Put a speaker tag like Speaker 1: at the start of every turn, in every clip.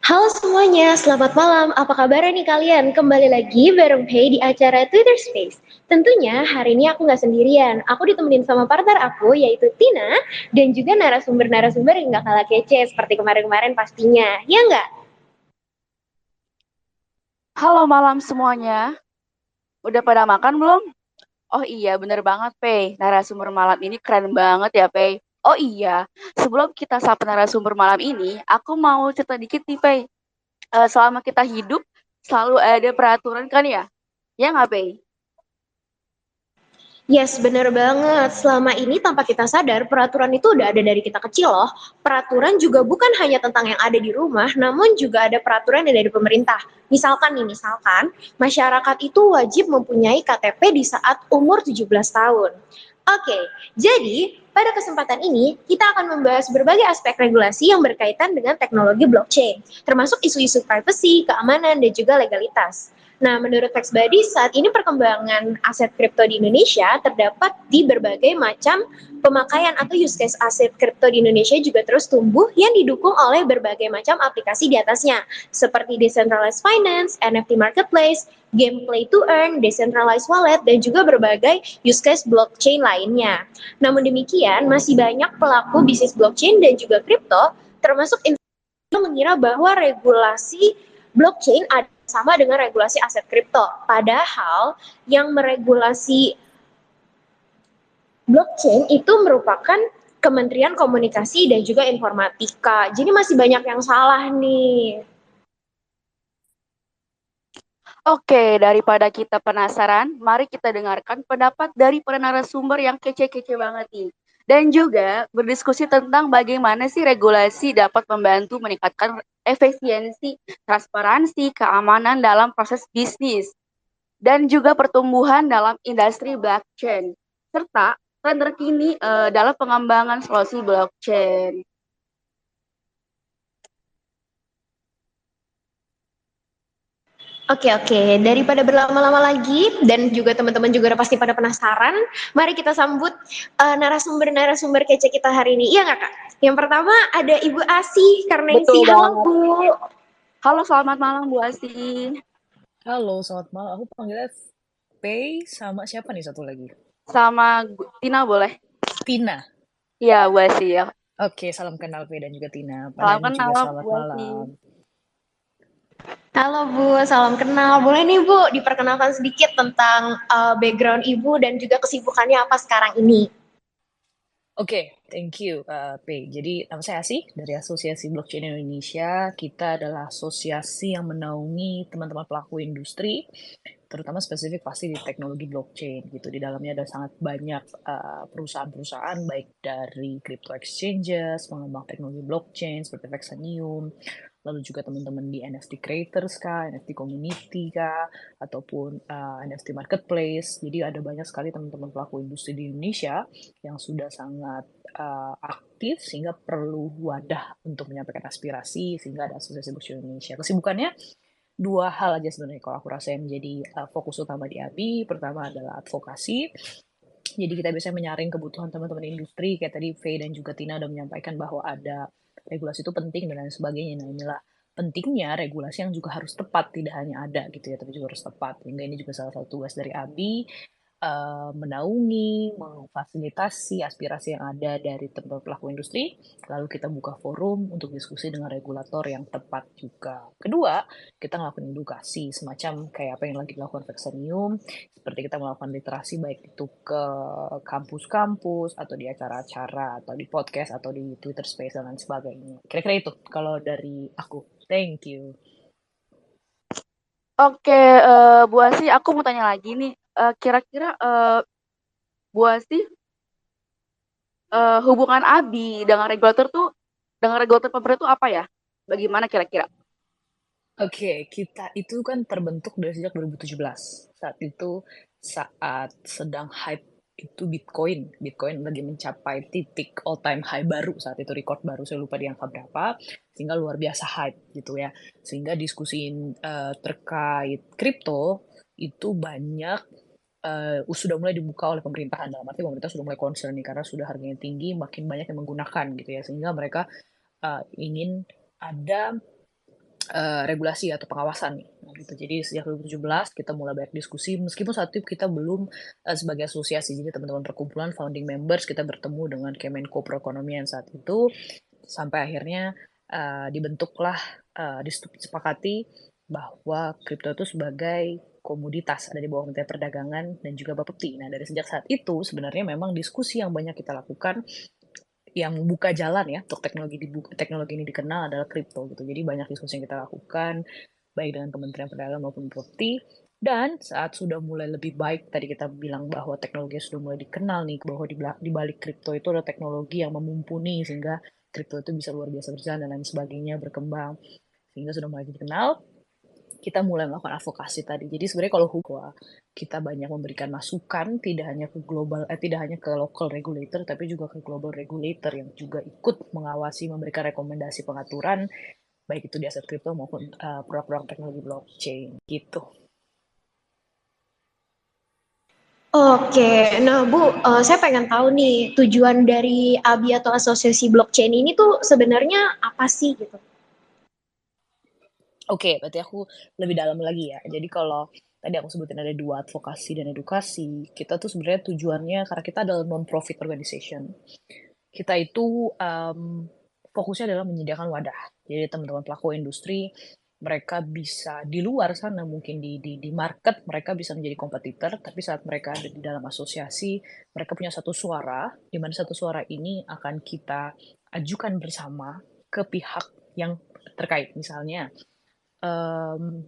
Speaker 1: Halo semuanya, selamat malam. Apa kabar nih kalian? Kembali lagi bareng Pei di acara Twitter Space. Tentunya hari ini aku nggak sendirian. Aku ditemenin sama partner aku, yaitu Tina, dan juga narasumber-narasumber yang nggak kalah kece seperti kemarin-kemarin pastinya. Ya nggak?
Speaker 2: Halo malam semuanya, udah pada makan belum? Oh iya, bener banget, Pei. Narasumber malam ini keren banget ya, Pei. Oh iya, sebelum kita sapa narasumber malam ini, aku mau cerita dikit nih, Pei. Selama kita hidup, selalu ada peraturan kan ya? Ya nggak, Pei?
Speaker 1: Yes, bener banget. Selama ini tanpa kita sadar, peraturan itu udah ada dari kita kecil loh. Peraturan juga bukan hanya tentang yang ada di rumah, namun juga ada peraturan yang dari pemerintah. Misalkan, masyarakat itu wajib mempunyai KTP di saat umur 17 tahun. Oke, jadi pada kesempatan ini kita akan membahas berbagai aspek regulasi yang berkaitan dengan teknologi blockchain, termasuk isu-isu privacy, keamanan, dan juga legalitas. Nah, menurut TaxBuddy, saat ini perkembangan aset kripto di Indonesia terdapat di berbagai macam pemakaian atau use case aset kripto di Indonesia juga terus tumbuh yang didukung oleh berbagai macam aplikasi di atasnya, seperti decentralized finance, NFT marketplace, game play to earn, decentralized wallet, dan juga berbagai use case blockchain lainnya. Namun demikian, masih banyak pelaku bisnis blockchain dan juga kripto, termasuk mengira bahwa regulasi blockchain ada sama dengan regulasi aset kripto. Padahal yang meregulasi blockchain itu merupakan Kementerian Komunikasi dan juga Informatika. Jadi masih banyak yang salah nih.
Speaker 2: Oke, daripada kita penasaran, mari kita dengarkan pendapat dari para narasumber yang kece-kece banget nih. Dan juga berdiskusi tentang bagaimana sih regulasi dapat membantu meningkatkan efisiensi, transparansi, keamanan dalam proses bisnis, dan juga pertumbuhan dalam industri blockchain, serta tren terkini dalam pengembangan solusi blockchain.
Speaker 1: Oke, daripada berlama-lama lagi dan juga teman-teman juga udah pasti pada penasaran, mari kita sambut narasumber-narasumber kece kita hari ini. Iya nggak Kak? Yang pertama ada Ibu Asih
Speaker 2: Betul
Speaker 1: Karnengsi. Halo
Speaker 2: banget.
Speaker 1: Bu.
Speaker 2: Halo, selamat malam Bu Asti.
Speaker 3: Halo, selamat malam. Aku panggilnya Pei sama siapa nih satu lagi?
Speaker 2: Sama Tina boleh?
Speaker 3: Tina.
Speaker 2: Iya, Bu Asti ya.
Speaker 3: Oke, salam kenal Pei dan juga Tina.
Speaker 2: Salam
Speaker 3: Kalian juga
Speaker 2: kenal
Speaker 3: selamat
Speaker 2: Bu Asti.
Speaker 3: malam.
Speaker 1: Halo Bu, salam kenal. Boleh nih Bu, diperkenalkan sedikit tentang background Ibu dan juga kesibukannya apa sekarang ini?
Speaker 3: Oke, thank you, Pei. Jadi, nama saya Asih dari Asosiasi Blockchain Indonesia. Kita adalah asosiasi yang menaungi teman-teman pelaku industri, terutama spesifik pasti di teknologi blockchain gitu. Di dalamnya ada sangat banyak perusahaan-perusahaan, baik dari crypto exchanges, pengembang teknologi blockchain seperti Vexanium, lalu juga teman-teman di NFT creators kah, NFT community kah, ataupun NFT marketplace. Jadi ada banyak sekali teman-teman pelaku industri di Indonesia yang sudah sangat aktif sehingga perlu wadah untuk menyampaikan aspirasi sehingga ada Asosiasi Blockchain Indonesia. Kesibukannya dua hal aja sebenarnya kalau aku rasa yang menjadi fokus utama di ABI. Pertama adalah advokasi. Jadi kita biasanya menyaring kebutuhan teman-teman industri kayak tadi Faye dan juga Tina udah menyampaikan bahwa ada regulasi itu penting dan lain sebagainya. Nah inilah pentingnya regulasi yang juga harus tepat, tidak hanya ada gitu ya, tapi juga harus tepat. Sehingga ini juga salah satu tugas dari ABI, menaungi, memfasilitasi aspirasi yang ada dari teman pelaku industri, lalu kita buka forum untuk diskusi dengan regulator yang tepat juga. Kedua, kita ngelakuin edukasi, semacam kayak apa yang lagi dilakukan Vexenium, seperti kita melakukan literasi baik itu ke kampus-kampus, atau di acara-acara, atau di podcast, atau di Twitter Space, dan lain sebagainya. Kira-kira itu kalau dari aku. Thank you.
Speaker 2: Oke, Bu Asti, aku mau tanya lagi nih. Kira-kira Bu Asti, hubungan ABI dengan regulator pemerintah tuh apa ya? Bagaimana kira-kira?
Speaker 3: Oke, kita itu kan terbentuk dari sejak 2017. Saat sedang hype itu Bitcoin. Bitcoin lagi mencapai titik all time high baru saat itu, record baru, saya lupa di angka berapa, sehingga luar biasa hype gitu ya. Sehingga diskusi terkait kripto itu banyak sudah mulai dibuka oleh pemerintahan. Dalam arti pemerintah sudah mulai concern nih karena sudah harganya tinggi, makin banyak yang menggunakan gitu ya. Sehingga mereka ingin ada regulasi atau pengawasan nih. Nah, gitu. Jadi sejak 2017 kita mulai banyak diskusi, meskipun saat itu kita belum sebagai asosiasi. Jadi teman-teman perkumpulan founding members kita bertemu dengan Kemenko Perekonomian saat itu, sampai akhirnya dibentuklah, disepakati bahwa kripto itu sebagai komoditas ada di bawah Kementerian Perdagangan dan juga Bapepti. Nah, dari sejak saat itu sebenarnya memang diskusi yang banyak kita lakukan yang membuka jalan ya untuk teknologi ini dikenal adalah kripto gitu. Jadi banyak diskusi yang kita lakukan baik dengan Kementerian Perdagangan maupun Bapepti. Dan saat sudah mulai lebih baik, tadi kita bilang bahwa teknologi sudah mulai dikenal nih, bahwa di balik kripto itu ada teknologi yang memumpuni sehingga kripto itu bisa luar biasa berjalan dan lain sebagainya, berkembang. Sehingga sudah mulai dikenal, kita mulai melakukan advokasi tadi. Jadi sebenarnya kalau hukum kita banyak memberikan masukan tidak hanya ke global, tidak hanya ke local regulator, tapi juga ke global regulator yang juga ikut mengawasi, memberikan rekomendasi pengaturan baik itu di aset kripto maupun produk-produk teknologi blockchain gitu.
Speaker 1: Oke, nah Bu, saya pengen tahu nih tujuan dari ABI atau Asosiasi Blockchain ini tuh sebenarnya apa sih gitu?
Speaker 3: Oke, berarti aku lebih dalam lagi ya. Jadi kalau tadi aku sebutin ada dua, advokasi dan edukasi, kita tuh sebenarnya tujuannya karena kita adalah non-profit organization. Kita itu fokusnya adalah menyediakan wadah. Jadi teman-teman pelaku industri mereka bisa di luar sana mungkin di market mereka bisa menjadi kompetitor, tapi saat mereka ada di dalam asosiasi mereka punya satu suara, di mana satu suara ini akan kita ajukan bersama ke pihak yang terkait. Misalnya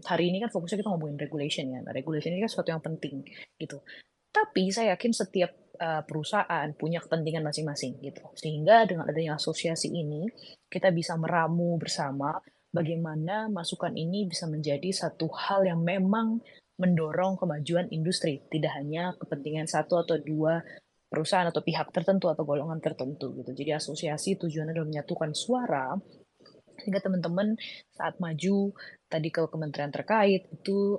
Speaker 3: hari ini kan fokusnya kita ngomongin regulation ya. Nah, regulation ini kan sesuatu yang penting gitu. Tapi saya yakin setiap perusahaan punya kepentingan masing-masing gitu. Sehingga dengan adanya asosiasi ini, kita bisa meramu bersama bagaimana masukan ini bisa menjadi satu hal yang memang mendorong kemajuan industri. Tidak hanya kepentingan satu atau dua perusahaan atau pihak tertentu atau golongan tertentu gitu. Jadi asosiasi tujuannya adalah menyatukan suara sehingga teman-teman saat maju tadi ke kementerian terkait itu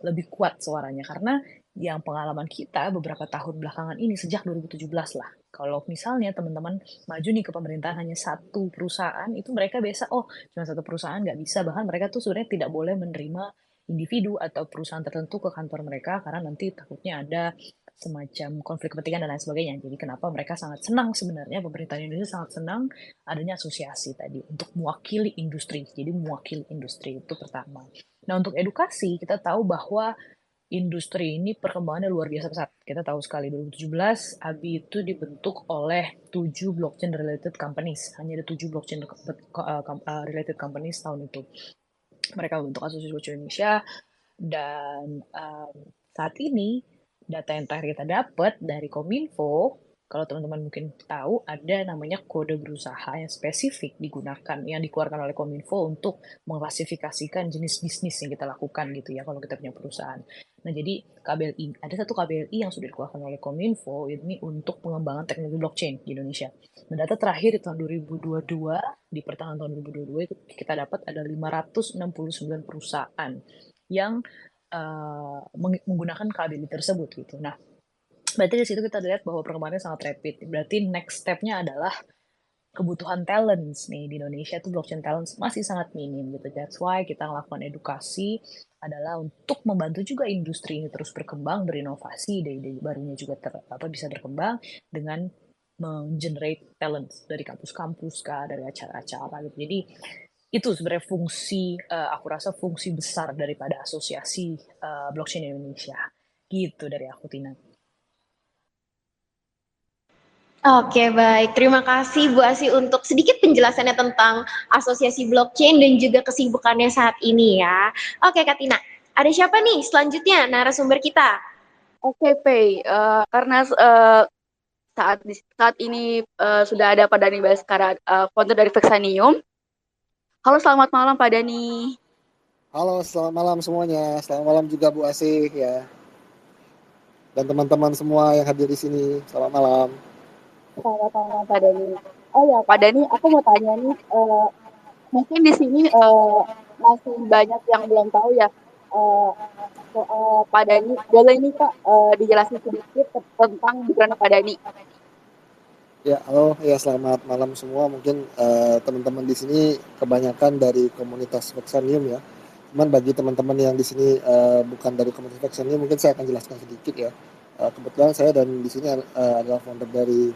Speaker 3: lebih kuat suaranya karena yang pengalaman kita beberapa tahun belakangan ini sejak 2017 lah. Kalau misalnya teman-teman maju nih ke pemerintahan hanya satu perusahaan, itu mereka biasa, oh cuma satu perusahaan nggak bisa. Bahkan mereka tuh sebenarnya tidak boleh menerima individu atau perusahaan tertentu ke kantor mereka karena nanti takutnya ada semacam konflik kepentingan dan lain sebagainya. Jadi kenapa mereka sangat senang sebenarnya, pemerintah Indonesia sangat senang adanya asosiasi tadi untuk mewakili industri. Jadi mewakili industri itu pertama. Nah untuk edukasi kita tahu bahwa industri ini perkembangannya luar biasa pesat. Kita tahu sekali 2017 ABI itu dibentuk oleh 7 blockchain related companies. Hanya ada 7 blockchain related companies tahun itu. Mereka membentuk Asosiasi Blockchain Indonesia dan saat ini data yang terakhir kita dapat dari Kominfo, kalau teman-teman mungkin tahu, ada namanya kode berusaha yang spesifik digunakan, yang dikeluarkan oleh Kominfo untuk mengklasifikasikan jenis bisnis yang kita lakukan gitu ya, kalau kita punya perusahaan. Nah, jadi KBLI, ada satu KBLI yang sudah dikeluarkan oleh Kominfo, ini untuk pengembangan teknologi blockchain di Indonesia. Nah, data terakhir di tahun 2022, di pertengahan tahun 2022 itu kita dapat ada 569 perusahaan yang menggunakan KBLI tersebut gitu. Nah, berarti di situ kita lihat bahwa perkembangannya sangat rapid. Berarti next step-nya adalah kebutuhan talents nih di Indonesia tuh blockchain talents masih sangat minim gitu. That's why kita melakukan edukasi adalah untuk membantu juga industri ini terus berkembang, berinovasi, ide-ide barunya juga bisa berkembang dengan mengenerate talent dari kampus-kampus dari acara-acara gitu. Jadi itu sebenarnya fungsi, aku rasa fungsi besar daripada asosiasi blockchain Indonesia. Gitu dari aku, Tina.
Speaker 1: Oke, baik. Terima kasih Bu Asi untuk sedikit penjelasannya tentang asosiasi blockchain dan juga kesibukannya saat ini ya. Oke, Kak Tina. Ada siapa nih selanjutnya narasumber kita?
Speaker 2: Oke, Pei. Karena saat ini sudah ada Pak Dani Baskara, founder dari Vexanium. Halo, selamat malam Pak Dani.
Speaker 4: Halo, selamat malam semuanya. Selamat malam juga Bu Asih ya. Dan teman-teman semua yang hadir di sini. Selamat malam.
Speaker 2: Selamat malam Pak Dani. Oh ya Pak Dani, aku mau tanya nih, mungkin di sini masih banyak yang belum tahu ya Pak Dani. Boleh nih Pak dijelasin sedikit tentang background Pak Dani?
Speaker 4: Ya, halo, ya selamat malam semua. Mungkin teman-teman di sini kebanyakan dari komunitas Vexanium ya. Cuman bagi teman-teman yang di sini bukan dari komunitas Vexanium, mungkin saya akan jelaskan sedikit ya. Kebetulan saya dan di sini adalah founder dari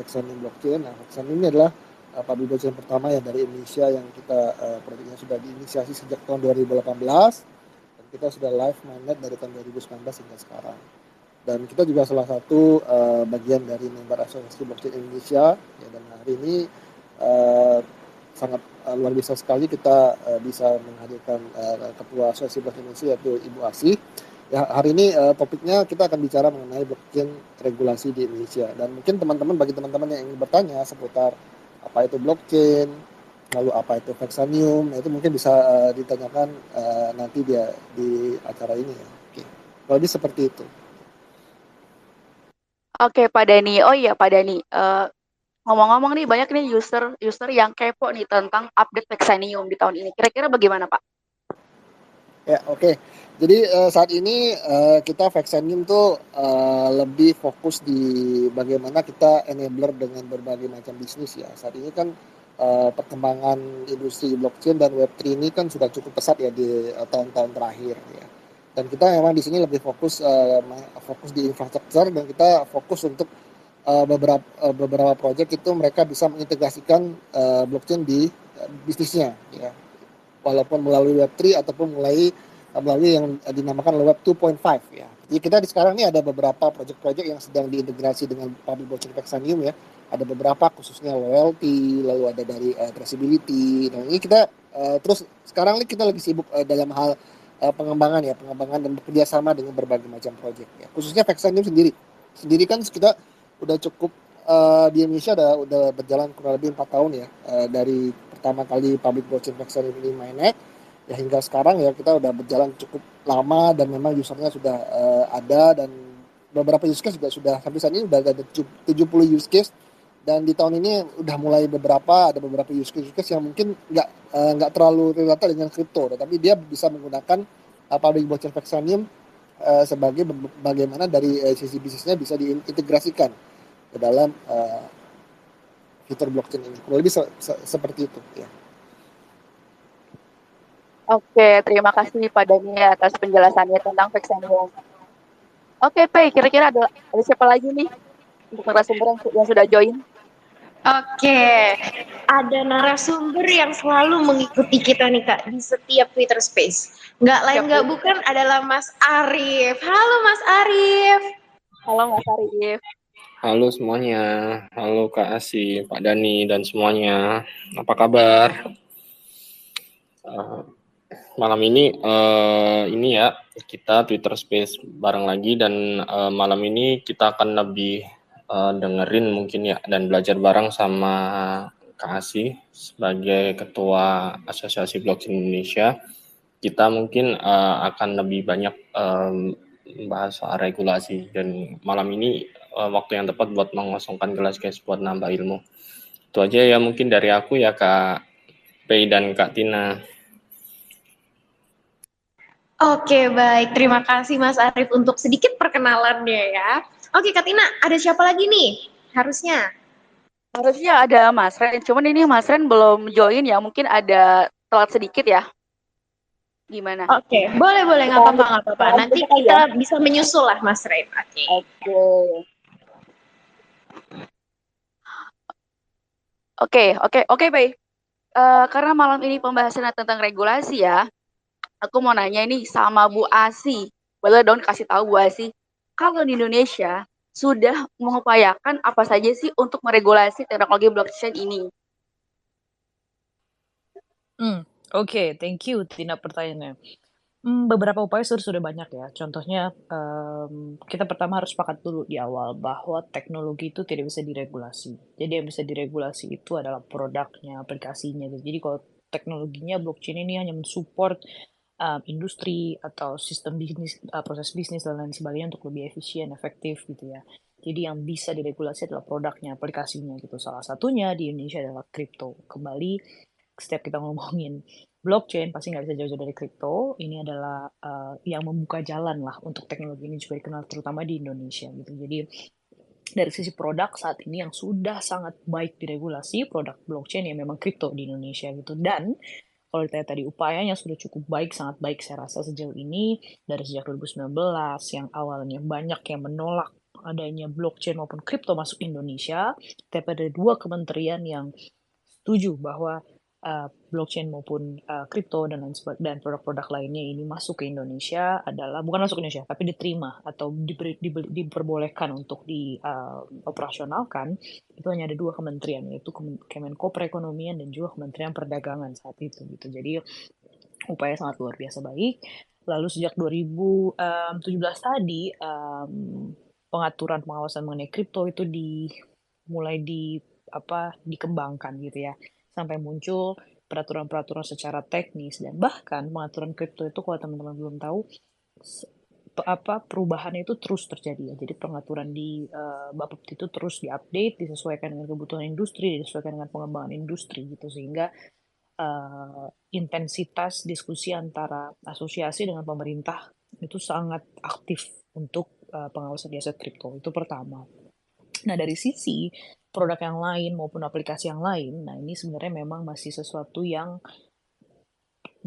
Speaker 4: Vexanium Blockchain. Nah, Vexanium ini adalah public blockchain pertama ya dari Indonesia yang kita proyeknya sudah diinisiasi sejak tahun 2018 dan kita sudah live mainnet dari tahun 2019 hingga sekarang. Dan kita juga salah satu bagian dari member asosiasi blockchain Indonesia ya, dan hari ini uh, sangat luar biasa sekali kita bisa menghadirkan ketua asosiasi blockchain Indonesia yaitu Ibu Asih. Ya, hari ini topiknya kita akan bicara mengenai blockchain regulasi di Indonesia, dan mungkin teman-teman, bagi teman-teman yang ingin bertanya seputar apa itu blockchain, lalu apa itu Vexanium, itu mungkin bisa ditanyakan nanti dia di acara ini ya. Oke. Kalau ini seperti itu.
Speaker 2: Oke, Pak Dani. Oh iya, Pak Dani. Ngomong-ngomong nih, banyak nih user yang kepo nih tentang update Vexanium di tahun ini. Kira-kira bagaimana, Pak?
Speaker 4: Ya, oke. Jadi saat ini kita Vexanium tuh lebih fokus di bagaimana kita enabler dengan berbagai macam bisnis ya. Saat ini kan perkembangan industri blockchain dan Web3 ini kan sudah cukup pesat ya di tahun-tahun terakhir ya. Dan kita memang di sini lebih fokus di infrastruktur, dan kita fokus untuk beberapa proyek itu mereka bisa mengintegrasikan blockchain di bisnisnya ya, walaupun melalui Web3 ataupun melalui yang dinamakan Web 2.5 ya. Jadi kita di sekarang ini ada beberapa proyek-proyek yang sedang diintegrasi dengan public blockchain Vexanium ya. Ada beberapa khususnya loyalty, lalu ada dari traceability. Dan ini kita terus sekarang ini kita lagi sibuk dalam hal pengembangan dan bekerja sama dengan berbagai macam proyek ya. Khususnya Vexanium sendiri kan kita udah cukup di Indonesia udah berjalan kurang lebih 4 tahun ya, dari pertama kali public blockchain Vexanium ini mainnet ya hingga sekarang ya kita udah berjalan cukup lama, dan memang usernya sudah ada, dan beberapa use case juga sudah sampai saat ini udah ada 70 use case, dan di tahun ini udah mulai ada beberapa use case yang mungkin nggak terlalu relate dengan kripto, tapi dia bisa menggunakan public blockchain Vexanium sebagai bagaimana dari sisi bisnisnya bisa diintegrasikan ke dalam fitur blockchain ini. Kurang lebih seperti itu ya.
Speaker 2: Oke, terima kasih Pak Dani atas penjelasannya tentang Vexanium. Oke, Pak, kira-kira ada siapa lagi nih untuk narasumber yang sudah join?
Speaker 1: Oke, ada narasumber yang selalu mengikuti kita nih Kak di setiap Twitter Space. Nggak lain nggak bukan adalah Mas Arif. Halo Mas Arif.
Speaker 2: Halo Mas Arif.
Speaker 5: Halo semuanya, halo Kak Asi, Pak Dani, dan semuanya. Apa kabar? Malam ini ya kita Twitter Space bareng lagi, dan malam ini kita akan lebih dengerin mungkin ya dan belajar bareng sama Kak Asi sebagai Ketua Asosiasi Blockchain Indonesia. Kita mungkin akan lebih banyak bahas soal regulasi, dan malam ini waktu yang tepat buat mengosongkan gelas guys, buat nambah ilmu. Itu aja ya mungkin dari aku ya Kak Pei dan Kak Tina.
Speaker 1: Oke, baik. Terima kasih Mas Arif untuk sedikit perkenalannya ya. Oke, Kak Tina, ada siapa lagi nih? Harusnya
Speaker 2: ada Mas Ren, cuman ini Mas Ren belum join ya, mungkin ada telat sedikit ya. Gimana?
Speaker 1: Oke, boleh nggak apa-apa. Nanti kita bisa menyusul lah Mas Ren.
Speaker 2: Oke, baik. Karena malam ini pembahasannya tentang regulasi ya, aku mau nanya ini sama Bu Asi. Boleh dong kasih tahu Bu Asi, kalau di Indonesia sudah mengupayakan apa saja sih untuk meregulasi teknologi blockchain ini?
Speaker 3: Oke, thank you Tina pertanyaannya. Beberapa upaya sudah banyak ya. Contohnya, kita pertama harus sepakat dulu di awal bahwa teknologi itu tidak bisa diregulasi. Jadi yang bisa diregulasi itu adalah produknya, aplikasinya. Jadi kalau teknologinya blockchain ini hanya mensupport industri atau sistem bisnis, proses bisnis dan lain sebagainya untuk lebih efisien, efektif gitu ya. Jadi yang bisa diregulasi adalah produknya, aplikasinya gitu. Salah satunya di Indonesia adalah kripto. Kembali, setiap kita ngomongin blockchain pasti nggak bisa jauh-jauh dari kripto. Ini adalah yang membuka jalan lah untuk teknologi ini juga dikenal terutama di Indonesia gitu. Jadi dari sisi produk saat ini yang sudah sangat baik diregulasi, produk blockchain yang memang kripto di Indonesia gitu. Dan kalau ditanya tadi upayanya sudah cukup baik, sangat baik saya rasa sejauh ini dari sejak 2019 yang awalnya banyak yang menolak adanya blockchain maupun kripto masuk Indonesia, tapi ada 2 kementerian yang setuju bahwa blockchain maupun kripto dan produk-produk lainnya ini masuk ke Indonesia adalah bukan masuk ke Indonesia tapi diterima atau diperbolehkan untuk dioperasionalkan itu hanya ada 2 kementerian yaitu Kemenko Perekonomian dan juga Kementerian Perdagangan saat itu gitu. Jadi upaya sangat luar biasa baik. Lalu sejak 2017 tadi pengaturan pengawasan mengenai kripto itu mulai dikembangkan gitu ya sampai muncul peraturan-peraturan secara teknis dan bahkan pengaturan kripto itu kalau teman-teman belum tahu perubahannya itu terus terjadi ya. Jadi pengaturan di Bapepti itu terus diupdate, disesuaikan dengan kebutuhan industri, disesuaikan dengan pengembangan industri gitu sehingga intensitas diskusi antara asosiasi dengan pemerintah itu sangat aktif untuk pengawasan di aset kripto. Itu pertama. Nah, dari sisi produk yang lain maupun aplikasi yang lain, nah ini sebenarnya memang masih sesuatu yang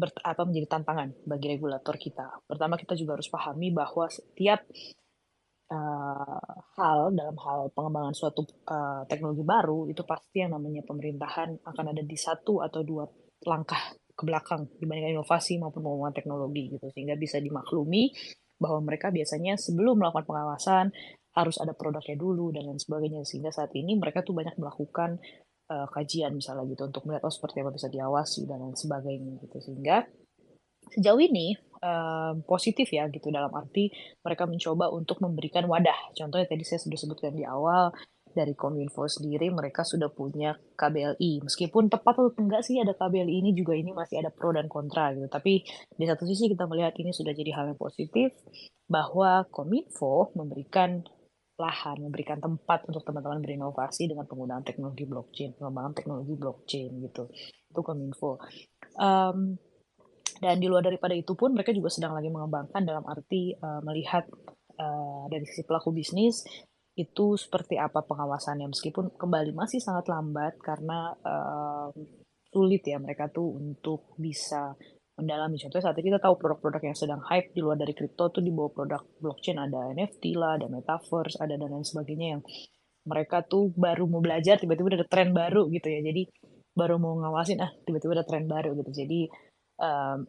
Speaker 3: menjadi tantangan bagi regulator kita. Pertama, kita juga harus pahami bahwa setiap dalam hal pengembangan suatu teknologi baru, itu pasti yang namanya pemerintahan akan ada di 1 atau 2 langkah ke belakang dibandingkan inovasi maupun pengembangan teknologi gitu. Sehingga bisa dimaklumi bahwa mereka biasanya sebelum melakukan pengawasan harus ada produknya dulu dan lain sebagainya. Sehingga saat ini mereka tuh banyak melakukan kajian misalnya gitu untuk melihat seperti apa bisa diawasi dan lain sebagainya gitu. Sehingga sejauh ini positif ya gitu dalam arti mereka mencoba untuk memberikan wadah. Contohnya tadi saya sudah sebutkan di awal dari Kominfo sendiri mereka sudah punya KBLI. Meskipun tepat atau enggak sih ada KBLI ini juga ini masih ada pro dan kontra gitu. Tapi di satu sisi kita melihat ini sudah jadi hal yang positif bahwa Kominfo memberikan lahan, memberikan tempat untuk teman-teman berinovasi dengan penggunaan teknologi blockchain, pengembangan teknologi blockchain gitu. Itu Kominfo. Dan di luar daripada itu pun mereka juga sedang lagi mengembangkan dalam arti melihat dari sisi pelaku bisnis itu seperti apa pengawasannya meskipun kembali masih sangat lambat karena sulit ya mereka tuh untuk bisa mendalami. Contohnya saat ini kita tahu produk-produk yang sedang hype di luar dari kripto tuh di bawah produk blockchain ada NFT lah, ada metaverse, ada dan lain sebagainya yang mereka tuh baru mau belajar tiba-tiba ada tren baru gitu ya. Jadi baru mau ngawasin tiba-tiba ada tren baru gitu. Jadi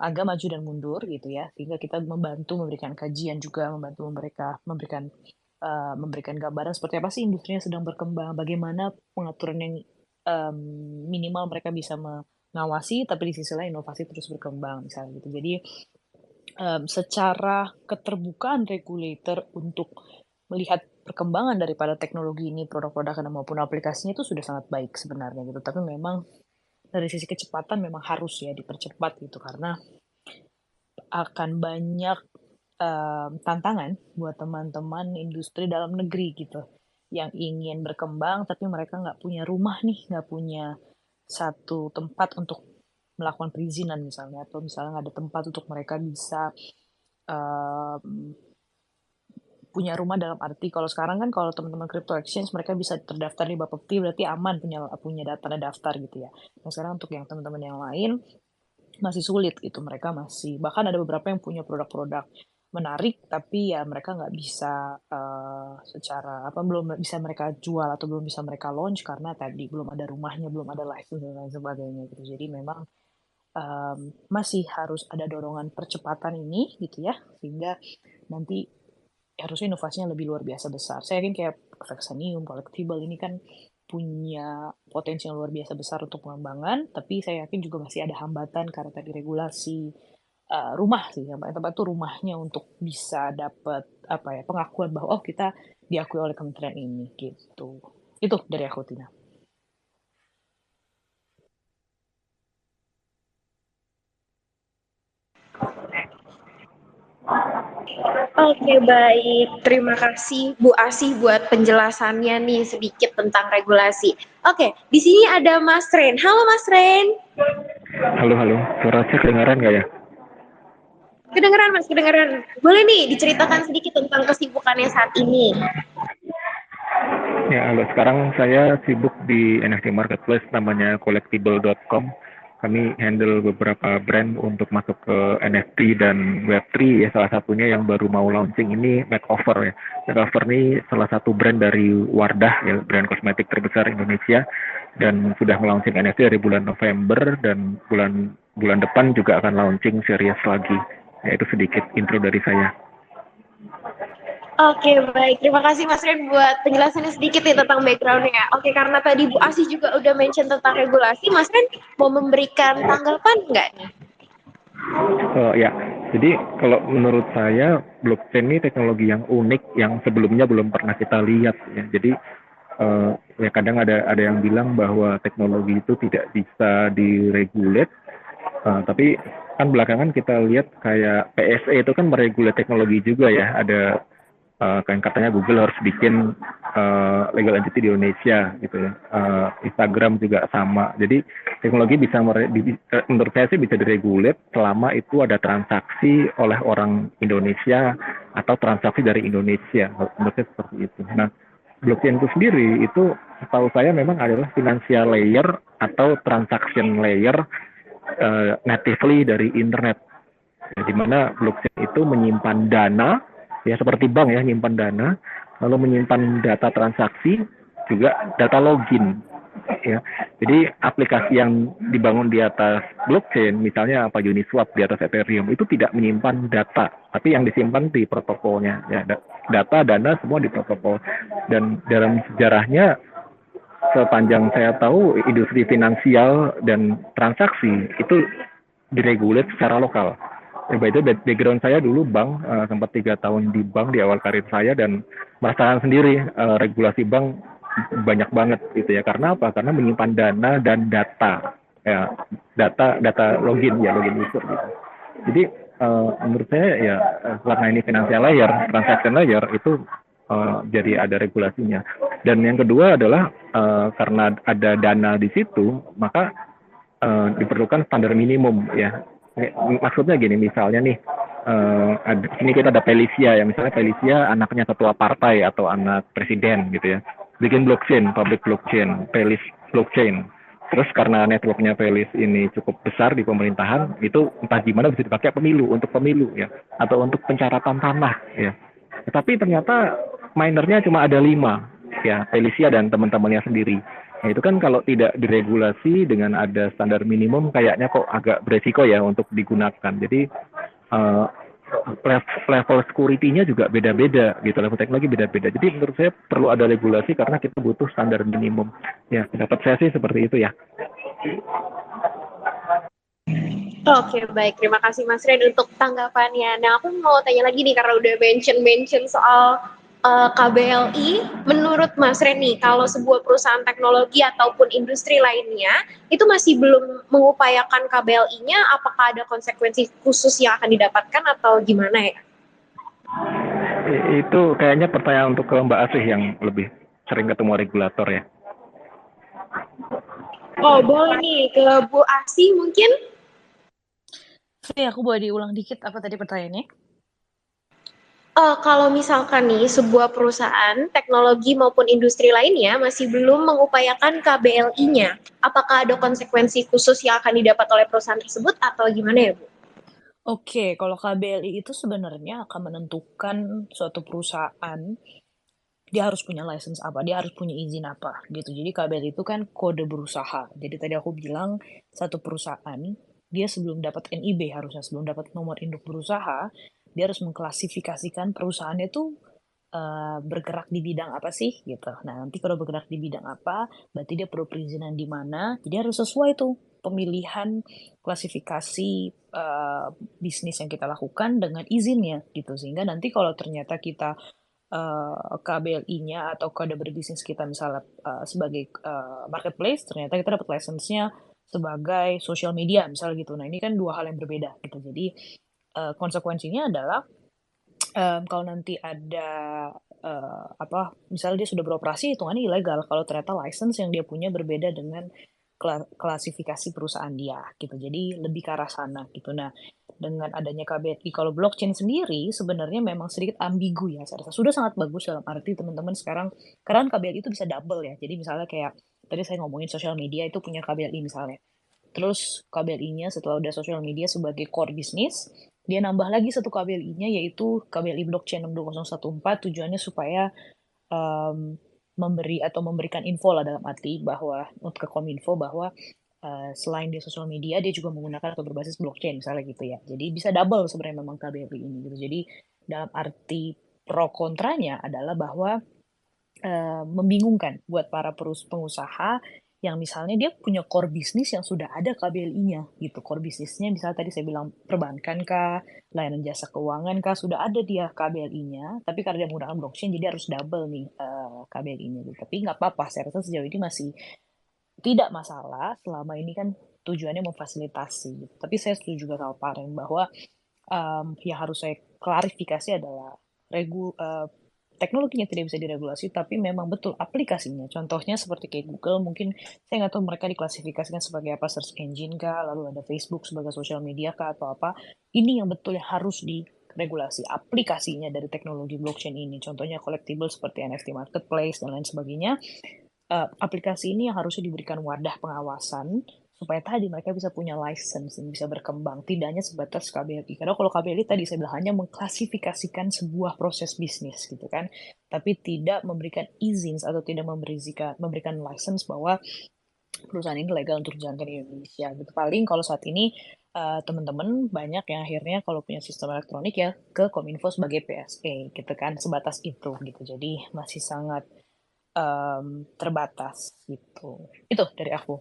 Speaker 3: agak maju dan mundur gitu ya. Sehingga kita membantu memberikan kajian juga, membantu mereka memberikan gambaran seperti apa sih industrinya sedang berkembang, bagaimana pengaturan yang minimal mereka bisa mengawasi, tapi di sisi lain inovasi terus berkembang misalnya gitu. Jadi secara keterbukaan regulator untuk melihat perkembangan daripada teknologi ini, produk-produk maupun aplikasinya itu sudah sangat baik sebenarnya gitu. Tapi memang dari sisi kecepatan memang harus ya dipercepat gitu karena akan banyak tantangan buat teman-teman industri dalam negeri gitu yang ingin berkembang tapi mereka nggak punya rumah nih, nggak punya satu tempat untuk melakukan perizinan misalnya atau misalnya nggak ada tempat untuk mereka bisa punya rumah dalam arti kalau sekarang kan kalau teman-teman crypto exchange mereka bisa terdaftar di Bapepti berarti aman punya data daftar gitu ya. Nah sekarang untuk yang teman-teman yang lain masih sulit gitu, mereka masih bahkan ada beberapa yang punya produk-produk menarik tapi ya mereka nggak bisa secara belum bisa mereka jual atau belum bisa mereka launch karena tadi belum ada rumahnya, belum ada license dan lain sebagainya gitu. Jadi memang masih harus ada dorongan percepatan ini gitu ya sehingga nanti harusnya inovasinya lebih luar biasa besar. Saya yakin kayak Vexanium, Collectible ini kan punya potensi yang luar biasa besar untuk pengembangan, tapi saya yakin juga masih ada hambatan karena tadi regulasi rumah sih, yang paling tepat itu rumahnya untuk bisa dapat pengakuan bahwa kita diakui oleh kementerian ini gitu. Itu dari aku Tina.
Speaker 1: Oke, baik. Terima kasih Bu Asih buat penjelasannya nih sedikit tentang regulasi. Oke, di sini ada Mas Ren. Halo Mas Ren.
Speaker 6: Halo. Suara saya kedengaran nggak ya?
Speaker 1: Kedengeran Mas, kedengeran. Boleh nih diceritakan sedikit tentang kesibukannya saat ini.
Speaker 6: Ya, halo. Sekarang saya sibuk di NFT marketplace namanya collectible.com. Kami handle beberapa brand untuk masuk ke NFT dan Web3 ya. Salah satunya yang baru mau launching ini Makeover ya. Makeover ini salah satu brand dari Wardah ya, brand kosmetik terbesar Indonesia, dan sudah launching NFT dari bulan November, dan bulan bulan depan juga akan launching series lagi. Ya, itu sedikit intro dari saya.
Speaker 1: Oke, baik. Terima kasih Mas Ren buat penjelasannya sedikit nih tentang background-nya. Oke, karena tadi Bu Asih juga udah mention tentang regulasi, Mas Ren mau memberikan tanggapan nggak nih?
Speaker 6: Ya, jadi kalau menurut saya blockchain ini teknologi yang unik yang sebelumnya belum pernah kita lihat ya. Jadi ya kadang ada yang bilang bahwa teknologi itu tidak bisa diregulate, tapi kan belakangan kita lihat kayak PSE itu kan meregulate teknologi juga ya. Ada kan katanya Google harus bikin legal entity di Indonesia gitu ya. Instagram juga sama. Jadi teknologi bisa menurut saya sih bisa diregulate selama itu ada transaksi oleh orang Indonesia atau transaksi dari Indonesia. Menurut saya seperti itu. Nah, blockchain itu sendiri itu setahu saya memang adalah financial layer atau transaction layer natively dari internet. Ya, di mana blockchain itu menyimpan dana, ya seperti bank ya, menyimpan dana, lalu menyimpan data transaksi, juga data login. Ya, jadi aplikasi yang dibangun di atas blockchain, misalnya apa Uniswap di atas Ethereum, itu tidak menyimpan data, tapi yang disimpan di protokolnya. Ya, data, dana semua di protokol. Dan dalam sejarahnya, sepanjang saya tahu, industri finansial dan transaksi itu diregulate secara lokal. By the way, background saya dulu bank, sempat 3 tahun di bank di awal karir saya, dan merasakan sendiri regulasi bank banyak banget gitu ya. Karena apa? Karena menyimpan dana dan data, ya, data login ya, login user gitu. Jadi menurut saya ya, karena ini financial layer, transaction layer itu jadi ada regulasinya. Dan yang kedua adalah karena ada dana di situ, maka diperlukan standar minimum ya. Maksudnya gini, misalnya nih, ini kita ada Felicia ya, misalnya Felicia anaknya ketua partai atau anak presiden gitu ya, bikin blockchain, public blockchain, Felis blockchain. Terus karena networknya Felis ini cukup besar di pemerintahan, itu entah gimana bisa dipakai untuk pemilu ya, atau untuk pencaratan tanah ya. Tetapi ternyata minernya cuma ada 5 ya, Felicia dan teman-temannya sendiri. Nah, itu kan kalau tidak diregulasi dengan ada standar minimum, kayaknya kok agak beresiko ya untuk digunakan. Jadi level security-nya juga beda-beda gitu, level teknologi beda-beda. Jadi menurut saya perlu ada regulasi karena kita butuh standar minimum. Ya, pendapat saya sih seperti itu ya.
Speaker 1: Oke, baik. Terima kasih Mas Ren untuk tanggapannya. Nah, aku mau tanya lagi nih karena udah mention soal KBLI. Menurut Mas Ren nih, kalau sebuah perusahaan teknologi ataupun industri lainnya itu masih belum mengupayakan KBLI-nya, apakah ada konsekuensi khusus yang akan didapatkan atau gimana ya?
Speaker 6: Itu kayaknya pertanyaan untuk ke Mbak Asih yang lebih sering ketemu regulator ya.
Speaker 1: Oh, boleh nih ke Bu Asih mungkin.
Speaker 3: Aku boleh diulang dikit apa tadi pertanyaannya?
Speaker 1: Kalau misalkan nih sebuah perusahaan teknologi maupun industri lainnya masih belum mengupayakan KBLI-nya, apakah ada konsekuensi khusus yang akan didapat oleh perusahaan tersebut atau gimana ya, Bu?
Speaker 3: Oke, kalau KBLI itu sebenarnya akan menentukan suatu perusahaan, dia harus punya license apa, dia harus punya izin apa gitu. Jadi KBLI itu kan kode berusaha. Jadi tadi aku bilang satu perusahaan, dia sebelum dapat NIB harusnya, sebelum dapat nomor induk berusaha, dia harus mengklasifikasikan perusahaannya itu bergerak di bidang apa sih gitu. Nah, nanti kalau bergerak di bidang apa, berarti dia perlu perizinan di mana. Jadi harus sesuai tuh pemilihan klasifikasi bisnis yang kita lakukan dengan izinnya gitu. Sehingga nanti kalau ternyata kita KBLI-nya atau kode berbisnis kita misalnya sebagai marketplace, ternyata kita dapat license-nya sebagai social media misalnya gitu. Nah, ini kan 2 hal yang berbeda gitu. Jadi konsekuensinya adalah kalau nanti ada misalnya dia sudah beroperasi, hitungannya ilegal kalau ternyata license yang dia punya berbeda dengan klasifikasi perusahaan dia gitu. Jadi lebih ke arah sana gitu. Nah, dengan adanya KBRI. Kalau blockchain sendiri sebenarnya memang sedikit ambigu ya, saya rasa. Sudah sangat bagus dalam arti teman-teman sekarang, karena KBRI itu bisa double ya. Jadi misalnya kayak tadi saya ngomongin sosial media itu punya KBRI misalnya. Terus KBRI-nya setelah udah sosial media sebagai core bisnis, dia nambah lagi satu KBRI-nya yaitu KBRI Blockchain 62014, tujuannya supaya memberikan info lah, dalam arti bahwa untuk ke Kominfo bahwa selain di sosial media dia juga menggunakan atau berbasis blockchain misalnya gitu ya. Jadi bisa double sebenarnya memang KBRI ini gitu. Jadi dalam arti pro kontranya adalah bahwa membingungkan buat para pengusaha yang misalnya dia punya core bisnis yang sudah ada KBLI-nya gitu. Core bisnisnya misalnya tadi saya bilang perbankan kah, layanan jasa keuangan kah, sudah ada dia KBLI-nya, tapi karena dia menggunakan blockchain jadi harus double nih KBLI-nya gitu. Tapi nggak apa-apa, saya rasa sejauh ini masih tidak masalah selama ini kan tujuannya memfasilitasi gitu. Tapi saya setuju juga sama Pak Ren bahwa yang harus saya klarifikasi adalah teknologinya tidak bisa diregulasi, tapi memang betul aplikasinya. Contohnya seperti kayak Google, mungkin saya nggak tahu mereka diklasifikasikan sebagai apa, search engine kah, lalu ada Facebook sebagai sosial media kah, atau apa. Ini yang betul yang harus diregulasi, aplikasinya dari teknologi blockchain ini. Contohnya collectible seperti NFT marketplace dan lain sebagainya. Aplikasi ini yang harusnya diberikan wadah pengawasan supaya tadi mereka bisa punya license dan bisa berkembang, tidak hanya sebatas KBRI. Karena kalau KBRI tadi saya bilang hanya mengklasifikasikan sebuah proses bisnis gitu kan, tapi tidak memberikan izin atau tidak memberikan license bahwa perusahaan ini legal untuk dijalankan di Indonesia gitu. Paling kalau saat ini teman-teman banyak yang akhirnya kalau punya sistem elektronik ya ke Kominfo sebagai PSE gitu kan, sebatas itu gitu. Jadi masih sangat terbatas gitu. Itu dari aku.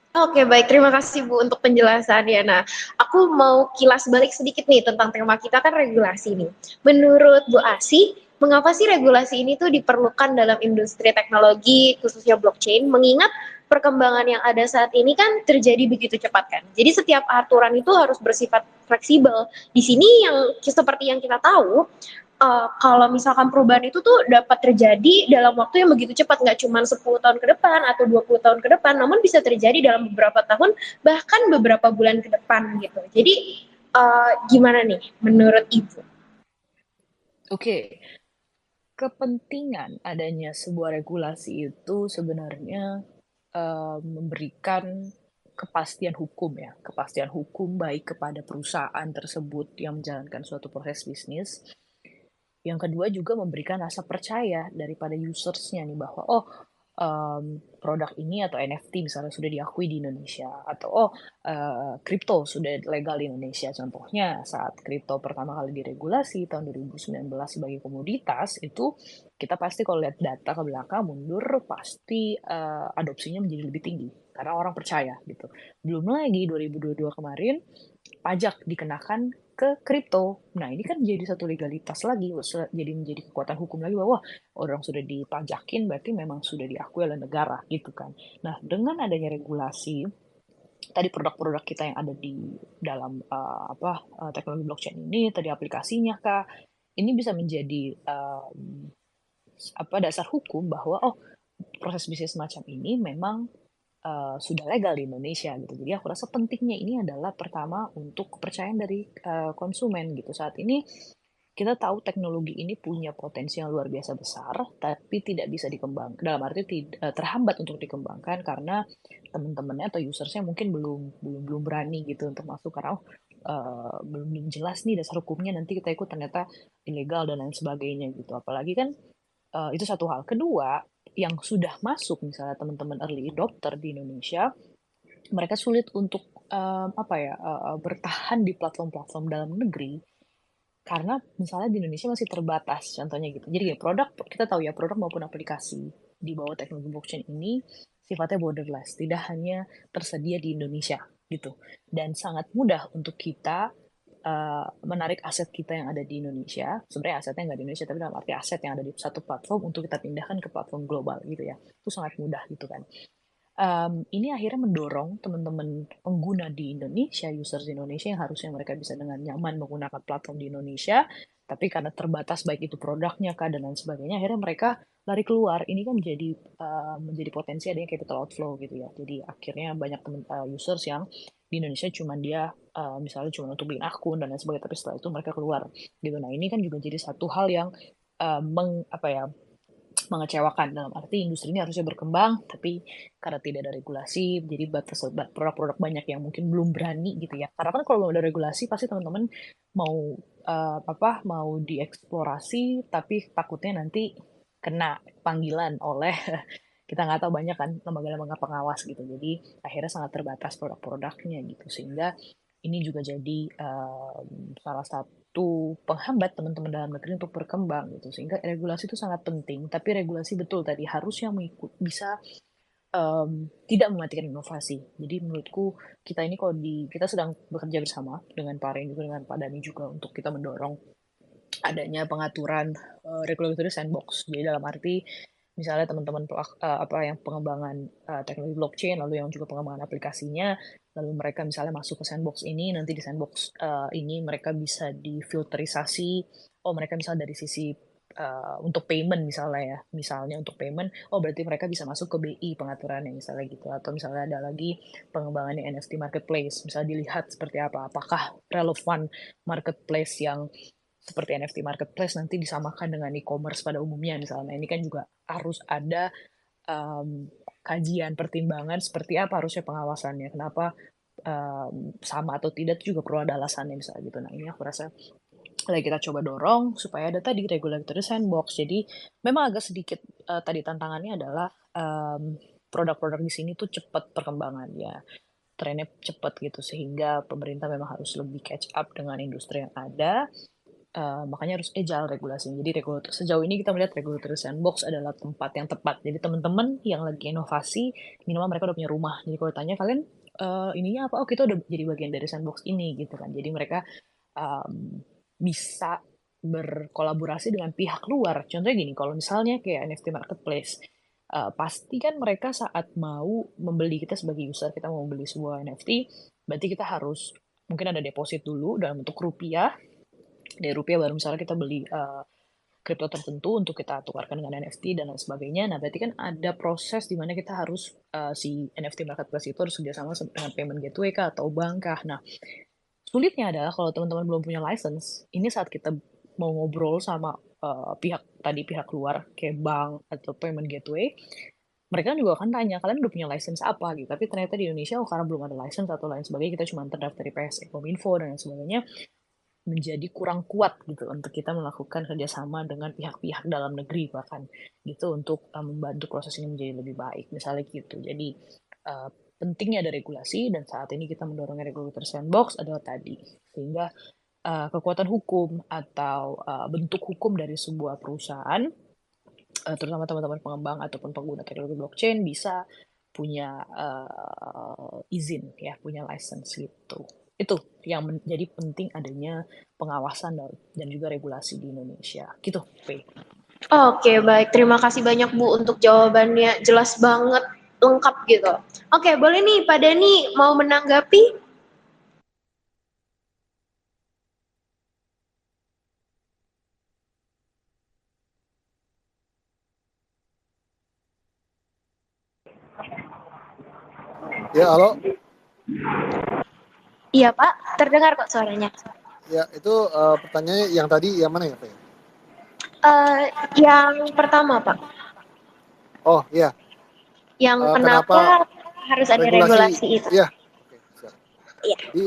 Speaker 1: Oke, baik. Terima kasih Bu untuk penjelasannya. Nah, aku mau kilas balik sedikit nih tentang tema kita kan regulasi nih. Menurut Bu Asi, mengapa sih regulasi ini tuh diperlukan dalam industri teknologi, khususnya blockchain, mengingat perkembangan yang ada saat ini kan terjadi begitu cepat kan. Jadi setiap aturan itu harus bersifat fleksibel. Di sini yang seperti yang kita tahu, kalau misalkan perubahan itu tuh dapat terjadi dalam waktu yang begitu cepat, nggak cuma 10 tahun ke depan atau 20 tahun ke depan, namun bisa terjadi dalam beberapa tahun, bahkan beberapa bulan ke depan gitu. Jadi gimana nih menurut Ibu?
Speaker 3: Oke, kepentingan adanya sebuah regulasi itu sebenarnya memberikan kepastian hukum ya, kepastian hukum baik kepada perusahaan tersebut yang menjalankan suatu proses bisnis. Yang kedua juga memberikan rasa percaya daripada usersnya nih bahwa produk ini atau NFT misalnya sudah diakui di Indonesia, atau kripto sudah legal di Indonesia. Contohnya saat kripto pertama kali diregulasi tahun 2019 sebagai komoditas, itu kita pasti kalau lihat data ke belakang mundur pasti adopsinya menjadi lebih tinggi karena orang percaya gitu. Belum lagi 2022 kemarin pajak dikenakan ke kripto. Nah, ini kan jadi satu legalitas lagi, jadi menjadi kekuatan hukum lagi bahwa orang sudah dipajakin berarti memang sudah diakui oleh negara gitu kan. Nah, dengan adanya regulasi tadi produk-produk kita yang ada di dalam teknologi blockchain ini, tadi aplikasinya kah, ini bisa menjadi dasar hukum bahwa proses bisnis semacam ini memang sudah legal di Indonesia gitu. Jadi aku rasa pentingnya ini adalah pertama untuk kepercayaan dari konsumen gitu. Saat ini kita tahu teknologi ini punya potensi yang luar biasa besar, tapi tidak bisa dikembangkan. Dalam arti terhambat untuk dikembangkan karena teman-temannya atau usersnya mungkin belum berani gitu untuk masuk karena belum jelas nih dasar hukumnya, nanti kita ikut ternyata ilegal dan lain sebagainya gitu. Apalagi kan itu satu hal. Kedua, yang sudah masuk misalnya teman-teman early adopter di Indonesia, mereka sulit untuk bertahan di platform-platform dalam negeri karena misalnya di Indonesia masih terbatas, contohnya gitu. Jadi produk kita tahu ya, produk maupun aplikasi di bawah teknologi blockchain ini sifatnya borderless, tidak hanya tersedia di Indonesia gitu, dan sangat mudah untuk kita menarik aset kita yang ada di Indonesia. Sebenarnya asetnya nggak di Indonesia, tapi dalam arti aset yang ada di satu platform untuk kita pindahkan ke platform global gitu ya. Itu sangat mudah gitu kan. ini akhirnya mendorong teman-teman pengguna di Indonesia, users di Indonesia yang harusnya mereka bisa dengan nyaman menggunakan platform di Indonesia, tapi karena terbatas baik itu produknya kah dan lain sebagainya, akhirnya mereka lari keluar. Ini kan menjadi potensi adanya capital outflow gitu ya. Jadi akhirnya banyak users yang di Indonesia misalnya cuma untuk bikin akun dan lain sebagainya, tapi setelah itu mereka keluar gitu. Nah ini kan juga jadi satu hal yang mengecewakan, dalam arti industri ini harusnya berkembang tapi karena tidak ada regulasi jadi produk-produk banyak yang mungkin belum berani gitu ya, karena kan kalau ada regulasi pasti teman-teman mau mau dieksplorasi tapi takutnya nanti kena panggilan oleh kita nggak tahu banyak kan lembaga-lembaga pengawas gitu, jadi akhirnya sangat terbatas produk-produknya gitu, sehingga ini juga jadi salah satu penghambat teman-teman dalam negeri untuk berkembang gitu, sehingga regulasi itu sangat penting, tapi regulasi betul tadi harusnya bisa tidak mematikan inovasi. Jadi menurutku kita ini kita sedang bekerja bersama dengan Pak Ren juga dengan Pak Dani juga untuk kita mendorong adanya pengaturan regulatory sandbox. Jadi dalam arti misalnya teman-teman yang pengembangan teknologi blockchain, lalu yang juga pengembangan aplikasinya, lalu mereka misalnya masuk ke sandbox ini, nanti di sandbox ini mereka bisa difilterisasi. Oh mereka misalnya dari sisi untuk payment misalnya untuk payment, oh berarti mereka bisa masuk ke BI pengaturannya misalnya gitu, atau misalnya ada lagi pengembangannya NFT marketplace, misalnya dilihat seperti apakah relevan marketplace yang seperti NFT marketplace nanti disamakan dengan e-commerce pada umumnya misalnya. Ini kan juga harus ada kajian pertimbangan seperti apa harusnya pengawasannya, kenapa sama atau tidak itu juga perlu ada alasannya misalnya gitu. Nah ini aku rasa lagi kita coba dorong supaya ada tadi regulatory sandbox. Jadi memang agak sedikit tadi tantangannya adalah produk-produk di sini tuh cepat perkembangan ya, trennya cepat gitu, sehingga pemerintah memang harus lebih catch up dengan industri yang ada. Makanya harus agile regulasinya. Jadi sejauh ini kita melihat regulatory sandbox adalah tempat yang tepat. Jadi teman-teman yang lagi inovasi, minimal mereka udah punya rumah. Jadi kalau tanya kalian ininya apa? Oh kita udah jadi bagian dari sandbox ini gitu kan. Jadi mereka bisa berkolaborasi dengan pihak luar. Contohnya gini, kalau misalnya kayak NFT marketplace, pasti kan mereka saat mau membeli kita sebagai user, kita mau membeli sebuah NFT, berarti kita harus mungkin ada deposit dulu dalam bentuk rupiah. Dari rupiah baru misalnya kita beli kripto tertentu untuk kita tukarkan dengan NFT dan lain sebagainya. Nah, berarti kan ada proses di mana kita harus si NFT marketplace itu harus kerjasama dengan payment gateway kah atau bank kah. Nah, sulitnya adalah kalau teman-teman belum punya license, ini saat kita mau ngobrol sama pihak luar kayak bank atau payment gateway, mereka juga akan tanya, kalian udah punya license apa gitu. Tapi ternyata di Indonesia, karena belum ada license atau lain sebagainya, kita cuma terdaftar di PSE Kominfo dan lain sebagainya, menjadi kurang kuat gitu untuk kita melakukan kerjasama dengan pihak-pihak dalam negeri bahkan gitu untuk membantu proses ini menjadi lebih baik misalnya gitu. Jadi pentingnya ada regulasi, dan saat ini kita mendorong regulator sandbox adalah tadi, sehingga kekuatan hukum atau bentuk hukum dari sebuah perusahaan, terutama teman-teman pengembang ataupun pengguna teknologi blockchain bisa punya izin ya, punya license gitu. Itu yang menjadi penting adanya pengawasan dan juga regulasi di Indonesia. Gitu, P.
Speaker 1: Oke, baik. Terima kasih banyak Bu untuk jawabannya. Jelas banget, lengkap gitu. Oke, boleh nih Pak Dani mau menanggapi?
Speaker 4: Ya, halo.
Speaker 1: Iya Pak, terdengar kok suaranya.
Speaker 4: Ya, itu pertanyaannya yang tadi yang mana ya, Pak?
Speaker 1: Yang pertama Pak.
Speaker 4: Oh, iya.
Speaker 1: Yang kenapa harus ada regulasi itu?
Speaker 4: Iya. Oke, siap.
Speaker 1: Iya.
Speaker 4: Jadi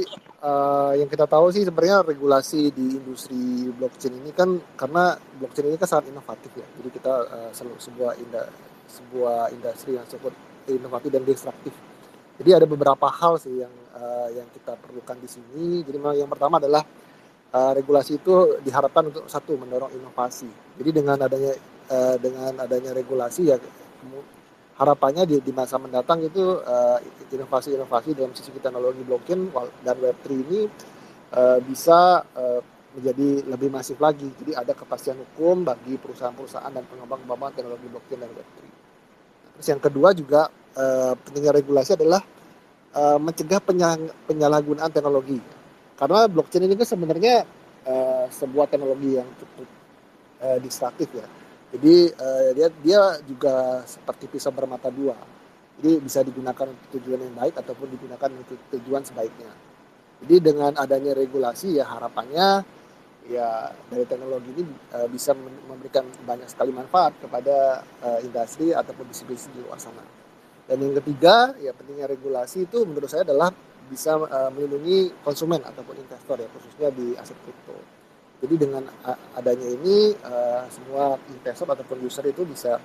Speaker 4: yang kita tahu sih sebenarnya regulasi di industri blockchain ini kan karena blockchain ini kan sangat inovatif ya. Jadi kita sebuah industri yang cukup inovatif dan disruptif. Jadi ada beberapa hal sih yang kita perlukan di sini. Jadi yang pertama adalah regulasi itu diharapkan untuk satu mendorong inovasi. Jadi dengan adanya regulasi ya harapannya di masa mendatang itu inovasi-inovasi dalam sisi teknologi blockchain dan Web3 ini bisa menjadi lebih masif lagi. Jadi ada kepastian hukum bagi perusahaan-perusahaan dan pengembang teknologi blockchain dan Web3. Terus yang kedua juga pentingnya regulasi adalah mencegah penyalahgunaan teknologi. Karena blockchain ini kan sebenarnya sebuah teknologi yang cukup distraktif ya. Jadi dia juga seperti pisau bermata dua. Jadi bisa digunakan untuk tujuan yang baik ataupun digunakan untuk tujuan sebaiknya. Jadi dengan adanya regulasi ya harapannya ya dari teknologi ini bisa memberikan banyak sekali manfaat kepada industri ataupun bisnis di luar sana. Dan yang ketiga ya pentingnya regulasi itu menurut saya adalah bisa melindungi konsumen ataupun investor ya khususnya di aset kripto. Jadi dengan adanya ini semua investor ataupun user itu bisa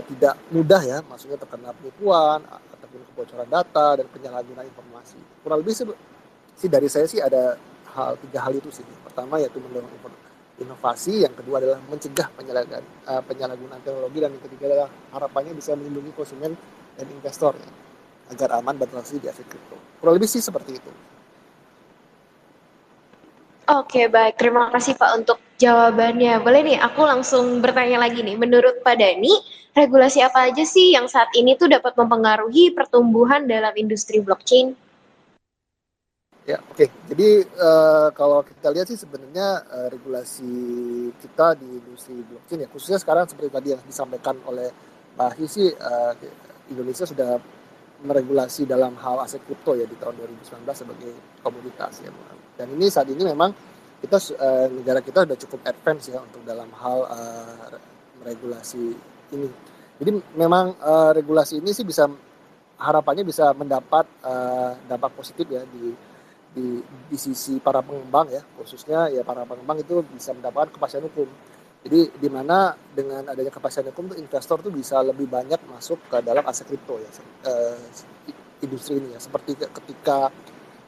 Speaker 4: tidak mudah ya, maksudnya terkena penipuan ataupun kebocoran data dan penyalahgunaan informasi. Kurang lebih sih dari saya sih ada tiga hal itu sih. Pertama yaitu mendorong inovasi, yang kedua adalah mencegah penyalahgunaan teknologi, dan yang ketiga adalah harapannya bisa melindungi konsumen dan investor ya, agar aman bertransaksi di aset kripto. Kurang lebih sih seperti itu.
Speaker 1: Oke, baik. Terima kasih Pak untuk jawabannya. Boleh nih, aku langsung bertanya lagi nih. Menurut Pak Dani, regulasi apa aja sih yang saat ini tuh dapat mempengaruhi pertumbuhan dalam industri blockchain?
Speaker 4: Ya, oke. Jadi kalau kita lihat sih sebenarnya regulasi kita di industri blockchain ya, khususnya sekarang seperti tadi yang disampaikan oleh Pak Ahi sih, Indonesia sudah meregulasi dalam hal aset kripto ya di tahun 2019 sebagai komoditas ya. Dan ini saat ini memang kita negara kita sudah cukup advance ya untuk dalam hal regulasi ini. Jadi memang regulasi ini sih bisa harapannya bisa mendapat dampak positif ya di sisi para pengembang ya, khususnya ya para pengembang itu bisa mendapatkan kepastian hukum. Jadi di mana dengan adanya kepastian hukum tuh investor tuh bisa lebih banyak masuk ke dalam aset kripto ya, industri ini ya. Seperti ketika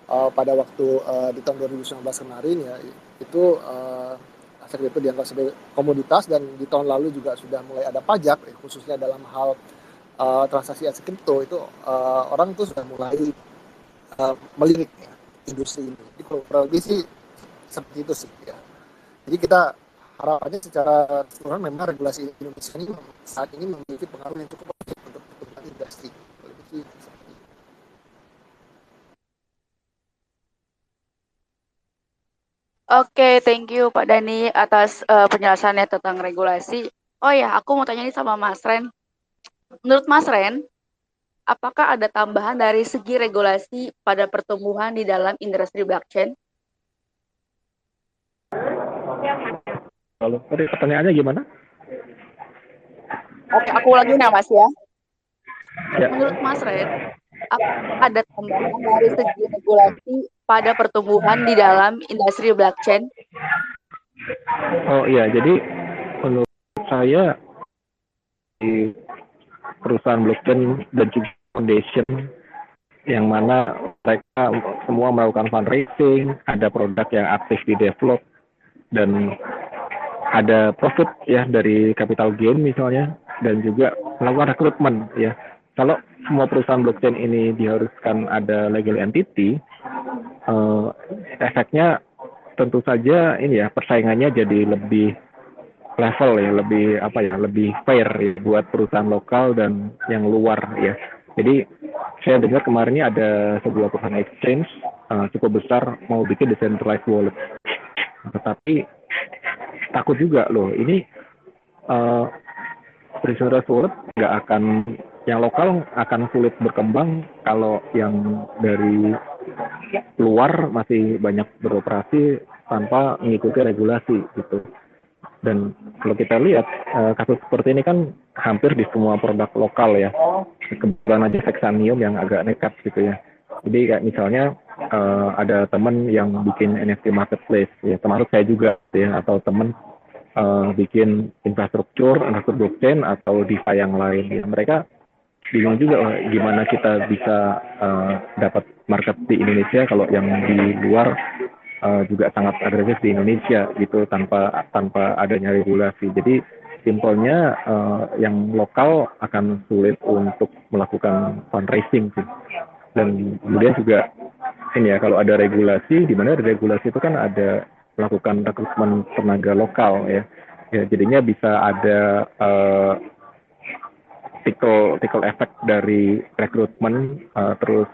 Speaker 4: pada waktu di tahun 2019 kemarin ya, itu aset kripto dianggap sebagai komoditas, dan di tahun lalu juga sudah mulai ada pajak ya, khususnya dalam hal transaksi aset kripto itu orang tuh sudah mulai melirik ya, industri ini. Jadi kurang lebih sih seperti itu sih ya. Jadi kita harapannya secara keseluruhan memang regulasi Indonesia ini saat ini memiliki pengaruh yang cukup positif untuk pertumbuhan industri.
Speaker 2: Oke, thank you Pak Dani atas penjelasannya tentang regulasi. Oh ya, aku mau tanya nih sama Mas Ren. Menurut Mas Ren, apakah ada tambahan dari segi regulasi pada pertumbuhan di dalam industri blockchain?
Speaker 6: Kalau tadi pertanyaannya gimana?
Speaker 2: Oke, aku ulangi ya Mas ya.
Speaker 6: Ya.
Speaker 2: Menurut Mas Ren, apakah ada tambahan dari segi regulasi pada pertumbuhan di dalam industri blockchain?
Speaker 6: Oh iya, jadi menurut saya di perusahaan blockchain dan juga foundation yang mana mereka semua melakukan fundraising, ada produk yang aktif di develop, dan ada profit ya dari capital gain misalnya, dan juga melakukan rekrutmen ya. Kalau semua perusahaan blockchain ini diharuskan ada legal entity, efeknya tentu saja ini ya, persaingannya jadi lebih level ya, lebih fair ya buat perusahaan lokal dan yang luar ya. Jadi saya dengar kemarin ini ada sebuah perusahaan exchange cukup besar mau bikin decentralized wallet, tetapi takut juga loh ini decentralized wallet nggak akan, yang lokal akan sulit berkembang kalau yang dari luar masih banyak beroperasi tanpa mengikuti regulasi gitu. Dan kalau kita lihat kasus seperti ini kan hampir di semua produk lokal ya. Kebetulan aja Vexanium yang agak nekat gitu ya. Jadi kayak misalnya ada teman yang bikin NFT marketplace ya, termasuk saya juga ya, atau teman bikin infrastruktur blockchain atau DeFi yang lain ya. Mereka bingung juga gimana kita bisa dapat market di Indonesia kalau yang di luar juga sangat agresif di Indonesia gitu tanpa adanya regulasi. Jadi simpelnya yang lokal akan sulit untuk melakukan fundraising sih. Dan kemudian juga ini ya, kalau ada regulasi, di mana regulasi itu kan ada melakukan rekrutmen tenaga lokal ya. Ya jadinya bisa ada trickle effect dari rekrutmen, terus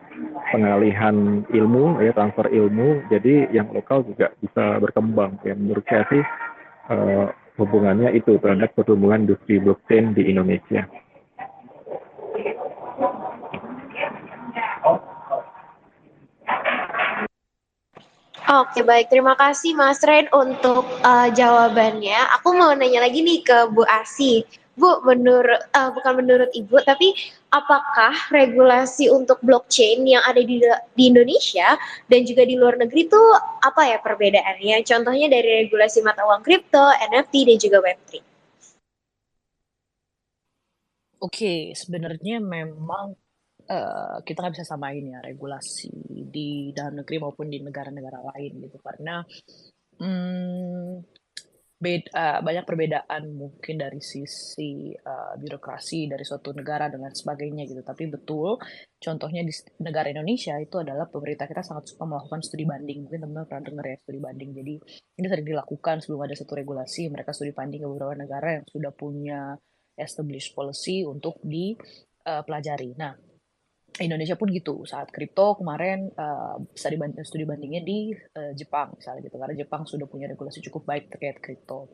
Speaker 6: pengalihan ilmu, ya transfer ilmu, jadi yang lokal juga bisa berkembang. Ya menurut saya sih hubungannya itu terhadap pertumbuhan industri blockchain di Indonesia.
Speaker 1: Oke, baik. Terima kasih Mas Ren untuk jawabannya. Aku mau nanya lagi nih ke Bu Asi. Bu, bukan menurut Ibu, tapi apakah regulasi untuk blockchain yang ada di Indonesia dan juga di luar negeri itu apa ya perbedaannya? Contohnya dari regulasi mata uang kripto, NFT, dan juga Web3.
Speaker 3: Oke, sebenarnya memang kita nggak bisa samain ya regulasi di dalam negeri maupun di negara-negara lain gitu karena banyak perbedaan mungkin dari sisi birokrasi dari suatu negara dan lain sebagainya gitu. Tapi betul, contohnya di negara Indonesia itu adalah pemerintah kita sangat suka melakukan studi banding. Mungkin teman-teman pernah dengar ya studi banding. Jadi ini sering dilakukan sebelum ada satu regulasi. Mereka studi banding ke beberapa negara yang sudah punya established policy untuk dipelajari. Nah, Indonesia pun gitu. Saat kripto kemarin studi bandingnya di Jepang misalnya gitu karena Jepang sudah punya regulasi cukup baik terkait kripto.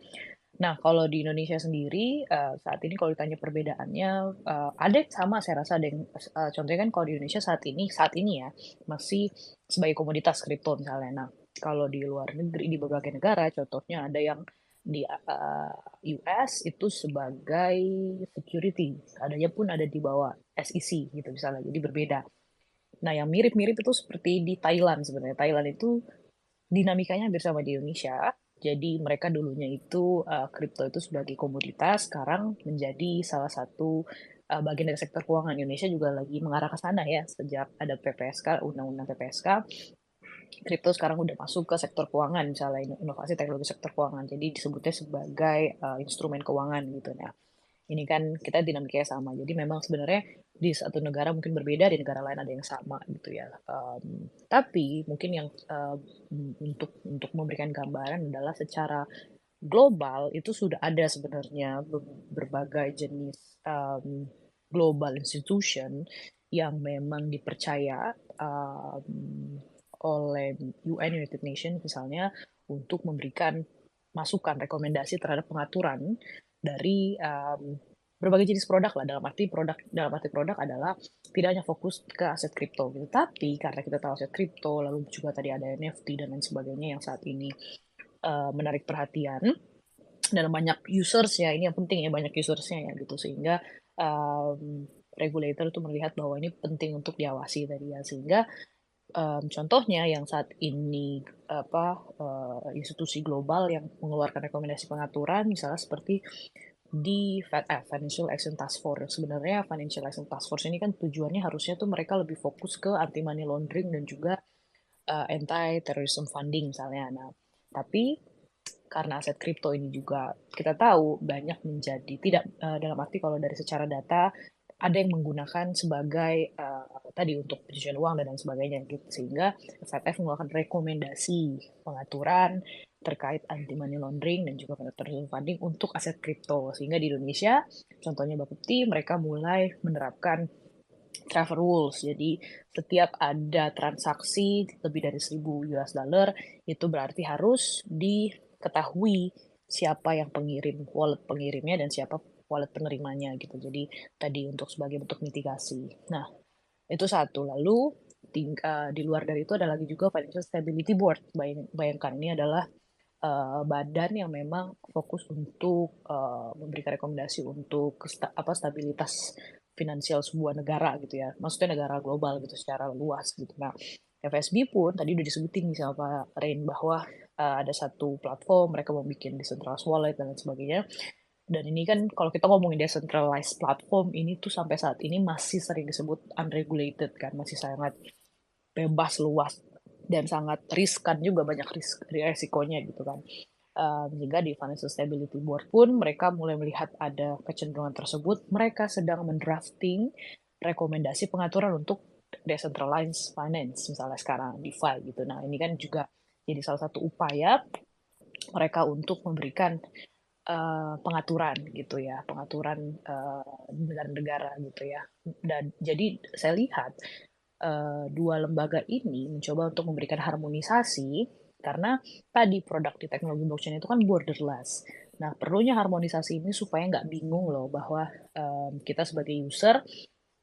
Speaker 3: Nah, kalau di Indonesia sendiri saat ini kalau ditanya perbedaannya ada yang sama saya rasa ada yang contohnya kan kalau di Indonesia saat ini ya masih sebagai komoditas kripto misalnya. Nah, kalau di luar negeri di berbagai negara contohnya ada yang di US itu sebagai security, adanya pun ada di bawah SEC gitu misalnya, jadi berbeda. Nah, yang mirip-mirip itu seperti di Thailand sebenarnya. Thailand itu dinamikanya hampir sama di Indonesia. Jadi mereka dulunya itu kripto itu sebagai komoditas, sekarang menjadi salah satu bagian dari sektor keuangan. Indonesia juga lagi mengarah ke sana ya, sejak ada PPSK, undang-undang PPSK. Kripto sekarang udah masuk ke sektor keuangan, misalnya inovasi teknologi sektor keuangan. Jadi disebutnya sebagai instrumen keuangan gitu. Nah, ini kan kita dinamikanya sama. Jadi memang sebenarnya di satu negara mungkin berbeda, di negara lain ada yang sama gitu ya. Tapi mungkin yang untuk memberikan gambaran adalah secara global itu sudah ada sebenarnya berbagai jenis global institution yang memang dipercaya oleh UN United Nations misalnya untuk memberikan masukan rekomendasi terhadap pengaturan dari berbagai jenis produk lah dalam arti produk adalah tidak hanya fokus ke aset kripto gitu tapi karena kita tahu aset kripto lalu juga tadi ada NFT dan lain sebagainya yang saat ini menarik perhatian dan banyak users ya ini yang penting ya banyak usersnya ya gitu sehingga regulator itu melihat bahwa ini penting untuk diawasi tadi ya sehingga contohnya yang saat ini institusi global yang mengeluarkan rekomendasi pengaturan misalnya seperti di Financial Action Task Force. Sebenarnya Financial Action Task Force ini kan tujuannya harusnya tuh mereka lebih fokus ke anti money laundering dan juga anti terrorism funding misalnya. Nah, tapi karena aset kripto ini juga kita tahu banyak menjadi tidak dalam arti kalau dari secara data ada yang menggunakan sebagai tadi untuk pencucian uang dan lain sebagainya gitu sehingga FATF mengeluarkan rekomendasi pengaturan terkait anti money laundering dan juga terrorism funding untuk aset kripto sehingga di Indonesia contohnya Bapepti mereka mulai menerapkan travel rules jadi setiap ada transaksi lebih dari 1.000 US dollar itu berarti harus diketahui siapa yang pengirim wallet pengirimnya dan siapa wallet penerimanya gitu. Jadi tadi untuk sebagai bentuk mitigasi. Nah, itu satu. Lalu di luar dari itu ada lagi juga Financial Stability Board. Bayangkan ini adalah badan yang memang fokus untuk memberikan rekomendasi untuk stabilitas finansial sebuah negara gitu ya. Maksudnya negara global gitu secara luas gitu. Nah, FSB pun tadi udah disebutin nih sama Pak Rain bahwa ada satu platform mereka mau bikin decentralized wallet dan lain sebagainya. Dan ini kan kalau kita ngomongin decentralized platform ini tuh sampai saat ini masih sering disebut unregulated kan, masih sangat bebas luas dan sangat riskan juga banyak risikonya gitu kan. Sehingga di Financial Stability Board pun mereka mulai melihat ada kecenderungan tersebut, mereka sedang mendrafting rekomendasi pengaturan untuk decentralized finance misalnya sekarang DeFi gitu. Nah ini kan juga jadi salah satu upaya mereka untuk memberikan pengaturan gitu ya, pengaturan negara-negara gitu ya. Dan jadi saya lihat dua lembaga ini mencoba untuk memberikan harmonisasi karena tadi produk di teknologi blockchain itu kan borderless. Nah, perlunya harmonisasi ini supaya nggak bingung loh bahwa kita sebagai user,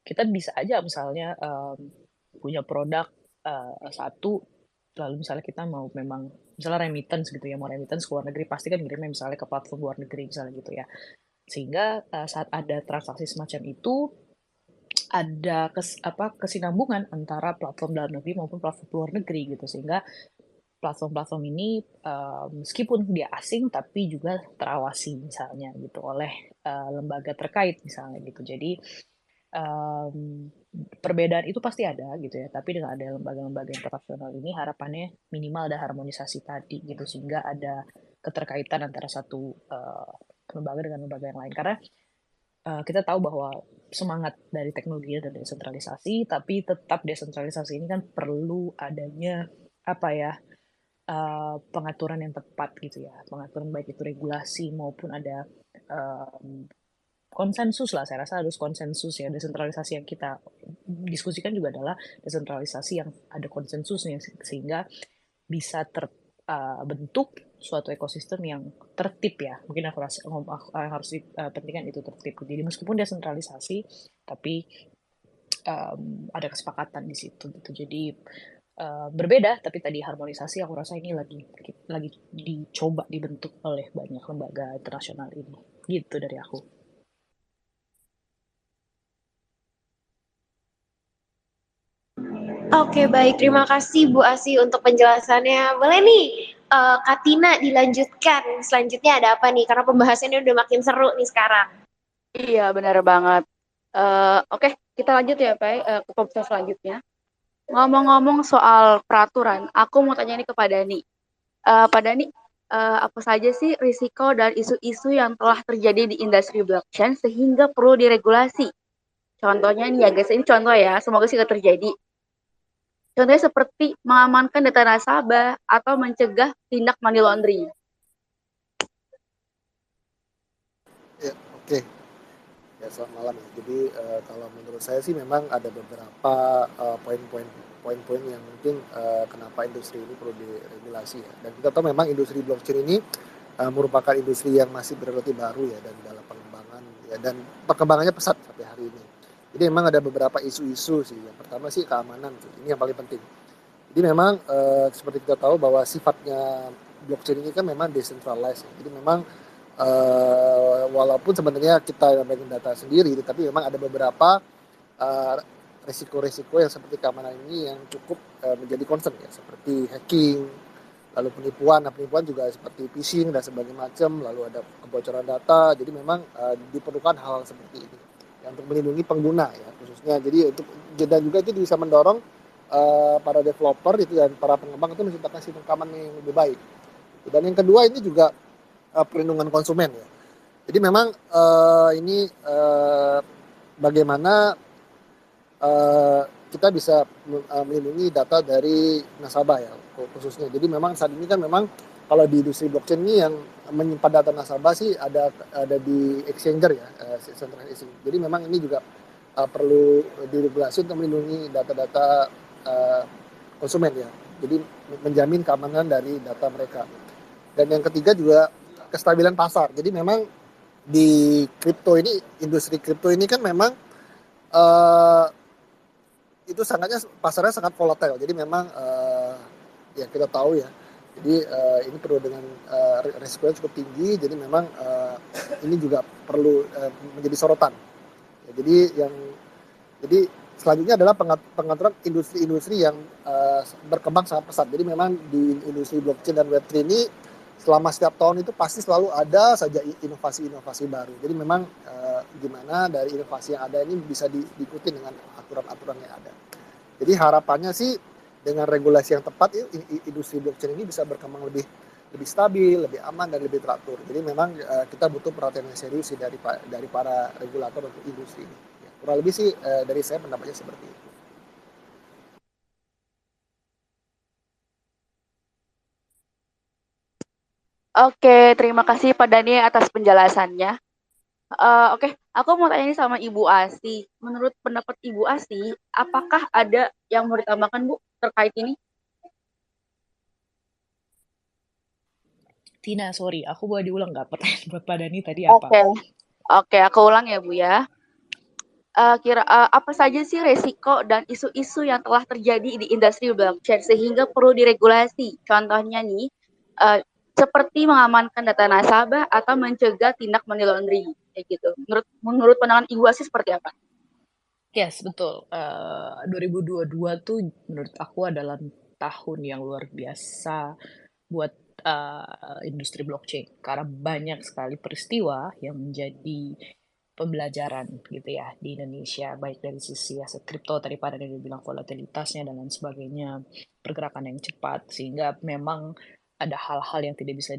Speaker 3: kita bisa aja misalnya punya produk satu, lalu misalnya kita mau memang, misalnya remittance gitu ya, mau remittance ke luar negeri, pasti kan ngirimnya misalnya ke platform luar negeri misalnya gitu ya. Sehingga saat ada transaksi semacam itu, ada kesinambungan antara platform dalam negeri maupun platform luar negeri gitu, sehingga platform-platform ini meskipun dia asing tapi juga terawasi misalnya gitu oleh lembaga terkait misalnya gitu. Jadi perbedaan itu pasti ada gitu ya, tapi dengan ada lembaga-lembaga internasional ini harapannya minimal ada harmonisasi tadi gitu, sehingga ada keterkaitan antara satu lembaga dengan lembaga yang lain. Karena kita tahu bahwa semangat dari teknologi dan desentralisasi, tapi tetap desentralisasi ini kan perlu adanya apa ya, pengaturan yang tepat gitu ya, pengaturan baik itu regulasi maupun ada konsensus lah. Saya rasa harus konsensus ya. Desentralisasi yang kita diskusikan juga adalah desentralisasi yang ada konsensusnya, sehingga bisa terbentuk suatu ekosistem yang tertib ya. Mungkin yang harus dipentingkan itu tertib. Jadi meskipun desentralisasi, tapi ada kesepakatan di situ gitu. Jadi berbeda, tapi tadi harmonisasi aku rasa ini lagi dicoba dibentuk oleh banyak lembaga internasional ini. Gitu dari aku.
Speaker 1: Oke, baik. Terima kasih Bu Asi untuk penjelasannya. Boleh nih, Kak Tina dilanjutkan. Selanjutnya ada apa nih? Karena pembahasannya udah makin seru nih sekarang.
Speaker 2: Iya, benar banget. Oke, kita lanjut ya, Pak, ke pembahasan selanjutnya. Ngomong-ngomong soal peraturan, aku mau tanya ini kepada Dani. Pak Dani, apa saja sih risiko dan isu-isu yang telah terjadi di industri blockchain sehingga perlu diregulasi? Contohnya nih ya guys, ini contoh ya, semoga sih nggak terjadi. Contohnya seperti mengamankan data nasabah atau mencegah tindak money laundering.
Speaker 4: Ya, oke. Ya, selamat malam ya. Jadi kalau menurut saya sih memang ada beberapa poin-poin yang mungkin kenapa industri ini perlu diregulasi ya. Dan kita tahu memang industri blockchain ini merupakan industri yang masih relatif baru ya, dan dalam pengembangan ya, dan perkembangannya pesat sampai hari ini. Jadi memang ada beberapa isu-isu sih. Yang pertama sih keamanan sih. Ini yang paling penting. Jadi memang seperti kita tahu bahwa sifatnya blockchain ini kan memang decentralized ya. Jadi memang walaupun sebenarnya kita memegang data sendiri, tapi memang ada beberapa resiko-resiko yang seperti keamanan ini yang cukup menjadi concern ya, seperti hacking, lalu penipuan. Nah, penipuan juga seperti phishing dan sebagainya macam, lalu ada kebocoran data. Jadi memang diperlukan hal seperti ini ya, untuk melindungi pengguna ya khususnya. Jadi untuk, dan juga itu bisa mendorong para developer itu dan para pengembang itu menciptakan sistem keamanan yang lebih baik. Dan yang kedua ini juga perlindungan konsumen ya. Jadi memang ini bagaimana kita bisa melindungi data dari nasabah ya khususnya. Jadi memang saat ini kan memang kalau di industri blockchain ini yang menyimpan data nasabah sih ada di exchanger ya, central exchange. Jadi memang ini juga perlu diregulasi untuk melindungi data-data konsumen ya. Jadi menjamin keamanan dari data mereka. Dan yang ketiga juga kestabilan pasar. Jadi memang di kripto ini, industri kripto ini kan memang itu pasarnya sangat volatile. Jadi memang ya kita tahu ya. Jadi ini perlu dengan resikonya cukup tinggi. Jadi memang ini juga perlu menjadi sorotan. Ya, jadi selanjutnya adalah pengaturan industri-industri yang berkembang sangat pesat. Jadi memang di industri blockchain dan Web3 ini selama setiap tahun itu pasti selalu ada saja inovasi-inovasi baru. Jadi memang gimana dari inovasi yang ada ini bisa diikuti dengan aturan-aturan yang ada. Jadi harapannya sih dengan regulasi yang tepat industri blockchain ini bisa berkembang lebih stabil, lebih aman dan lebih teratur. Jadi memang kita butuh perhatian yang serius sih dari para regulator untuk industri ini. Ya, kurang lebih sih dari saya pendapatnya seperti itu.
Speaker 2: Oke, terima kasih Pak Dani atas penjelasannya. Oke, aku mau tanya ini sama Ibu Asti. Menurut pendapat Ibu Asti, apakah ada yang mau ditambahkan Bu terkait ini?
Speaker 3: Tina, sorry, aku boleh diulang nggak pertanyaan buat Pak Dani tadi apa?
Speaker 2: Oke, oke, aku ulang ya Bu ya. Apa saja sih resiko dan isu-isu yang telah terjadi di industri blockchain sehingga perlu diregulasi? Contohnya nih, seperti mengamankan data nasabah atau mencegah tindak money laundering, kayak gitu. Menurut pandangan Ibu Asti seperti apa?
Speaker 3: Yes, betul. 2022 tuh menurut aku adalah tahun yang luar biasa buat industri blockchain karena banyak sekali peristiwa yang menjadi pembelajaran gitu ya di Indonesia, baik dari sisi aset kripto tadi pada yang bilang volatilitasnya dan lain sebagainya, pergerakan yang cepat sehingga memang ada hal-hal yang tidak bisa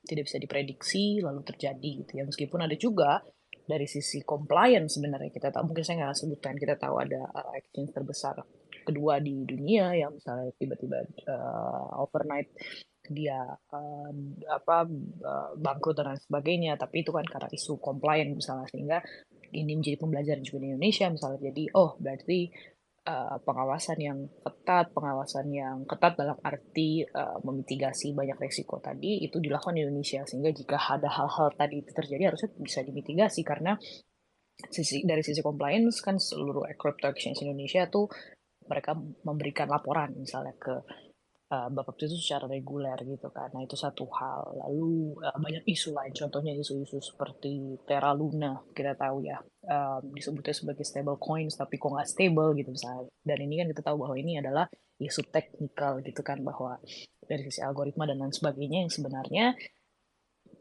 Speaker 3: tidak bisa diprediksi lalu terjadi gitu ya, meskipun ada juga dari sisi compliance sebenarnya kita tahu, mungkin saya nggak sebutkan, kita tahu ada exchange terbesar kedua di dunia yang misalnya tiba-tiba overnight dia bangkrut dan lain sebagainya, tapi itu kan karena isu compliance misalnya, sehingga ini menjadi pembelajaran juga di Indonesia misalnya, jadi oh berarti pengawasan yang ketat dalam arti memitigasi banyak resiko tadi itu dilakukan di Indonesia, sehingga jika ada hal-hal tadi itu terjadi harusnya bisa dimitigasi karena dari sisi compliance kan seluruh crypto exchange Indonesia tuh mereka memberikan laporan misalnya ke Bapak itu secara reguler gitu kan. Nah itu satu hal. Lalu banyak isu lain, contohnya isu-isu seperti Terra Luna, kita tahu ya, disebutnya sebagai stable coins, tapi kok nggak stable gitu misalnya. Dan ini kan kita tahu bahwa ini adalah isu teknikal gitu kan, bahwa dari sisi algoritma dan lain sebagainya yang sebenarnya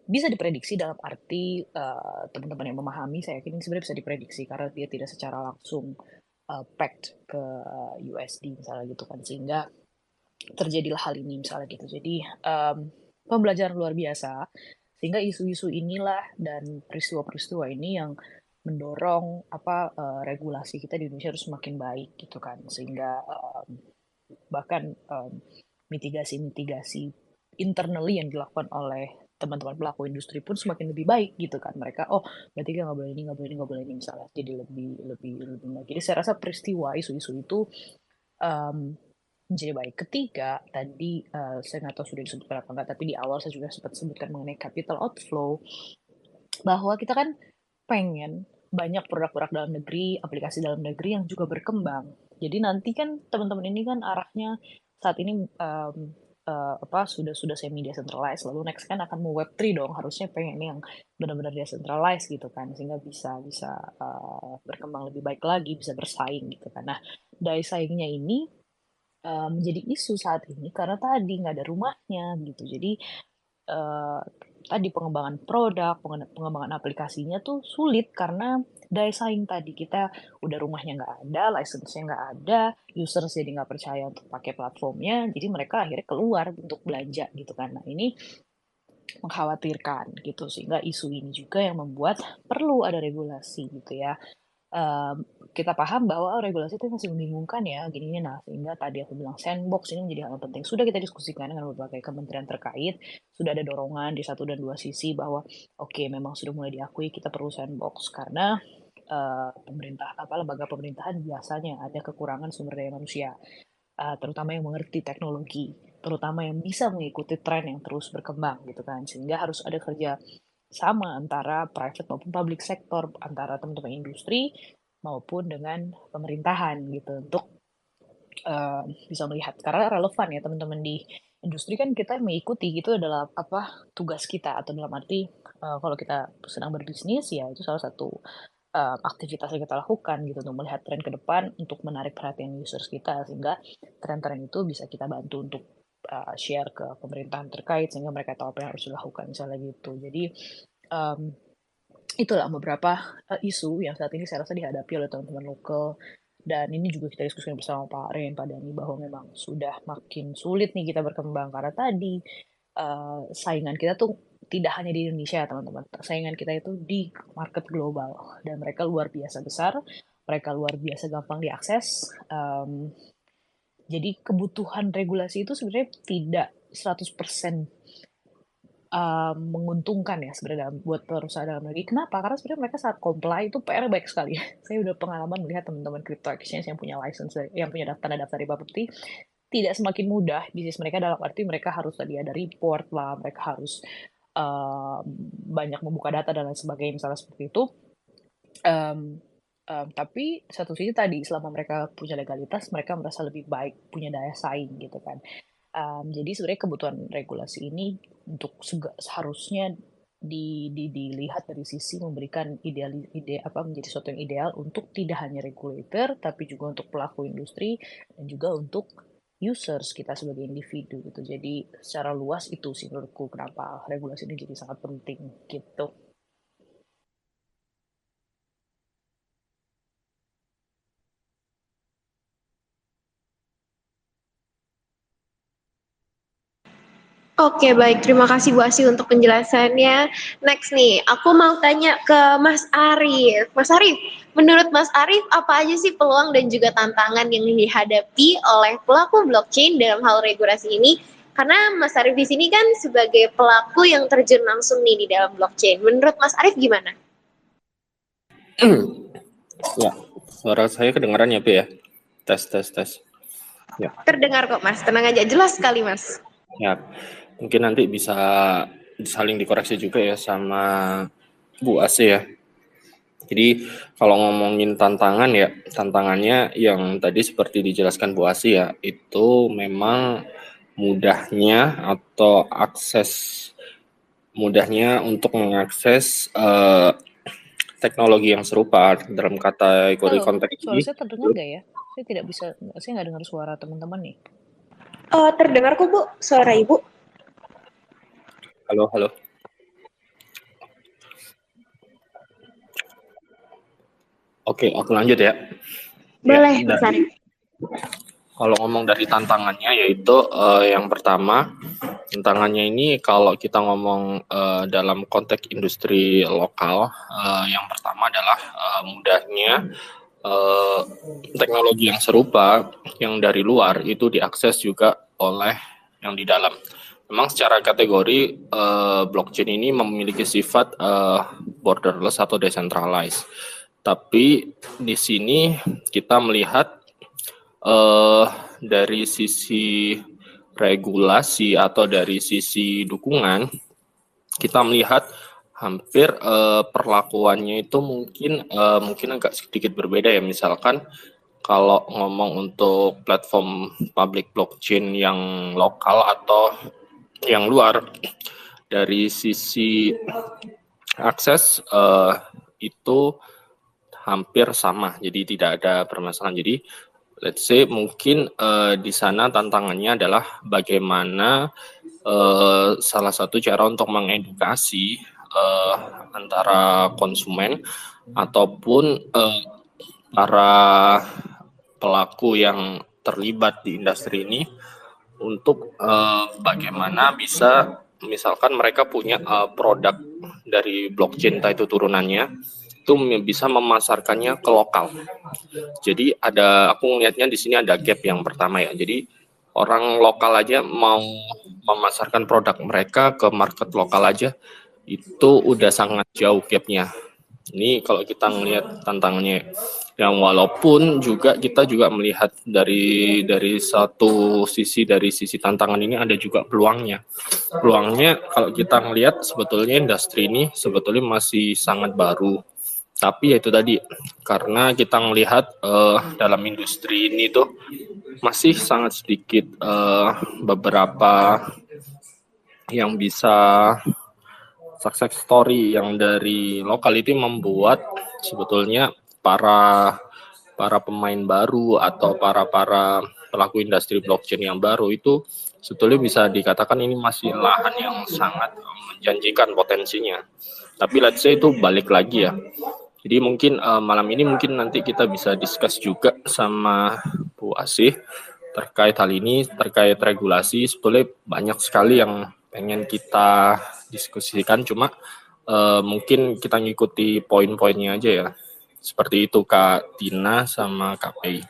Speaker 3: bisa diprediksi dalam arti teman-teman yang memahami, saya yakin ini sebenarnya bisa diprediksi karena dia tidak secara langsung pegged ke USD misalnya gitu kan, sehingga terjadilah hal ini misalnya gitu. Jadi pembelajaran luar biasa sehingga isu-isu inilah dan peristiwa-peristiwa ini yang mendorong regulasi kita di Indonesia harus semakin baik gitu kan, sehingga bahkan mitigasi-mitigasi internally yang dilakukan oleh teman-teman pelaku industri pun semakin lebih baik gitu kan, mereka oh berarti nggak boleh ini, nggak boleh ini, nggak boleh ini misalnya, jadi lebih baik. Jadi saya rasa peristiwa isu-isu itu menjadi baik. Ketiga, tadi saya nggak tahu sudah disebutkan apa enggak, tapi di awal saya juga sempat sebutkan mengenai capital outflow, bahwa kita kan pengen banyak produk-produk dalam negeri, aplikasi dalam negeri yang juga berkembang. Jadi nanti kan teman-teman ini kan arahnya saat ini sudah semi decentralized, lalu next kan akan mau Web3 dong, harusnya pengen yang benar-benar decentralized gitu kan, sehingga bisa berkembang lebih baik lagi, bisa bersaing gitu kan. Nah, daya saingnya ini menjadi isu saat ini karena tadi nggak ada rumahnya gitu. Jadi tadi pengembangan produk, pengembangan aplikasinya tuh sulit karena daya saing tadi, kita udah rumahnya nggak ada, license-nya nggak ada, users jadi nggak percaya untuk pakai platformnya, jadi mereka akhirnya keluar untuk belanja gitu kan. Nah ini mengkhawatirkan gitu, sehingga isu ini juga yang membuat perlu ada regulasi gitu ya. Kita paham bahwa regulasi itu masih membingungkan ya gini. Nah sehingga tadi aku bilang sandbox ini menjadi hal yang penting, sudah kita diskusikan dengan berbagai kementerian terkait, sudah ada dorongan di satu dan dua sisi bahwa oke, memang sudah mulai diakui kita perlu sandbox karena lembaga pemerintahan biasanya ada kekurangan sumber daya manusia, terutama yang mengerti teknologi, terutama yang bisa mengikuti tren yang terus berkembang gitu kan, sehingga harus ada kerja sama antara private maupun public sector, antara teman-teman industri maupun dengan pemerintahan gitu, untuk bisa melihat, karena relevan ya teman-teman di industri kan, kita mengikuti gitu adalah tugas kita, atau dalam arti kalau kita sedang berbisnis ya itu salah satu aktivitas yang kita lakukan gitu, untuk melihat tren ke depan, untuk menarik perhatian users kita, sehingga tren-tren itu bisa kita bantu untuk share ke pemerintahan terkait sehingga mereka tahu apa yang harus dilakukan misalnya gitu. Jadi itulah beberapa isu yang saat ini saya rasa dihadapi oleh teman-teman lokal, dan ini juga kita diskusikan bersama Pak Ren, Pak Dani, bahwa memang sudah makin sulit nih kita berkembang karena tadi saingan kita tuh tidak hanya di Indonesia teman-teman, saingan kita itu di market global, dan mereka luar biasa besar, mereka luar biasa gampang diakses. Jadi kebutuhan regulasi itu sebenarnya tidak 100% menguntungkan ya sebenarnya buat perusahaan dalam negeri. Kenapa? Karena sebenarnya mereka saat comply itu PR baik sekali. Saya udah pengalaman melihat teman-teman crypto exchange yang punya license, yang punya tanda daftar di Bapepti, tidak semakin mudah bisnis mereka, dalam arti mereka harus tadi ada report lah, mereka harus banyak membuka data dan lain sebagainya, misalnya seperti itu. Tapi satu sisi tadi, selama mereka punya legalitas, mereka merasa lebih baik, punya daya saing gitu kan. Jadi sebenarnya kebutuhan regulasi ini untuk seharusnya dilihat dari sisi memberikan menjadi sesuatu yang ideal untuk tidak hanya regulator tapi juga untuk pelaku industri dan juga untuk users kita sebagai individu gitu. Jadi secara luas itu sih menurutku kenapa regulasi ini jadi sangat penting gitu.
Speaker 1: Oke, baik. Terima kasih Bu Asih untuk penjelasannya. Next nih, aku mau tanya ke Mas Arif. Mas Arif, menurut Mas Arif, apa aja sih peluang dan juga tantangan yang dihadapi oleh pelaku blockchain dalam hal regulasi ini? Karena Mas Arif di sini kan sebagai pelaku yang terjun langsung nih di dalam blockchain. Menurut Mas Arif gimana?
Speaker 5: Ya, suara saya kedengaran ya, Pi ya? Tes. Ya.
Speaker 1: Terdengar kok Mas, tenang aja. Jelas sekali Mas.
Speaker 5: Ya, mungkin nanti bisa saling dikoreksi juga ya sama Bu Ase ya. Jadi kalau ngomongin tantangan ya, tantangannya yang tadi seperti dijelaskan Bu Ase ya, itu memang mudahnya atau mudahnya untuk mengakses teknologi yang serupa dalam kategori konteks
Speaker 3: Suara
Speaker 5: ini.
Speaker 3: saya terdengar nggak ya? Saya nggak dengar suara teman-teman nih.
Speaker 1: Terdengar kok Bu, suara Ibu.
Speaker 5: Halo. Oke, aku lanjut ya.
Speaker 1: Boleh,
Speaker 5: Ya,
Speaker 1: Mas Arif.
Speaker 5: kalau ngomong dari tantangannya yaitu yang pertama, tantangannya ini kalau kita ngomong dalam konteks industri lokal, yang pertama adalah mudahnya teknologi yang serupa yang dari luar itu diakses juga oleh yang di dalam. Memang secara kategori blockchain ini memiliki sifat borderless atau decentralized. Tapi di sini kita melihat dari sisi regulasi atau dari sisi dukungan, kita melihat hampir perlakuannya itu mungkin agak sedikit berbeda ya. Misalkan kalau ngomong untuk platform public blockchain yang lokal atau yang luar, dari sisi akses itu hampir sama, jadi tidak ada permasalahan. Jadi let's say mungkin di sana tantangannya adalah bagaimana salah satu cara untuk mengedukasi antara konsumen ataupun para pelaku yang terlibat di industri ini untuk bagaimana bisa, misalkan mereka punya produk dari blockchain, entah itu turunannya, itu bisa memasarkannya ke lokal. Jadi aku melihatnya di sini ada gap yang pertama ya. Jadi orang lokal aja mau memasarkan produk mereka ke market lokal aja itu udah sangat jauh gapnya. Ini kalau kita melihat tantangannya, yang walaupun kita juga melihat dari satu sisi, dari sisi tantangan ini ada juga peluangnya. Peluangnya kalau kita melihat sebetulnya industri ini sebetulnya masih sangat baru. Tapi ya itu tadi, karena kita melihat dalam industri ini tuh masih sangat sedikit beberapa yang bisa success story yang dari lokal itu membuat sebetulnya para pemain baru atau para pelaku industri blockchain yang baru itu sebetulnya bisa dikatakan ini masih lahan yang sangat menjanjikan potensinya. Tapi let's say itu balik lagi ya. Jadi mungkin malam ini mungkin nanti kita bisa discuss juga sama Bu Asih terkait hal ini, terkait regulasi. Sebetulnya banyak sekali yang pengen kita diskusikan, cuma mungkin kita ngikuti poin-poinnya aja ya. Seperti itu Kak Tina sama Kak Pei.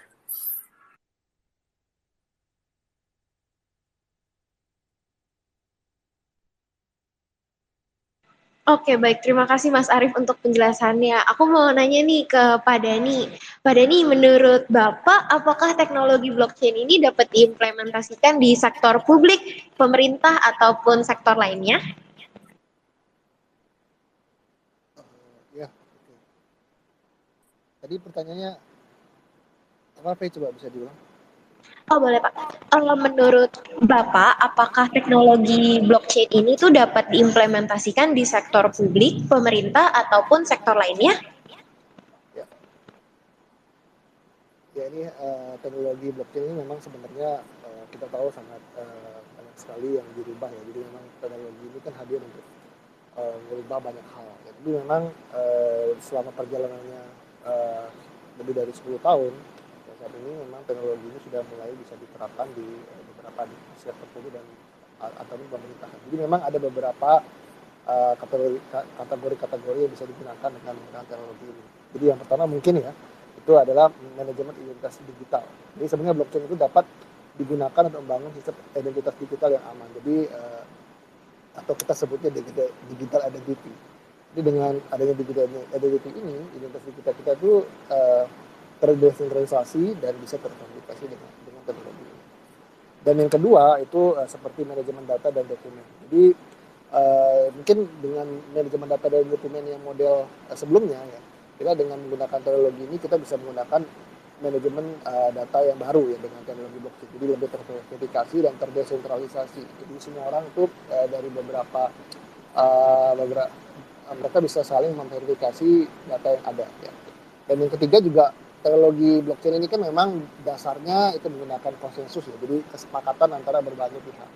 Speaker 1: Oke, baik. Terima kasih Mas Arief untuk penjelasannya. Aku mau nanya nih ke Pak Dani. Pak Dani, menurut Bapak, apakah teknologi blockchain ini dapat diimplementasikan di sektor publik, pemerintah, ataupun sektor lainnya?
Speaker 4: Ya, oke. Tadi pertanyaannya apa, Fe? Coba bisa diulang.
Speaker 1: Oh, boleh Pak. Menurut Bapak, apakah teknologi blockchain ini tuh dapat diimplementasikan di sektor publik, pemerintah, ataupun sektor lainnya?
Speaker 4: Ya, ya ini teknologi blockchain ini memang sebenarnya kita tahu sangat banyak sekali yang dirubah ya. Jadi memang teknologi ini kan hadir untuk merubah banyak hal. Ya. Jadi memang selama perjalanannya lebih dari 10 tahun, ya, saat ini memang teknologi ini sudah mulai bisa diterapkan di beberapa di sektor publik dan ataupun pemerintahan. Jadi memang ada beberapa kategori-kategori yang bisa digunakan dengan menggunakan teknologi ini. Jadi yang pertama mungkin ya, itu adalah manajemen identitas digital. Jadi sebenarnya blockchain itu dapat digunakan untuk membangun sistem identitas digital yang aman. Jadi atau kita sebutnya digital identity. Jadi dengan adanya digital identity ini, identitas digital kita itu terdesentralisasi dan bisa terkomunikasi dengan teknologi ini. Dan yang kedua itu seperti manajemen data dan dokumen. Jadi mungkin dengan manajemen data dan dokumen yang model sebelumnya ya, kita dengan menggunakan teknologi ini kita bisa menggunakan manajemen data yang baru ya dengan teknologi blockchain. Jadi lebih terverifikasi dan terdesentralisasi. Jadi semua orang itu dari beberapa mereka bisa saling memverifikasi data yang ada ya. Dan yang ketiga juga teknologi blockchain ini kan memang dasarnya itu menggunakan konsensus ya. Jadi kesepakatan antara berbagai pihak.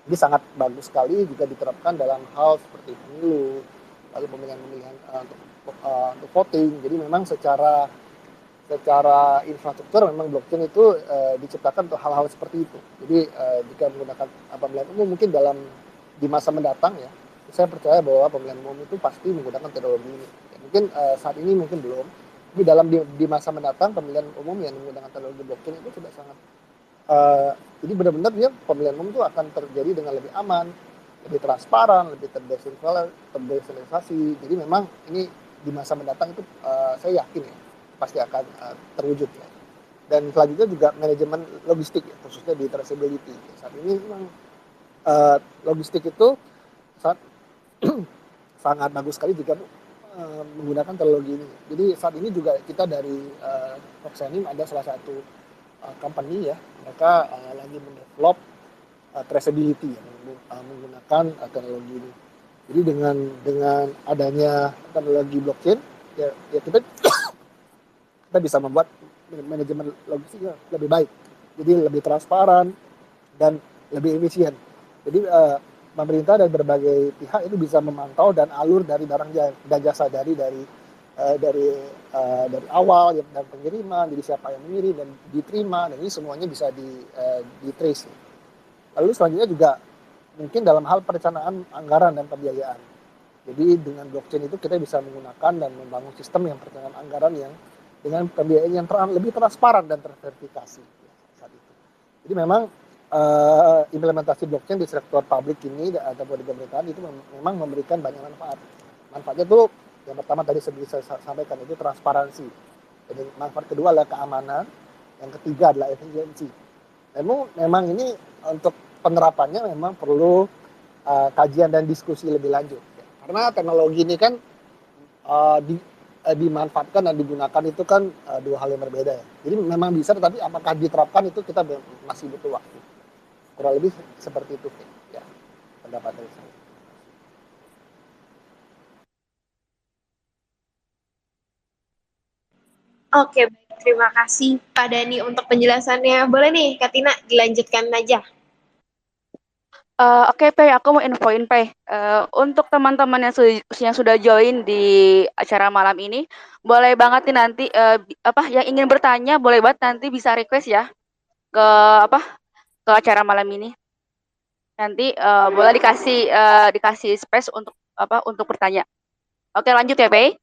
Speaker 4: Jadi sangat bagus sekali jika diterapkan dalam hal seperti pemilu, lalu pemilihan untuk voting. Jadi memang secara infrastruktur memang blockchain itu diciptakan untuk hal-hal seperti itu. Jadi jika menggunakan pemilihan umum mungkin di masa mendatang ya, saya percaya bahwa pemilihan umum itu pasti menggunakan teknologi ini. Ya, mungkin saat ini mungkin belum, tapi di masa mendatang pemilihan umum yang menggunakan teknologi blockchain itu sudah sangat jadi benar-benar dia pemilihan umum itu akan terjadi dengan lebih aman, lebih transparan, lebih terdesentralisasi. Jadi memang ini di masa mendatang itu saya yakin ya pasti akan terwujud ya. Dan selanjutnya juga manajemen logistik ya, khususnya di traceability. Saat ini memang logistik itu sangat bagus sekali jika menggunakan teknologi ini. Jadi saat ini juga kita dari Voxanim ada salah satu company ya, mereka lagi mendevelop traceability ya, menggunakan teknologi ini. Jadi dengan adanya teknologi blockchain ya kita bisa membuat manajemen logistiknya lebih baik. Jadi lebih transparan dan lebih efisien. Jadi pemerintah dan berbagai pihak itu bisa memantau dan alur dari barang dan jasa dari awal dan pengiriman, jadi siapa yang mengirim dan diterima, dan ini semuanya bisa di trace. Lalu selanjutnya juga mungkin dalam hal perencanaan anggaran dan pembiayaan. Jadi dengan blockchain itu kita bisa menggunakan dan membangun sistem yang perencanaan anggaran yang dengan pembiayaan yang lebih transparan dan terverifikasi saat itu. Jadi memang implementasi blockchain di sektor publik ini ataupun di pemerintahan itu memang memberikan banyak manfaat. Manfaatnya itu yang pertama tadi saya sampaikan itu transparansi. Jadi manfaat kedua adalah keamanan, yang ketiga adalah efisiensi. Memang ini untuk penerapannya memang perlu kajian dan diskusi lebih lanjut. Karena teknologi ini kan dimanfaatkan dan digunakan itu kan dua hal yang berbeda ya. Jadi memang bisa, tetapi apakah diterapkan itu kita masih butuh waktu. Kurang lebih seperti itu ya pendapat dari saya.
Speaker 1: Oke, baik. Terima kasih Pak Dani untuk penjelasannya. Boleh nih, Kak Tina, dilanjutkan aja.
Speaker 2: Oke, Pe, aku mau infoin, Pe. Untuk teman-teman yang sudah join di acara malam ini, boleh banget nih nanti yang ingin bertanya, boleh banget nanti bisa request ya ke ke acara malam ini. Nanti boleh dikasih space untuk bertanya. Oke, lanjut ya, Pe.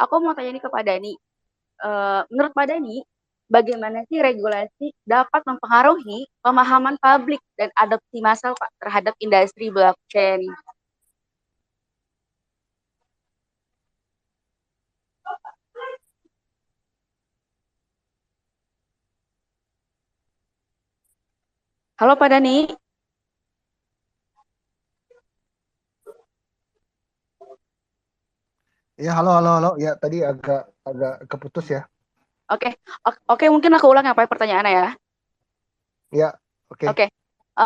Speaker 2: Aku mau tanya nih ke Pak Dani. Menurut Pak Dani, bagaimana sih regulasi dapat mempengaruhi pemahaman publik dan adopsi massal Pak terhadap industri blockchain? Halo Pak Dani.
Speaker 4: Ya, halo, halo, halo. Ya, tadi agak agak keputus ya.
Speaker 2: Oke, oke, mungkin aku ulang ya Pak pertanyaannya ya.
Speaker 4: Ya, oke.
Speaker 2: Oke.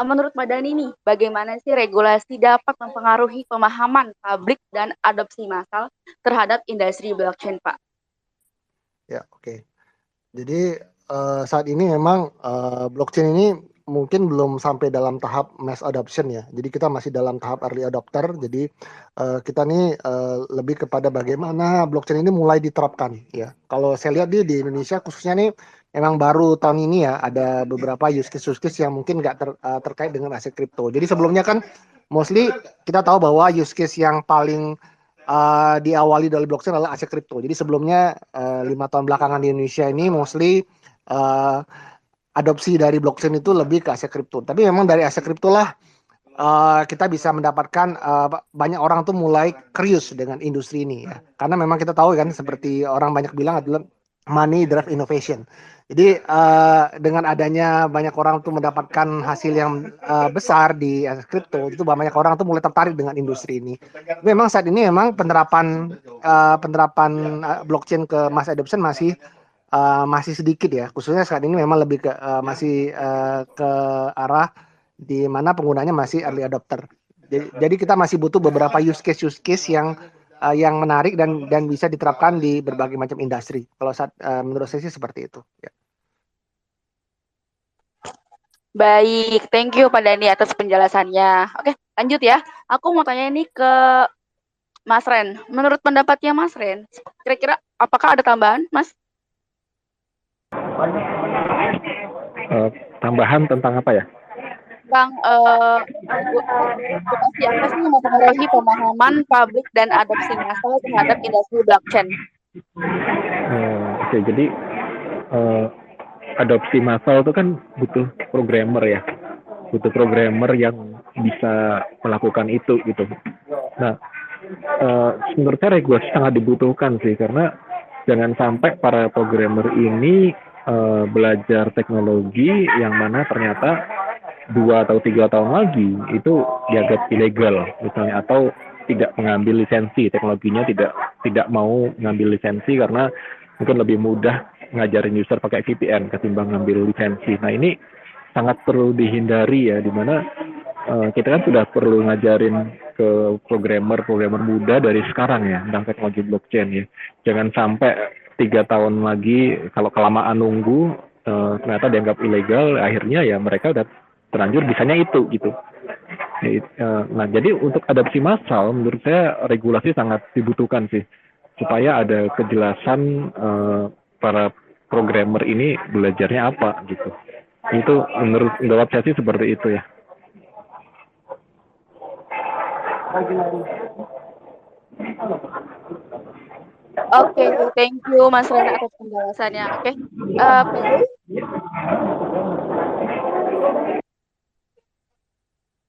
Speaker 2: Menurut Pak Dani nih, bagaimana sih regulasi dapat mempengaruhi pemahaman publik dan adopsi massal terhadap industri blockchain, Pak?
Speaker 4: Ya, oke. Jadi saat ini memang blockchain ini mungkin belum sampai dalam tahap mass adoption ya. Jadi kita masih dalam tahap early adopter. Jadi kita nih lebih kepada bagaimana blockchain ini mulai diterapkan ya. Kalau saya lihat di Indonesia khususnya nih memang baru tahun ini ya ada beberapa use case yang mungkin nggak terkait dengan aset kripto. Jadi sebelumnya kan mostly kita tahu bahwa use case yang paling diawali dari blockchain adalah aset kripto. Jadi sebelumnya 5 tahun belakangan di Indonesia ini mostly uh, adopsi dari blockchain itu lebih ke aset kripto. Tapi memang dari aset kripto lah kita bisa mendapatkan banyak orang tuh mulai curious dengan industri ini ya. Karena memang kita tahu kan seperti orang banyak bilang adalah money drive innovation. Jadi dengan adanya banyak orang tuh mendapatkan hasil yang besar di kripto, itu banyak orang tuh mulai tertarik dengan industri ini. Memang saat ini memang penerapan blockchain ke mass adoption masih sedikit ya. Khususnya saat ini memang lebih ke masih ke arah di mana penggunanya masih early adopter. Jadi kita masih butuh beberapa use case yang menarik dan bisa diterapkan di berbagai macam industri. Kalau menurut saya sih seperti itu. Ya.
Speaker 2: Baik, thank you Pak Dani atas penjelasannya. Oke, lanjut ya. Aku mau tanya ini ke Mas Ren. Menurut pendapatnya Mas Ren, kira-kira apakah ada tambahan, Mas?
Speaker 6: Tambahan tentang apa ya?
Speaker 2: Tentang regulasi apa sih yang mempengaruhi pemahaman publik dan adopsi massal terhadap industri blockchain?
Speaker 6: Oke, jadi adopsi massal itu kan butuh programmer ya, butuh programmer yang bisa melakukan itu gitu. Nah, menurut saya regulasi sangat dibutuhkan sih, karena jangan sampai para programmer ini belajar teknologi yang mana ternyata 2 atau 3 tahun lagi itu dianggap ilegal misalnya, atau tidak mengambil lisensi teknologinya, tidak mau mengambil lisensi karena mungkin lebih mudah ngajarin user pakai VPN ketimbang ngambil lisensi. Nah, ini sangat perlu dihindari ya, dimana kita kan sudah perlu ngajarin ke programmer muda dari sekarang ya tentang teknologi blockchain ya. Jangan sampai 3 tahun lagi kalau kelamaan nunggu ternyata dianggap ilegal, akhirnya ya mereka udah terlanjur bisanya itu gitu. Nah, jadi untuk adopsi massal menurut saya regulasi sangat dibutuhkan sih, supaya ada kejelasan para programmer ini belajarnya apa gitu. Itu menurut saya sih seperti itu ya.
Speaker 2: Oke, thank you Mas Ren atas penjelasannya. Oke,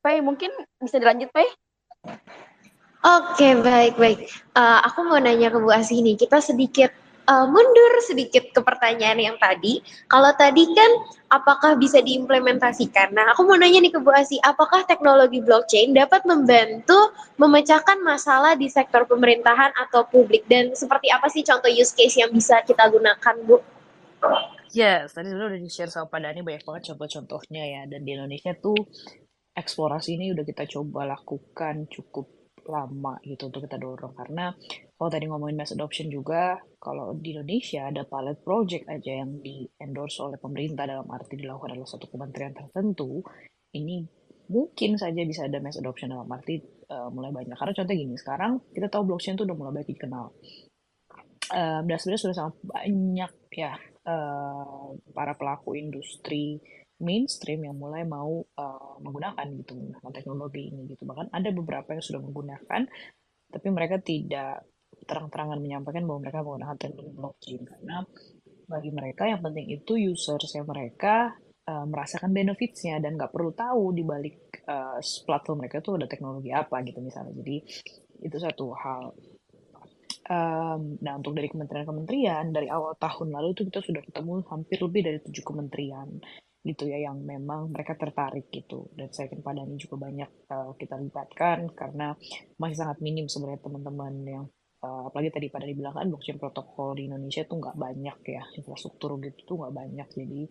Speaker 2: Pei, mungkin bisa dilanjut, Pei?
Speaker 1: Oke, baik. Aku mau nanya ke Bu Asih nih, kita sedikit mundur sedikit ke pertanyaan yang tadi. Kalau tadi kan apakah bisa diimplementasikan? Nah, aku mau nanya nih ke Bu Asih, apakah teknologi blockchain dapat membantu memecahkan masalah di sektor pemerintahan atau publik? Dan seperti apa sih contoh use case yang bisa kita gunakan, Bu?
Speaker 3: Yes, tadi sebenarnya udah di-share sama Pak Dhani banyak banget contoh-contohnya ya. Dan di Indonesia tuh eksplorasi ini udah kita coba lakukan cukup lama gitu untuk kita dorong. Karena kalau tadi ngomongin mass adoption juga, kalau di Indonesia ada pilot project aja yang di-endorse oleh pemerintah dalam arti dilakukan oleh satu kementerian tertentu, ini mungkin saja bisa ada mass adoption dalam arti mulai banyak. Karena contoh gini, sekarang kita tahu blockchain tuh udah mulai banyak dikenal. Dan sebenarnya sudah sangat banyak ya para pelaku industri mainstream yang mulai mau menggunakan gitu menggunakan teknologi ini gitu. Bahkan ada beberapa yang sudah menggunakan, tapi mereka tidak terang-terangan menyampaikan bahwa mereka menggunakan teknologi blockchain, karena bagi mereka yang penting itu usersnya mereka merasakan benefitsnya dan nggak perlu tahu di balik platform mereka tuh ada teknologi apa gitu misalnya. Jadi itu satu hal. Nah, untuk dari kementerian-kementerian, dari awal tahun lalu itu kita sudah ketemu hampir lebih dari 7 kementerian gitu ya yang memang mereka tertarik gitu. Dan saya yakin Padani juga banyak kita libatkan karena masih sangat minim sebenarnya teman-teman yang apalagi tadi pada dibilang kan blockchain protokol di Indonesia tuh nggak banyak ya, infrastruktur gitu tuh nggak banyak. Jadi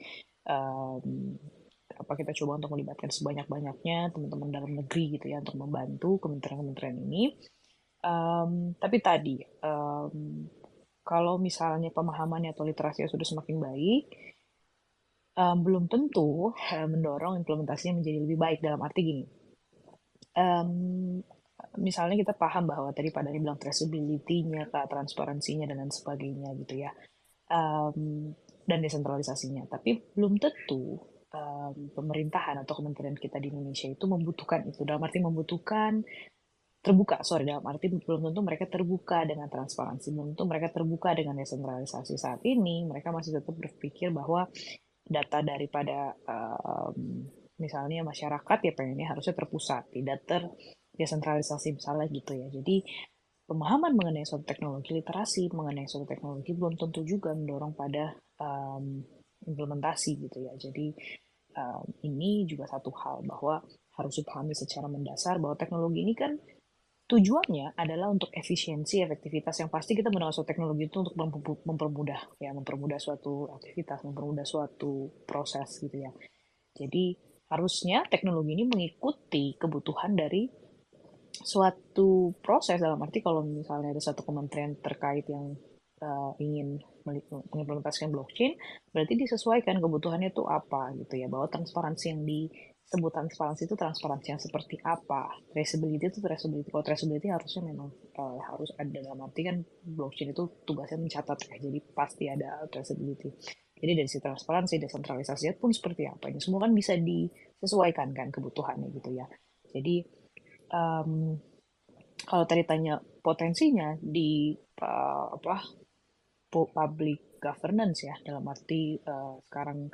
Speaker 3: kita coba untuk melibatkan sebanyak-banyaknya teman-teman dalam negeri gitu ya untuk membantu kementerian-kementerian ini. Tapi tadi kalau misalnya pemahamannya atau literasinya sudah semakin baik, belum tentu mendorong implementasinya menjadi lebih baik. Dalam arti gini, misalnya kita paham bahwa tadi Pak Dhani bilang traceability-nya, transparansinya dan lain sebagainya gitu ya, dan desentralisasinya. Tapi belum tentu pemerintahan atau kementerian kita di Indonesia itu membutuhkan itu. Dalam arti membutuhkan dalam arti belum tentu mereka terbuka dengan transparansi, belum tentu mereka terbuka dengan desentralisasi. Saat ini mereka masih tetap berpikir bahwa data daripada misalnya masyarakat ya pengennya harusnya terpusat, tidak terdesentralisasi misalnya gitu ya. Jadi pemahaman mengenai suatu teknologi, literasi mengenai suatu teknologi belum tentu juga mendorong pada implementasi gitu ya. Jadi ini juga satu hal bahwa harus dipahami secara mendasar bahwa teknologi ini kan tujuannya adalah untuk efisiensi, efektivitas. Yang pasti kita menggunakan suatu teknologi itu untuk mempermudah suatu aktivitas, mempermudah suatu proses gitu ya. Jadi harusnya teknologi ini mengikuti kebutuhan dari suatu proses, dalam arti kalau misalnya ada satu kementerian terkait yang ingin mengimplementasikan blockchain, berarti disesuaikan kebutuhannya itu apa gitu ya, bahwa transparansi yang disebut transparansi itu transparansi yang seperti apa, traceability itu traceability, kalau traceability harusnya memang harus ada, dalam arti kan blockchain itu tugasnya mencatat ya, jadi pasti ada traceability. Jadi dari si transparansi, desentralisasi pun seperti apa, ini semua kan bisa disesuaikan kan kebutuhannya gitu ya. Jadi kalau tadi tanya potensinya di public governance ya, dalam arti sekarang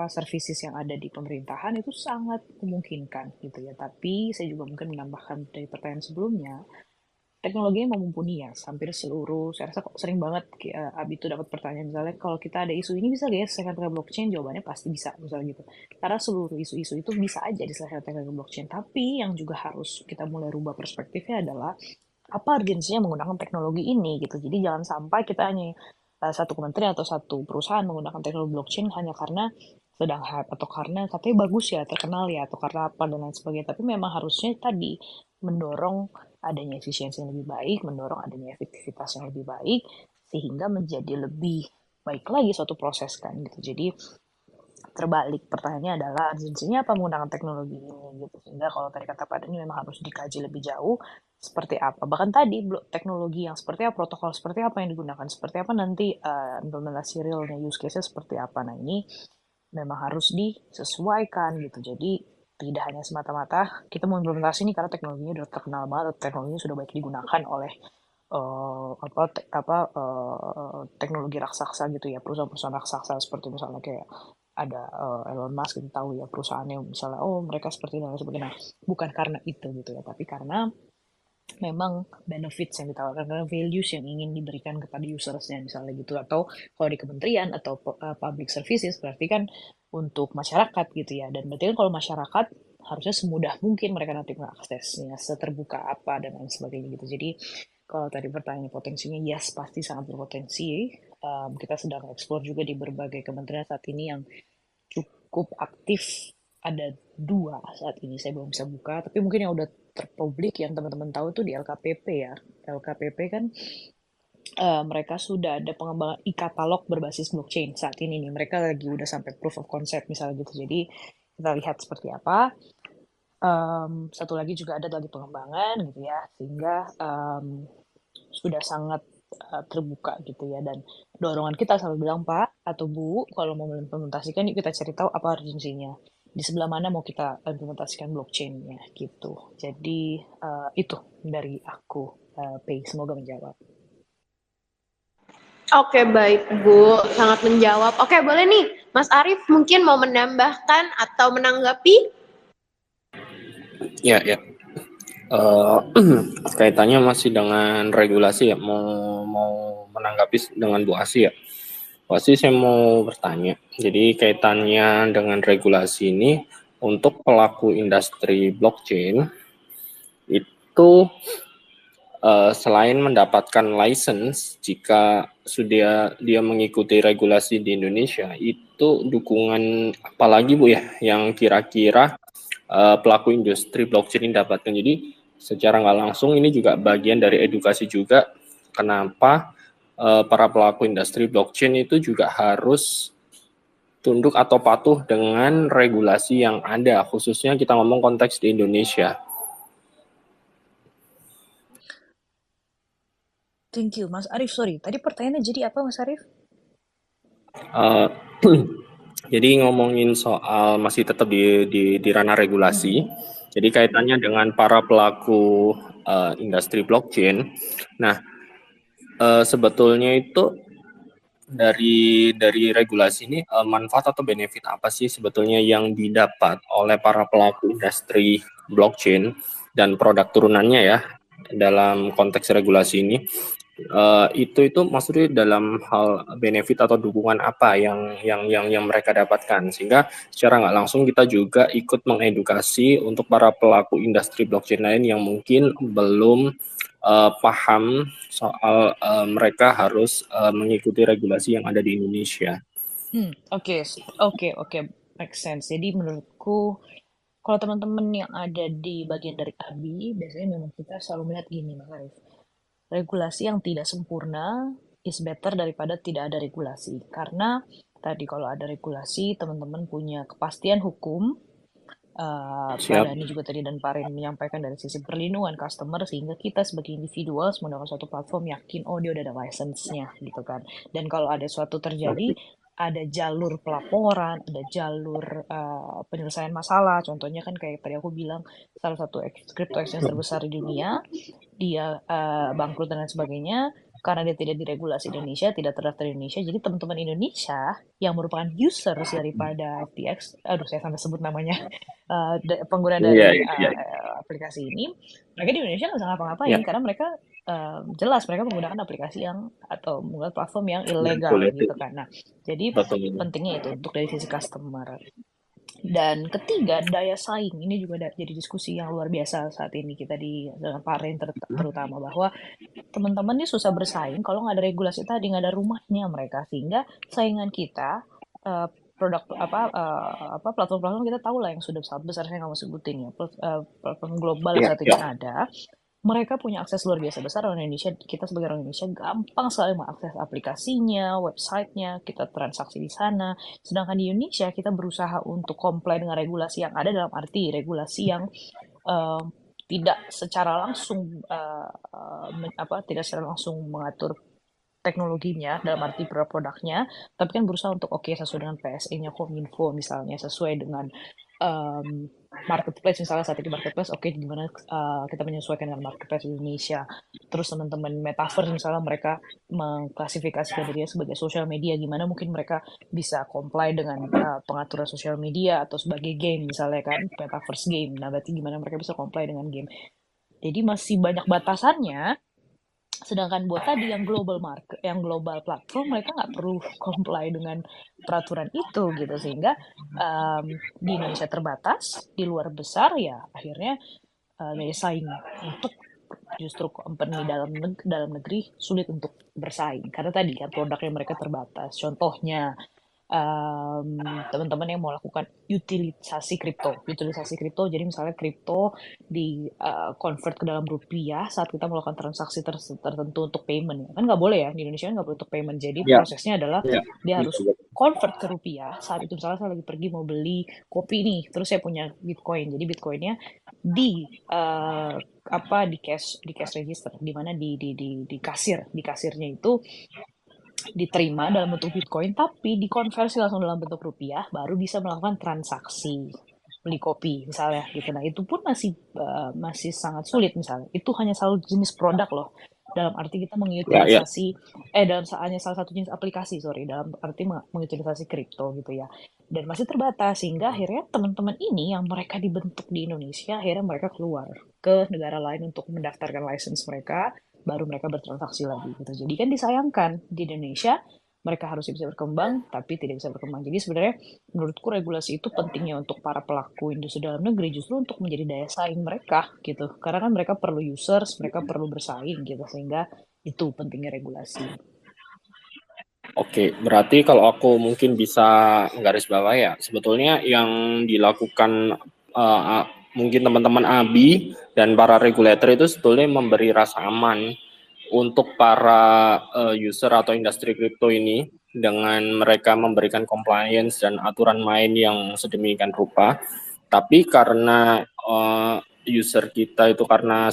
Speaker 3: services yang ada di pemerintahan itu sangat memungkinkan gitu ya. Tapi saya juga mungkin menambahkan dari pertanyaan sebelumnya, teknologinya mumpuni ya, hampir seluruh, saya rasa kok sering banget Abi itu dapat pertanyaan misalnya kalau kita ada isu ini bisa gak ya diselesaikan pakai blockchain, jawabannya pasti bisa misalnya gitu, karena seluruh isu-isu itu bisa aja diselesaikan pakai blockchain. Tapi yang juga harus kita mulai rubah perspektifnya adalah apa urgensinya menggunakan teknologi ini gitu. Jadi jangan sampai kita hanya satu kementerian atau satu perusahaan menggunakan teknologi blockchain hanya karena sedang hype atau karena katanya bagus ya, terkenal ya, atau karena apa dan lain sebagainya. Tapi memang harusnya tadi mendorong adanya efisiensi yang lebih baik, mendorong adanya efektivitas yang lebih baik, sehingga menjadi lebih baik lagi suatu proses kan gitu. Jadi terbalik, pertanyaannya adalah urgensinya apa menggunakan teknologi ini gitu. Sehingga kalau tadi kata Pak Dhani memang harus dikaji lebih jauh seperti apa. Bahkan tadi teknologi yang seperti apa, protokol seperti apa yang digunakan, seperti apa nanti implementasi realnya, use case-nya seperti apa. Nah ini memang harus disesuaikan gitu. Jadi tidak hanya semata-mata kita mau implementasi ini karena teknologinya udah terkenal banget, teknologinya sudah baik digunakan oleh teknologi raksasa gitu ya, perusahaan-perusahaan raksasa seperti misalnya kayak ada Elon Musk, kita tahu ya perusahaannya misalnya mereka seperti dan sebagainya. Bukan karena itu gitu ya, tapi karena memang benefits yang ditawarkan, karena values yang ingin diberikan kepada usersnya misalnya gitu. Atau kalau di kementerian atau public services berarti kan untuk masyarakat gitu ya, dan berarti kan kalau masyarakat harusnya semudah mungkin mereka nanti mengaksesnya, seterbuka apa dan lain sebagainya gitu. Jadi kalau tadi pertanyaan potensinya, yes pasti sangat berpotensi. Kita sedang eksplor juga di berbagai kementerian saat ini yang cukup aktif. Ada 2 saat ini, saya belum bisa buka, tapi mungkin yang udah terpublik yang teman-teman tahu tuh di LKPP ya. LKPP kan mereka sudah ada pengembangan e-katalog berbasis blockchain saat ini nih. Mereka lagi udah sampai proof of concept misalnya gitu. Jadi kita lihat seperti apa. Satu lagi juga ada lagi pengembangan gitu ya, sehingga sudah sangat terbuka gitu ya, dan dorongan kita selalu bilang Pak atau Bu kalau mau mengimplementasikan yuk kita cari tahu apa urgensinya, di sebelah mana mau kita implementasikan blockchain-nya gitu. Jadi itu dari aku, Pei, semoga menjawab.
Speaker 1: Oke, baik Bu, sangat menjawab. Oke, boleh nih Mas Arief mungkin mau menambahkan atau menanggapi?
Speaker 5: Ya. Kaitannya masih dengan regulasi ya, mau menanggapi dengan Bu Asi ya. Pasti saya mau bertanya. Jadi kaitannya dengan regulasi ini untuk pelaku industri blockchain itu selain mendapatkan license jika sudah dia mengikuti regulasi di Indonesia, itu dukungan apalagi Bu ya yang kira-kira pelaku industri blockchain ini dapatkan. Jadi secara nggak langsung ini juga bagian dari edukasi juga kenapa para pelaku industri blockchain itu juga harus tunduk atau patuh dengan regulasi yang ada, khususnya kita ngomong konteks di Indonesia.
Speaker 3: Thank you, Mas Arif. Sorry, tadi pertanyaannya jadi apa, Mas Arif?
Speaker 5: Uh, jadi ngomongin soal masih tetap di ranah regulasi. Jadi kaitannya dengan para pelaku industri blockchain. Nah, sebetulnya itu dari regulasi ini manfaat atau benefit apa sih sebetulnya yang didapat oleh para pelaku industri blockchain dan produk turunannya ya dalam konteks regulasi ini? Itu maksudnya dalam hal benefit atau dukungan apa yang mereka dapatkan, sehingga secara nggak langsung kita juga ikut mengedukasi untuk para pelaku industri blockchain lain yang mungkin belum paham soal mereka harus mengikuti regulasi yang ada di Indonesia.
Speaker 3: Oke, make sense. Jadi menurutku kalau teman-teman yang ada di bagian dari ABI, biasanya memang kita selalu melihat gini, Mas Arif. Regulasi yang tidak sempurna is better daripada tidak ada regulasi. Karena tadi kalau ada regulasi, teman-teman punya kepastian hukum. Pak Dhani juga tadi dan Pak Rin menyampaikan dari sisi perlindungan customer, sehingga kita sebagai individual menggunakan suatu platform yakin, oh dia udah ada license-nya gitu kan. Dan kalau ada suatu terjadi, ada jalur pelaporan, ada jalur penyelesaian masalah. Contohnya kan kayak tadi aku bilang, salah satu crypto exchange terbesar di dunia, dia bangkrut dan lain sebagainya, karena dia tidak diregulasi di Indonesia, tidak terdaftar di Indonesia. Jadi teman-teman Indonesia yang merupakan users daripada FTX, aduh saya sampai sebut namanya, pengguna dari aplikasi ini, mereka di Indonesia nggak bisa ngapa-ngapain karena mereka jelas mereka menggunakan aplikasi yang atau menggunakan platform yang ilegal gitu kan. Nah, jadi pentingnya itu untuk dari sisi customer. Dan ketiga, daya saing. Ini juga jadi diskusi yang luar biasa saat ini kita dengan Pak Ren terutama, bahwa teman-teman ini susah bersaing kalau nggak ada regulasi tadi, nggak ada rumahnya mereka, sehingga saingan kita produk platform-platform kita tahu lah yang sudah besar, saya nggak mau sebutin ya, platform global saat ini ada. Mereka punya akses luar biasa besar. Orang Indonesia, kita sebagai orang Indonesia gampang sekali mengakses aplikasinya, websitenya, kita transaksi di sana. Sedangkan di Indonesia kita berusaha untuk comply dengan regulasi yang ada, dalam arti regulasi yang tidak secara langsung tidak secara langsung mengatur teknologinya dalam arti produknya, tapi kan berusaha untuk sesuai dengan PSE-nya Kominfo misalnya, sesuai dengan marketplace misalnya saat ini marketplace, gimana kita menyesuaikan dengan marketplace di Indonesia. Terus teman-teman metaverse misalnya, mereka mengklasifikasikan dirinya sebagai social media, gimana mungkin mereka bisa comply dengan pengaturan social media, atau sebagai game misalnya kan, metaverse game. Nah, berarti gimana mereka bisa comply dengan game. Jadi masih banyak batasannya. Sedangkan buat tadi yang global market, yang global platform, mereka nggak perlu comply dengan peraturan itu gitu, sehingga di Indonesia terbatas, di luar besar, ya akhirnya daya saing untuk justru company dalam negeri sulit untuk bersaing karena tadi kan produknya mereka terbatas. Contohnya teman-teman yang mau lakukan utilisasi kripto, jadi misalnya kripto di convert ke dalam rupiah saat kita melakukan transaksi tertentu untuk payment, kan nggak boleh ya, di Indonesia nggak boleh untuk payment. Jadi prosesnya adalah dia harus convert ke rupiah. Saat itu misalnya saya lagi pergi mau beli kopi nih, terus saya punya Bitcoin, jadi Bitcoinnya di cash register, di mana di kasirnya itu diterima dalam bentuk Bitcoin, tapi dikonversi langsung dalam bentuk rupiah, baru bisa melakukan transaksi beli kopi misalnya gitu. Nah, itu pun masih sangat sulit misalnya. Itu hanya salah jenis produk loh. Dalam arti kita mengutilisasi hanya salah satu jenis aplikasi, dalam arti mengutilisasi kripto gitu ya. Dan masih terbatas, sehingga akhirnya teman-teman ini yang mereka dibentuk di Indonesia, akhirnya mereka keluar ke negara lain untuk mendaftarkan license mereka, baru mereka bertransaksi lagi gitu. Jadi kan disayangkan di Indonesia mereka harusnya bisa berkembang, tapi tidak bisa berkembang. Jadi sebenarnya menurutku regulasi itu pentingnya untuk para pelaku industri dalam negeri justru untuk menjadi daya saing mereka gitu. Karena kan mereka perlu users, mereka perlu bersaing gitu, sehingga itu pentingnya regulasi.
Speaker 5: Oke, berarti kalau aku mungkin bisa garis bawah ya, sebetulnya yang dilakukan mungkin teman-teman ABI dan para regulator itu sebetulnya memberi rasa aman untuk para user atau industri kripto ini dengan mereka memberikan compliance dan aturan main yang sedemikian rupa. Tapi karena user kita itu karena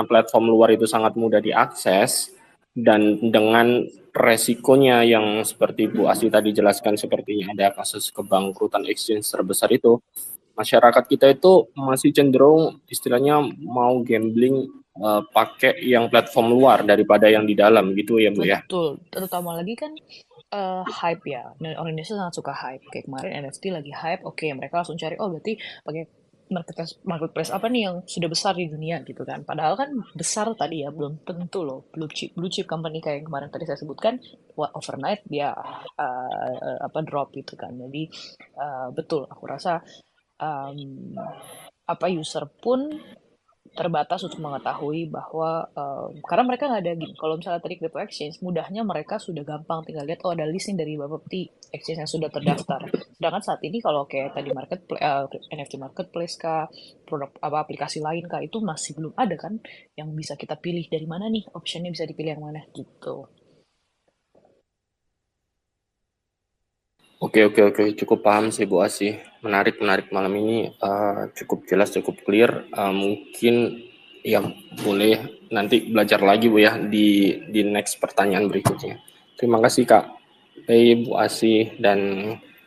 Speaker 5: platform luar itu sangat mudah diakses dan dengan resikonya yang seperti Bu Asih tadi jelaskan sepertinya ada kasus kebangkrutan exchange terbesar itu, masyarakat kita itu masih cenderung istilahnya mau gambling pakai yang platform luar daripada yang di dalam gitu ya Bu ya.
Speaker 3: Betul, terutama lagi kan hype ya. Dan orang Indonesia sangat suka hype. Kayak kemarin NFT lagi hype, oke mereka langsung cari, oh berarti pakai marketplace apa nih yang sudah besar di dunia gitu kan. Padahal kan besar tadi ya, belum tentu loh. Blue chip company kayak yang kemarin tadi saya sebutkan, overnight dia drop gitu kan. Jadi betul, aku rasa user pun terbatas untuk mengetahui bahwa karena mereka nggak ada gini. Kalau misalnya tadi crypto exchange, mudahnya mereka sudah gampang tinggal lihat oh ada listing dari Bapepti exchange yang sudah terdaftar. Sedangkan saat ini kalau kayak tadi NFT marketplace kah, produk apa aplikasi lain kah itu masih belum ada kan yang bisa kita pilih dari mana nih optionnya bisa dipilih yang mana gitu.
Speaker 5: Oke, cukup paham sih Bu Asih. Menarik malam ini, cukup jelas, cukup clear. Mungkin ya boleh nanti belajar lagi Bu ya di next pertanyaan berikutnya. Terima kasih Kak Pei, Bu Asih, dan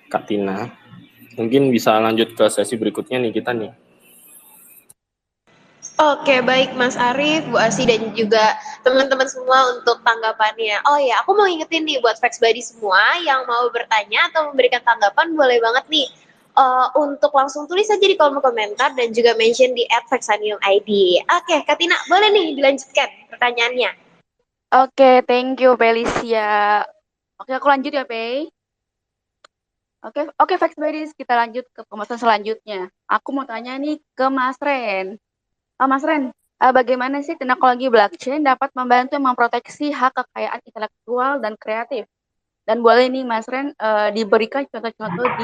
Speaker 5: Kak Tina. Mungkin bisa lanjut ke sesi berikutnya nih kita nih.
Speaker 1: Oke, baik Mas Arief, Bu Asi, dan juga teman-teman semua untuk tanggapannya. Oh ya, aku mau ingetin nih buat Facts Buddy semua yang mau bertanya atau memberikan tanggapan, boleh banget nih untuk langsung tulis aja di kolom komentar dan juga mention di @faxanium_id. Oke, Katina, boleh nih dilanjutkan pertanyaannya.
Speaker 2: Oke, thank you Felicia. Oke, aku lanjut ya, Pei. Oke, Facts Buddies, kita lanjut ke pembahasan selanjutnya. Aku mau tanya nih ke Mas Ren. Mas Ren, bagaimana sih teknologi blockchain dapat membantu memproteksi hak kekayaan intelektual dan kreatif? Dan boleh nih Mas Ren diberikan contoh-contoh di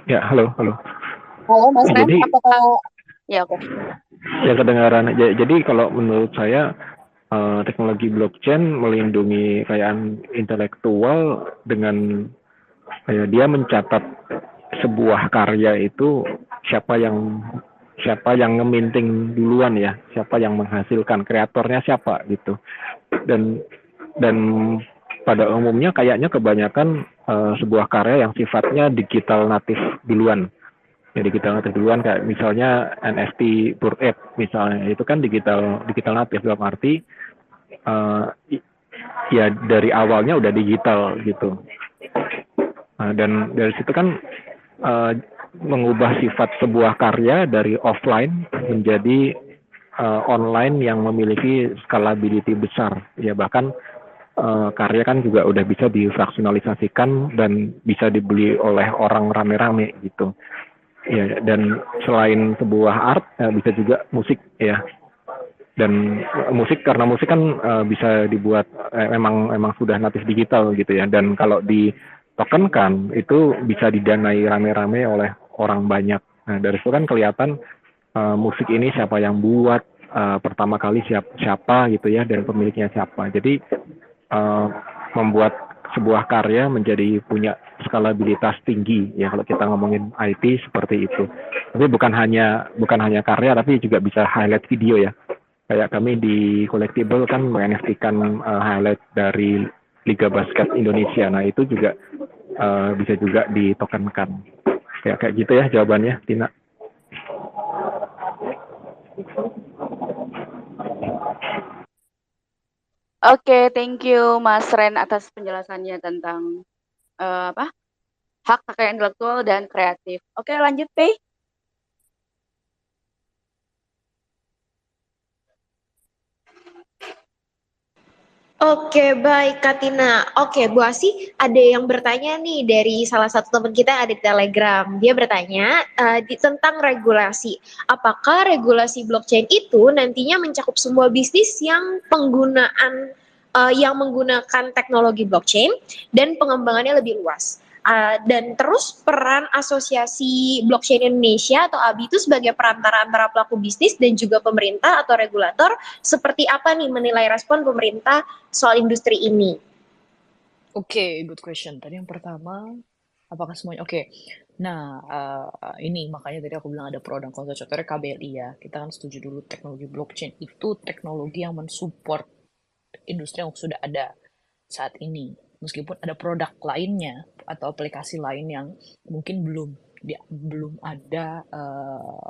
Speaker 6: Ya, halo.
Speaker 2: Halo Mas Ren,
Speaker 6: Jadi,
Speaker 2: apakah ya oke.
Speaker 6: Ya kedengaran. Jadi kalau menurut saya teknologi blockchain melindungi kekayaan intelektual dengan dia mencatat sebuah karya itu siapa yang ngeminting duluan ya, siapa yang menghasilkan, kreatornya siapa gitu. Dan pada umumnya kayaknya kebanyakan sebuah karya yang sifatnya digital natif duluan. Ya digital natif duluan kayak misalnya NFT Bored Ape misalnya, itu kan digital natif dalam arti ya dari awalnya udah digital gitu. Dan dari situ kan mengubah sifat sebuah karya dari offline menjadi online yang memiliki scalability besar. Ya bahkan karya kan juga udah bisa difraksionalisasikan dan bisa dibeli oleh orang rame-rame gitu. Ya, dan selain sebuah art bisa juga musik ya. Dan musik karena musik kan bisa dibuat memang sudah natif digital gitu ya. Dan kalau di token kan itu bisa didanai rame-rame oleh orang banyak. Nah, dari situ kan kelihatan musik ini siapa yang buat, pertama kali siapa gitu ya, dan pemiliknya siapa. Jadi membuat sebuah karya menjadi punya skalabilitas tinggi ya kalau kita ngomongin IT seperti itu. Tapi bukan hanya karya tapi juga bisa highlight video ya. Kayak kami di Collectible kan NFT-kan highlight dari Liga Basket Indonesia. Nah, itu juga bisa juga ditokenkan. Kayak gitu ya jawabannya, Tina.
Speaker 2: Oke, thank you Mas Ren atas penjelasannya tentang hak kekayaan intelektual dan kreatif. Oke, lanjut Pei.
Speaker 1: Oke, baik Katina. Oke, Bu Asi, ada yang bertanya nih dari salah satu teman kita yang ada di Telegram. Dia bertanya tentang regulasi. Apakah regulasi blockchain itu nantinya mencakup semua bisnis yang yang menggunakan teknologi blockchain dan pengembangannya lebih luas? Dan terus peran Asosiasi Blockchain Indonesia atau ABI itu sebagai perantara antara pelaku bisnis dan juga pemerintah atau regulator, seperti apa nih menilai respon pemerintah soal industri ini?
Speaker 3: Oke, good question. Tadi yang pertama, apakah semuanya? Oke. Nah, ini makanya tadi aku bilang ada pro dan kontra. Contohnya KBLI ya. Kita kan setuju dulu teknologi blockchain itu teknologi yang mensupport industri yang sudah ada saat ini. Meskipun ada produk lainnya atau aplikasi lain yang mungkin belum ada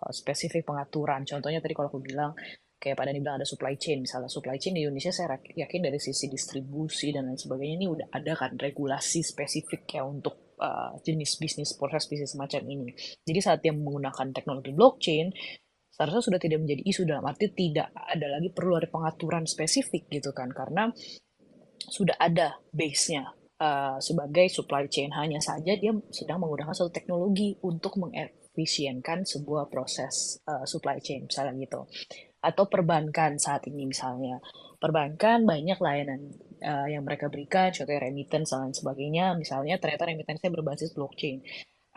Speaker 3: spesifik pengaturan. Contohnya tadi kalau aku bilang kayak pada bilang ada supply chain, misalnya supply chain di Indonesia saya yakin dari sisi distribusi dan lain sebagainya ini udah ada kan regulasi spesifik ya untuk jenis bisnis, proses bisnis semacam ini. Jadi saat dia menggunakan teknologi blockchain, seharusnya sudah tidak menjadi isu dalam arti tidak ada lagi perlu ada pengaturan spesifik gitu kan, karena sudah ada base-nya sebagai supply chain. Hanya saja dia sedang menggunakan satu teknologi untuk mengefisienkan sebuah proses supply chain, misalnya gitu. Atau perbankan saat ini misalnya. Perbankan banyak layanan yang mereka berikan, contohnya remittance dan lain sebagainya. Misalnya ternyata remittance-nya berbasis blockchain.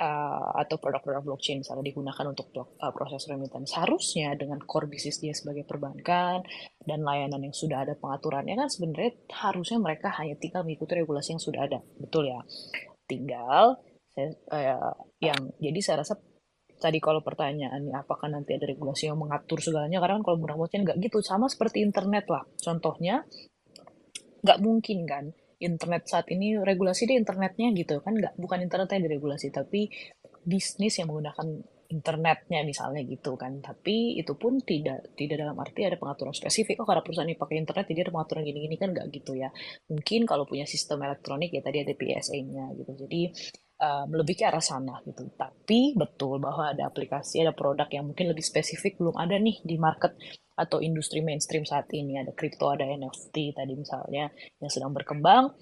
Speaker 3: Atau produk-produk blockchain misalnya digunakan untuk proses remittance. Seharusnya dengan core bisnis dia sebagai perbankan dan layanan yang sudah ada pengaturannya kan sebenarnya harusnya mereka hanya tinggal mengikuti regulasi yang sudah ada, betul ya. Tinggal jadi saya rasa tadi kalau pertanyaannya apakah nanti ada regulasi yang mengatur segalanya, karena kan kalau menggunakan blockchain nggak gitu, sama seperti internet lah. Contohnya nggak mungkin kan internet saat ini regulasi di internetnya gitu kan, nggak, bukan internetnya yang diregulasi tapi bisnis yang menggunakan internetnya misalnya gitu kan. Tapi itu pun tidak tidak dalam arti ada pengaturan spesifik, oh karena perusahaan ini pakai internet jadi ada pengaturan gini-gini, kan nggak gitu ya. Mungkin kalau punya sistem elektronik ya tadi ada PSA-nya gitu, jadi lebih ke arah sana gitu. Tapi betul bahwa ada aplikasi, ada produk yang mungkin lebih spesifik belum ada nih di market atau industri mainstream saat ini. Ada kripto, ada NFT tadi misalnya yang sedang berkembang.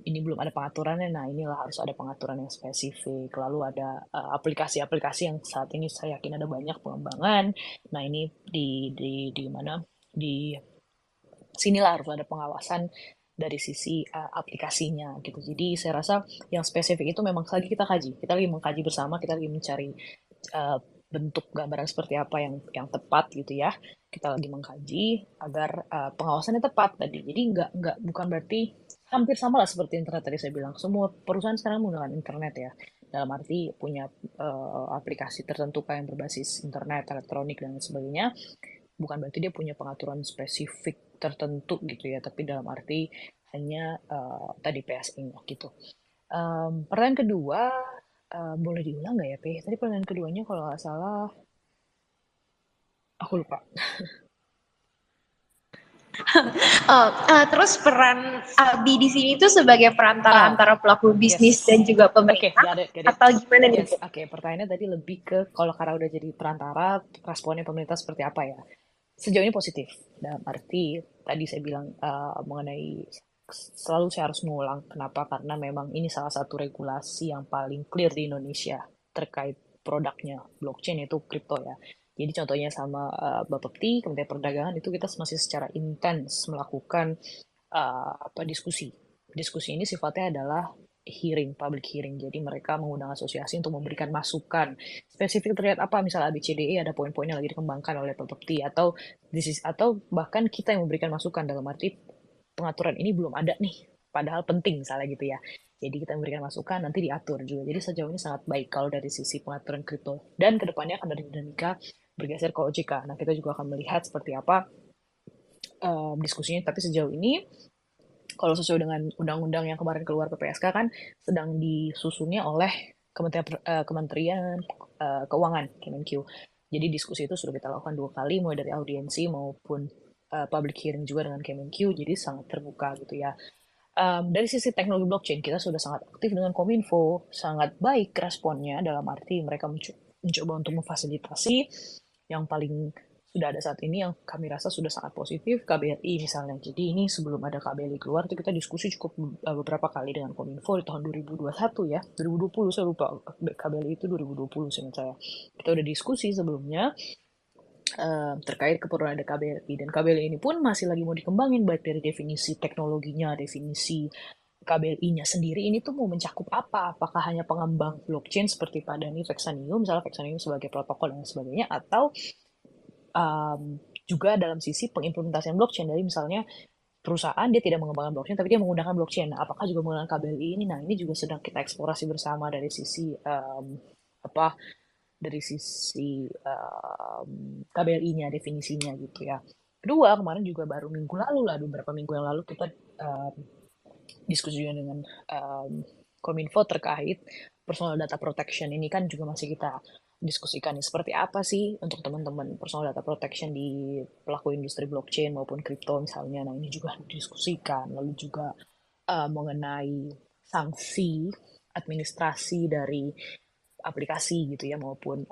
Speaker 3: Ini belum ada pengaturannya, nah inilah harus ada pengaturan yang spesifik. Lalu ada aplikasi-aplikasi yang saat ini saya yakin ada banyak pengembangan. Nah ini di mana di sinilah harus ada pengawasan dari sisi aplikasinya gitu. Jadi saya rasa yang spesifik itu memang lagi kita kaji. Kita lagi mengkaji bersama, kita lagi mencari uh, bentuk gambaran seperti apa yang tepat gitu ya. Kita lagi mengkaji agar pengawasannya tepat tadi. Jadi nggak bukan berarti hampir sama lah seperti internet tadi saya bilang. Semua perusahaan sekarang menggunakan internet ya. Dalam arti punya aplikasi tertentu kayak yang berbasis internet, elektronik dan lain sebagainya. Bukan berarti dia punya pengaturan spesifik tertentu gitu ya, tapi dalam arti hanya tadi PSI-nya gitu. Pertanyaan kedua, boleh diulang nggak ya, P? Tadi pertanyaan keduanya kalau nggak salah, aku lupa.
Speaker 1: Terus peran ABI di sini itu sebagai perantara antara pelaku bisnis dan juga pemerintah, atau gimana nih?
Speaker 3: Oke, pertanyaannya tadi lebih ke kalau karena udah jadi perantara, responnya pemerintah seperti apa ya? Sejauh ini positif, dalam arti tadi saya bilang mengenai selalu saya harus mengulang kenapa, karena memang ini salah satu regulasi yang paling clear di Indonesia terkait produknya blockchain itu kripto ya. Jadi contohnya sama Bapepti, Kementerian Perdagangan itu kita masih secara intens melakukan diskusi. Diskusi ini sifatnya adalah hearing, public hearing. Jadi mereka mengundang asosiasi untuk memberikan masukan spesifik terkait apa, misalnya ABCDE ada poin-poinnya lagi dikembangkan oleh Bapepti atau bahkan kita yang memberikan masukan dalam arti pengaturan ini belum ada nih, padahal penting misalnya gitu ya. Jadi kita memberikan masukan, nanti diatur juga. Jadi sejauh ini sangat baik kalau dari sisi pengaturan kripto. Dan kedepannya akan dari dinamika bergeser ke OJK. Nah kita juga akan melihat seperti apa diskusinya. Tapi sejauh ini, kalau sesuai dengan undang-undang yang kemarin keluar PPSK kan sedang disusunnya oleh Kementerian Keuangan, Kemenq. Jadi diskusi itu sudah kita lakukan 2 kali, mulai dari audiensi maupun public hearing juga dengan Kemenq, jadi sangat terbuka gitu ya. Dari sisi teknologi blockchain, kita sudah sangat aktif dengan Kominfo, sangat baik responnya dalam arti mereka mencoba untuk memfasilitasi. Yang paling sudah ada saat ini yang kami rasa sudah sangat positif, KBRI misalnya. Jadi ini sebelum ada KBRI keluar itu kita diskusi cukup beberapa kali dengan Kominfo di tahun 2021 ya, 2020 saya lupa, KBRI itu 2020 seingat saya. Kita udah diskusi sebelumnya terkait keperluan ada KBRI, dan KBRI ini pun masih lagi mau dikembangin baik dari definisi teknologinya, definisi KBRI-nya sendiri ini tuh mau mencakup apa? Apakah hanya pengembang blockchain seperti Pak Dhani Vexanium, misalnya Vexanium sebagai protokol dan sebagainya, atau juga dalam sisi pengimplementasian blockchain dari misalnya perusahaan dia tidak mengembangkan blockchain tapi dia menggunakan blockchain. Nah, apakah juga menggunakan KBRI ini? Nah, ini juga sedang kita eksplorasi bersama dari sisi KBRI-nya, definisinya gitu ya. Kedua, kemarin juga baru minggu lalu lah, beberapa minggu yang lalu kita diskusi juga dengan Kominfo terkait personal data protection. Ini kan juga masih kita diskusikan nih, seperti apa sih untuk teman-teman personal data protection di pelaku industri blockchain maupun kripto misalnya. Nah, ini juga didiskusikan. Lalu juga mengenai sanksi administrasi dari aplikasi gitu ya, maupun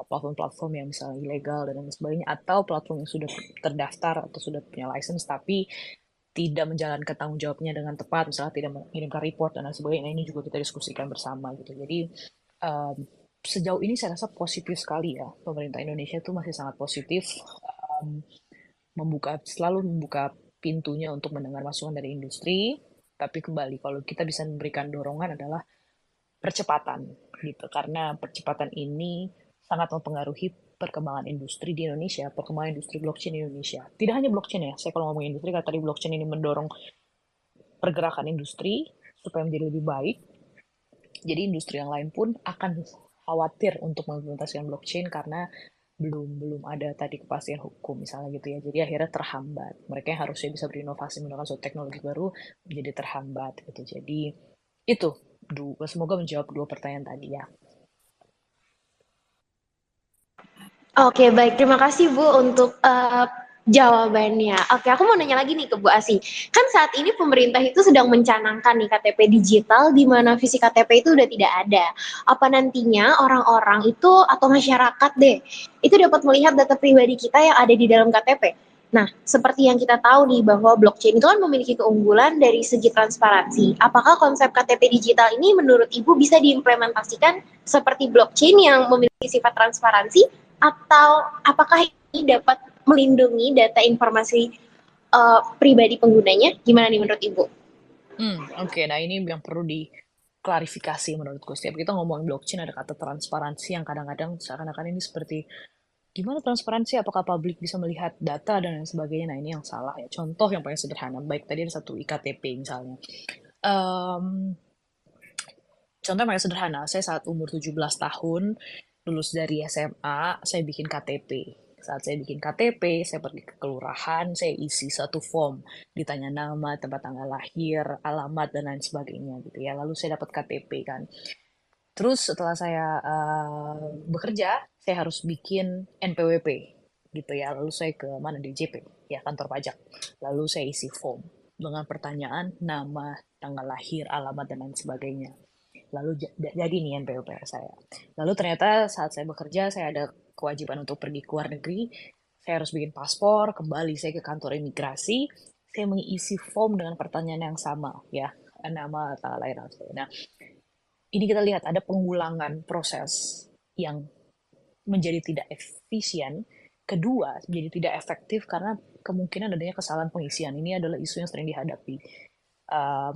Speaker 3: platform-platform yang misalnya ilegal dan lain sebagainya, atau platform yang sudah terdaftar atau sudah punya license tapi tidak menjalankan tanggung jawabnya dengan tepat, misalnya tidak mengirimkan report dan lain sebagainya. Nah, ini juga kita diskusikan bersama gitu. Jadi sejauh ini saya rasa positif sekali ya, pemerintah Indonesia itu masih sangat positif, selalu membuka pintunya untuk mendengar masukan dari industri. Tapi kembali, kalau kita bisa memberikan dorongan adalah percepatan gitu, karena percepatan ini sangat mempengaruhi perkembangan industri di Indonesia, perkembangan industri blockchain di Indonesia. Tidak hanya blockchain ya, saya kalau ngomong industri, kata tadi blockchain ini mendorong pergerakan industri supaya menjadi lebih baik. Jadi industri yang lain pun akan khawatir untuk mengimplementasikan blockchain karena belum ada tadi kepastian hukum misalnya gitu ya. Jadi akhirnya terhambat. Mereka yang harusnya bisa berinovasi menggunakan suatu teknologi baru menjadi terhambat gitu. Jadi itu semoga menjawab dua pertanyaan tadi ya.
Speaker 1: Oke, baik. Terima kasih Bu untuk jawabannya. Oke, aku mau nanya lagi nih ke Bu Asi. Kan saat ini pemerintah itu sedang mencanangkan nih KTP digital di mana visi KTP itu udah tidak ada. Apa nantinya orang-orang itu atau masyarakat deh, itu dapat melihat data pribadi kita yang ada di dalam KTP? Nah, seperti yang kita tahu nih bahwa blockchain itu kan memiliki keunggulan dari segi transparansi. Apakah konsep KTP digital ini menurut Ibu bisa diimplementasikan seperti blockchain yang memiliki sifat transparansi, atau apakah ini dapat melindungi data informasi pribadi penggunanya? Gimana nih menurut Ibu?
Speaker 3: Oke, nah ini yang perlu diklarifikasi menurutku. Setiap kita ngomongin blockchain ada kata transparansi yang kadang-kadang seakan-akan ini seperti gimana transparansi, apakah publik bisa melihat data dan lain sebagainya. Nah, ini yang salah ya. Contoh yang paling sederhana, baik tadi ada satu iktp misalnya. Contoh yang paling sederhana, saya saat umur 17 tahun lulus dari SMA, saya bikin KTP. Saat saya bikin KTP, saya pergi ke kelurahan, saya isi satu form, ditanya nama, tempat tanggal lahir, alamat, dan lain sebagainya gitu ya. Lalu saya dapat KTP kan. Terus setelah saya bekerja, saya harus bikin NPWP gitu ya. Lalu saya ke mana, DJP, ya kantor pajak. Lalu saya isi form dengan pertanyaan nama, tanggal lahir, alamat, dan lain sebagainya. Lalu jadi nih NPWP saya. Lalu ternyata saat saya bekerja, saya ada kewajiban untuk pergi ke luar negeri. Saya harus bikin paspor, kembali saya ke kantor imigrasi, saya mengisi form dengan pertanyaan yang sama, ya, nama, tanggal lahir, dan sebagainya. Nah, ini kita lihat ada pengulangan proses yang menjadi tidak efisien. Kedua, menjadi tidak efektif karena kemungkinan adanya kesalahan pengisian. Ini adalah isu yang sering dihadapi.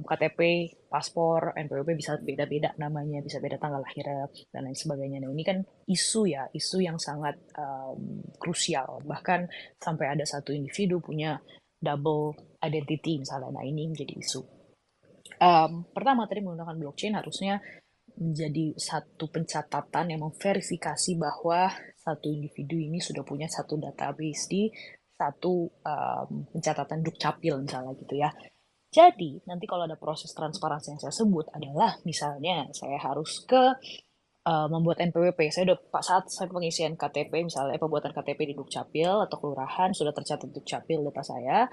Speaker 3: KTP, paspor, NPWP bisa beda-beda namanya, bisa beda tanggal lahir dan lain sebagainya. Nah, ini kan isu yang sangat krusial. Bahkan sampai ada satu individu punya double identity misalnya. Nah, ini menjadi isu. Pertama tadi menggunakan blockchain harusnya menjadi satu pencatatan yang memverifikasi bahwa satu individu ini sudah punya satu database di satu pencatatan dukcapil misalnya gitu ya. Jadi, nanti kalau ada proses transparansi yang saya sebut adalah, misalnya, saya harus membuat NPWP. Saya udah, saat saya pengisian KTP, misalnya pembuatan KTP di Dukcapil atau Kelurahan, sudah tercatat Dukcapil data saya.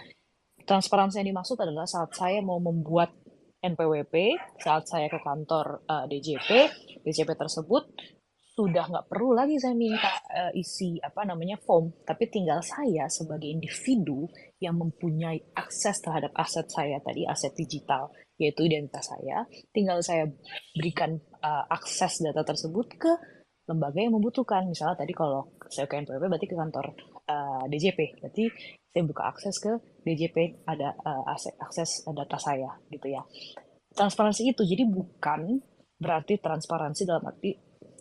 Speaker 3: Transparansi yang dimaksud adalah saat saya mau membuat NPWP, saat saya ke kantor DJP tersebut sudah nggak perlu lagi saya minta isi form, tapi tinggal saya sebagai individu yang mempunyai akses terhadap aset saya tadi, aset digital, yaitu identitas saya, tinggal saya berikan akses data tersebut ke lembaga yang membutuhkan. Misalnya tadi kalau saya ke NPWP berarti ke kantor DJP, berarti saya buka akses ke DJP, ada akses data saya gitu ya. Transparansi itu jadi bukan berarti transparansi dalam arti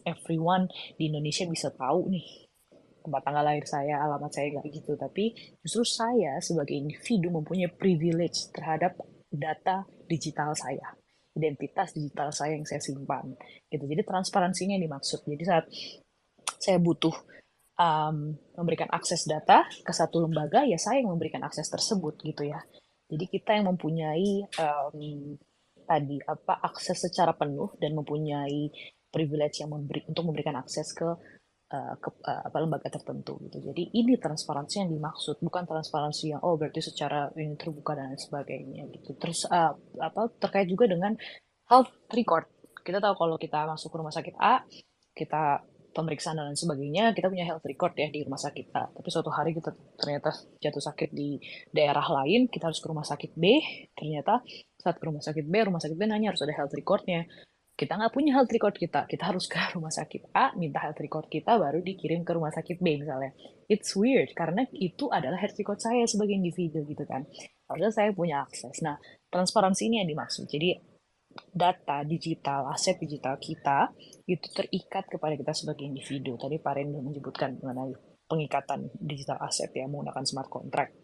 Speaker 3: everyone di Indonesia bisa tahu nih tempat tanggal lahir saya, alamat saya, nggak gitu. Tapi justru saya sebagai individu mempunyai privilege terhadap data digital saya, identitas digital saya yang saya simpan. Gitu. Jadi transparansinya yang dimaksud. Jadi saat saya butuh memberikan akses data ke satu lembaga, ya saya yang memberikan akses tersebut gitu ya. Jadi kita yang mempunyai akses secara penuh dan mempunyai privilege yang untuk memberikan akses ke lembaga tertentu gitu. Jadi ini transparansi yang dimaksud, bukan transparansi yang berarti secara ini terbuka dan lain sebagainya gitu. Terus terkait juga dengan health record. Kita tahu kalau kita masuk ke rumah sakit A, kita pemeriksaan dan lain sebagainya, kita punya health record ya di rumah sakit A. Tapi suatu hari kita ternyata jatuh sakit di daerah lain, kita harus ke rumah sakit B, ternyata saat ke rumah sakit B nanya harus ada health recordnya. Kita nggak punya health record kita harus ke rumah sakit A, minta health record kita, baru dikirim ke rumah sakit B misalnya. It's weird, karena itu adalah health record saya sebagai individu gitu kan. Harusnya saya punya akses. Nah, transparansi ini yang dimaksud. Jadi, data digital, aset digital kita, itu terikat kepada kita sebagai individu. Tadi Pak Rendo menyebutkan mengenai pengikatan digital aset ya, menggunakan smart contract.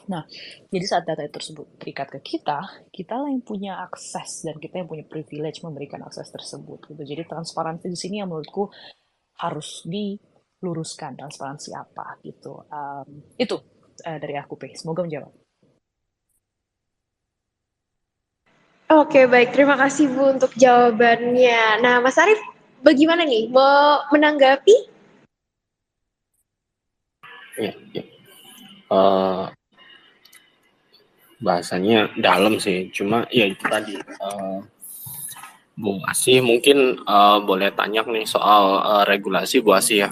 Speaker 3: Nah, jadi saat data tersebut terikat ke kita lah yang punya akses dan kita yang punya privilege memberikan akses tersebut. Gitu. Jadi transparansi di sini yang menurutku harus diluruskan, transparansi apa gitu. Itu dari aku, P. Semoga menjawab.
Speaker 1: Oke, baik. Terima kasih Bu untuk jawabannya. Nah, Mas Arief, bagaimana nih? Mau menanggapi?
Speaker 5: Ya. Bahasanya dalam sih, cuma ya itu tadi Bu Asih mungkin boleh tanya nih soal regulasi Bu Asih ya,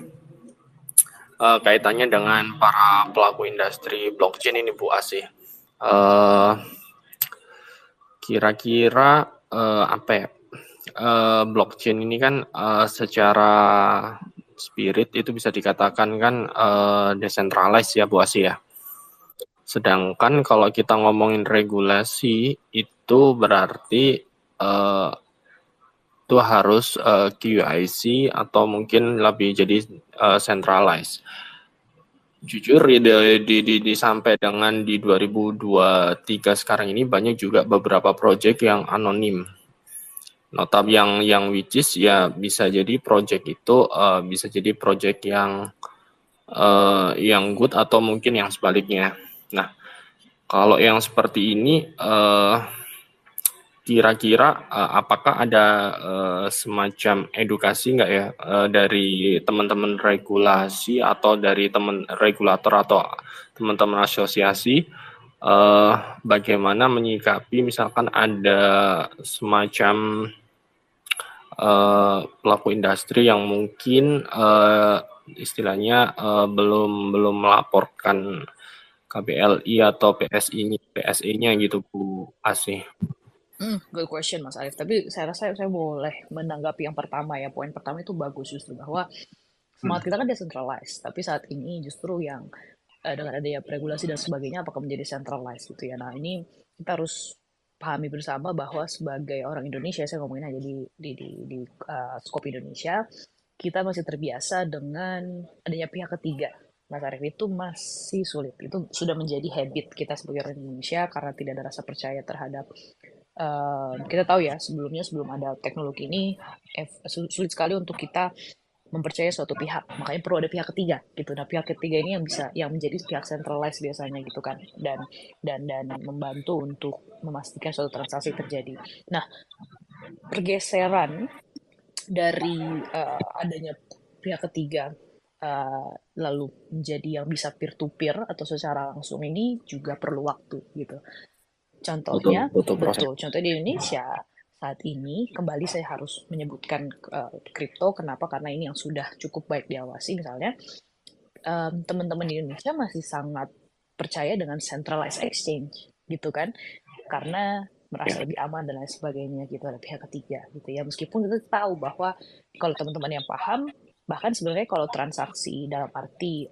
Speaker 5: kaitannya dengan para pelaku industri blockchain ini Bu Asih. Kira-kira blockchain ini kan secara spirit itu bisa dikatakan kan decentralized ya Bu Asih ya. Sedangkan kalau kita ngomongin regulasi itu berarti itu harus QIC atau mungkin lebih jadi centralized. Jujur sampai dengan di 2023 sekarang ini banyak juga beberapa project yang anonim. Notab yang which is ya bisa jadi project itu bisa jadi project yang good atau mungkin yang sebaliknya. Nah, kalau yang seperti ini, kira-kira apakah ada semacam edukasi nggak ya dari teman-teman regulasi atau dari teman regulator atau teman-teman asosiasi, bagaimana menyikapi misalkan ada semacam pelaku industri yang mungkin istilahnya belum melaporkan KBLI atau PSI-nya gitu Bu Asih.
Speaker 3: Good question Mas Arief. Tapi saya rasa saya boleh menanggapi yang pertama ya. Poin pertama itu bagus justru bahwa semangat kita kan decentralized. Tapi saat ini justru yang dengan adanya regulasi dan sebagainya apakah menjadi centralized gitu ya. Nah ini kita harus pahami bersama bahwa sebagai orang Indonesia, saya ngomongin aja di skop Indonesia, kita masih terbiasa dengan adanya pihak ketiga. Mas Arief, itu masih sulit. Itu sudah menjadi habit kita sebagai orang Indonesia karena tidak ada rasa percaya terhadap kita tahu ya sebelum ada teknologi ini sulit sekali untuk kita mempercayai suatu pihak, makanya perlu ada pihak ketiga gitu. Nah pihak ketiga ini yang menjadi pihak centralized biasanya gitu kan, dan membantu untuk memastikan suatu transaksi terjadi. Nah pergeseran dari adanya pihak ketiga lalu menjadi yang bisa peer to peer atau secara langsung ini juga perlu waktu gitu. Contohnya, betul. Contohnya di Indonesia saat ini, kembali saya harus menyebutkan kripto. Kenapa? Karena ini yang sudah cukup baik diawasi. Misalnya, teman-teman di Indonesia masih sangat percaya dengan centralized exchange, gitu kan? Karena merasa lebih aman dan lain sebagainya gitu, ada pihak ketiga gitu ya. Meskipun kita tahu bahwa kalau teman-teman yang paham, bahkan sebenarnya kalau transaksi dalam arti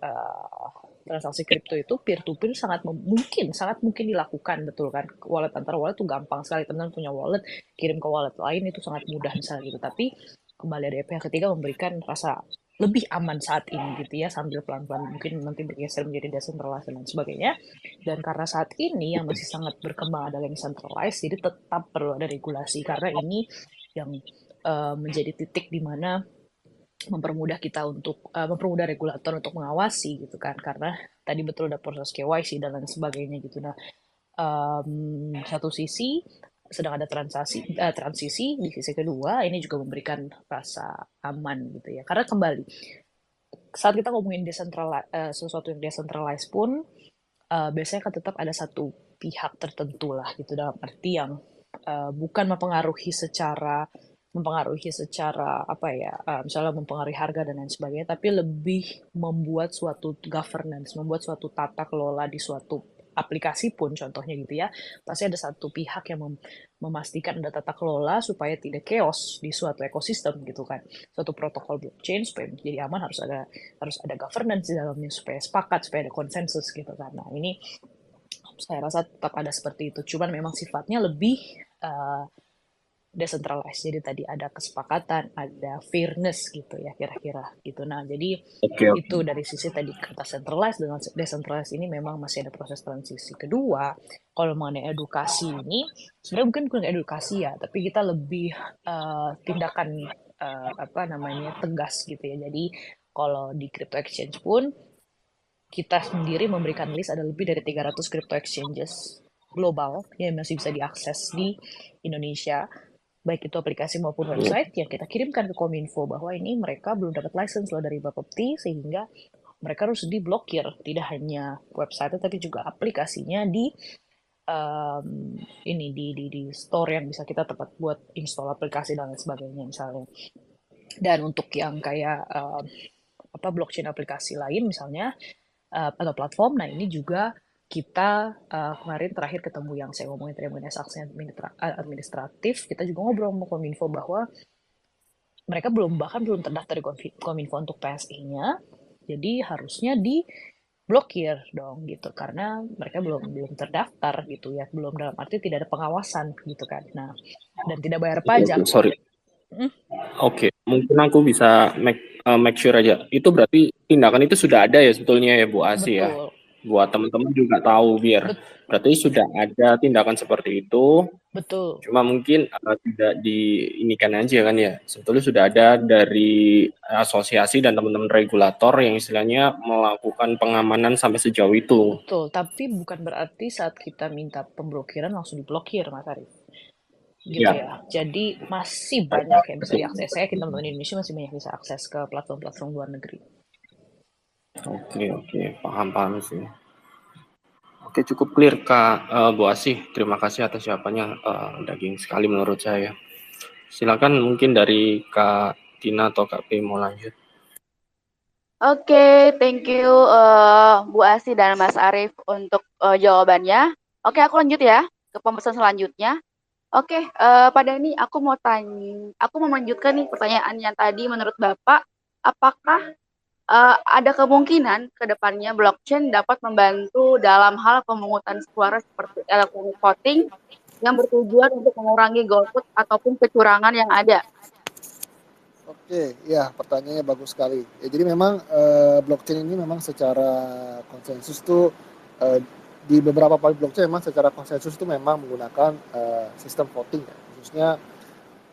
Speaker 3: transaksi kripto itu peer to peer sangat mungkin dilakukan, betul kan? Wallet antar wallet itu gampang sekali, teman-teman punya wallet kirim ke wallet lain itu sangat mudah misalnya gitu. Tapi kembali ada pihak ketiga memberikan rasa lebih aman saat ini gitu ya, sambil pelan-pelan mungkin nanti bergeser menjadi decentralized dan lain sebagainya. Dan karena saat ini yang masih sangat berkembang adalah yang centralized, jadi tetap perlu ada regulasi karena ini yang menjadi titik di mana mempermudah kita untuk mempermudah regulator untuk mengawasi gitu kan, karena tadi betul ada proses KYC dan lain sebagainya gitu. Nah, satu sisi sedang ada transisi, di sisi kedua ini juga memberikan rasa aman gitu ya, karena kembali saat kita ngomongin sesuatu yang decentralized pun biasanya kan tetap ada satu pihak tertentu lah gitu, dalam arti yang bukan mempengaruhi secara apa ya, misalnya mempengaruhi harga dan lain sebagainya, tapi lebih membuat suatu governance, membuat suatu tata kelola di suatu aplikasi pun contohnya gitu ya, pasti ada satu pihak yang memastikan ada tata kelola supaya tidak chaos di suatu ekosistem gitu kan. Suatu protokol blockchain supaya menjadi aman harus ada governance di dalamnya supaya sepakat, supaya ada konsensus gitu kan. Nah ini saya rasa tetap ada seperti itu, cuman memang sifatnya lebih decentralized. Jadi tadi ada kesepakatan, ada fairness gitu ya kira-kira gitu. Nah, jadi itu dari sisi tadi kata centralized dengan decentralized ini memang masih ada proses transisi. Kedua, kalau mengenai edukasi ini sebenarnya bukan edukasi ya, tapi kita lebih tindakan tegas gitu ya. Jadi kalau di crypto exchange pun kita sendiri memberikan list ada lebih dari 300 crypto exchanges global yang masih bisa diakses di Indonesia, baik itu aplikasi maupun website yang kita kirimkan ke Kominfo bahwa ini mereka belum dapat license loh dari Bapepti, sehingga mereka harus diblokir, tidak hanya website tapi juga aplikasinya di di store yang bisa kita tempat buat install aplikasi dan lain sebagainya misalnya. Dan untuk yang kayak blockchain aplikasi lain misalnya atau platform, nah ini juga kita kemarin terakhir ketemu yang saya ngomongin tadi mengenai sanksi administratif, kita juga ngobrol sama Kominfo bahwa mereka bahkan belum terdaftar di Kominfo untuk PSI-nya, jadi harusnya diblokir dong gitu, karena mereka belum terdaftar gitu ya, belum dalam arti tidak ada pengawasan gitu kan. Nah, dan tidak bayar pajak.
Speaker 5: Sorry. Oke, mungkin aku bisa make sure aja. Itu berarti tindakan itu sudah ada ya sebetulnya ya Bu Asi. Betul. Ya. Buat teman-teman juga tahu biar berarti sudah ada tindakan seperti itu.
Speaker 3: Betul.
Speaker 5: Cuma mungkin tidak diinikan aja kan ya. Sebetulnya sudah ada dari asosiasi dan teman-teman regulator yang istilahnya melakukan pengamanan sampai sejauh itu.
Speaker 3: Betul, tapi bukan berarti saat kita minta pemblokiran langsung diblokir, Mas Arief. Gitu ya. Jadi masih banyak yang bisa diakses. Saya kita teman-teman Indonesia masih banyak bisa akses ke platform-platform luar negeri.
Speaker 5: Oke, paham sih. Oke, cukup clear Kak Bu Asih. Terima kasih atas jawabannya, daging sekali menurut saya. Silakan mungkin dari Kak Tina atau Kak P mau lanjut.
Speaker 2: Oke, thank you Bu Asih dan Mas Arief untuk jawabannya. Oke, aku lanjut ya ke pembahasan selanjutnya. Oke, pada ini aku mau melanjutkan nih pertanyaan yang tadi. Menurut Bapak, apakah ada kemungkinan ke depannya blockchain dapat membantu dalam hal pemungutan suara seperti electronic voting yang bertujuan untuk mengurangi golput ataupun kecurangan yang ada?
Speaker 4: Oke, ya pertanyaannya bagus sekali. Ya, jadi memang blockchain ini memang secara konsensus tuh di beberapa blockchain memang secara konsensus itu memang menggunakan sistem voting ya. Khususnya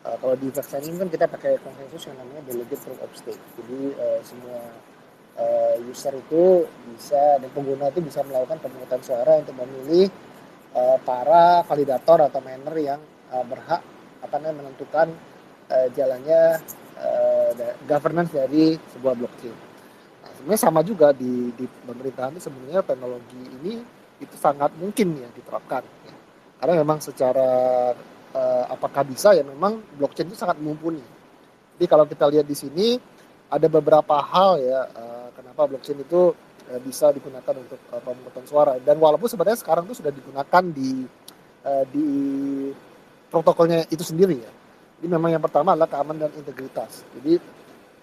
Speaker 4: kalau di blockchain ini kan kita pakai konsensus yang namanya delegate proof of stake. Jadi semua user itu bisa dan pengguna itu bisa melakukan pemungutan suara untuk memilih para validator atau miner yang berhak menentukan jalannya governance dari sebuah blockchain. Nah, sebenarnya sama juga di pemerintahan itu sebenarnya teknologi ini itu sangat mungkin ya diterapkan ya. Karena memang secara apakah bisa, ya memang blockchain itu sangat mumpuni. Jadi kalau kita lihat di sini ada beberapa hal ya kenapa blockchain itu bisa digunakan untuk pemungutan suara, dan walaupun sebenarnya sekarang itu sudah digunakan di protokolnya itu sendiri ya. Jadi memang yang pertama adalah keamanan dan integritas. Jadi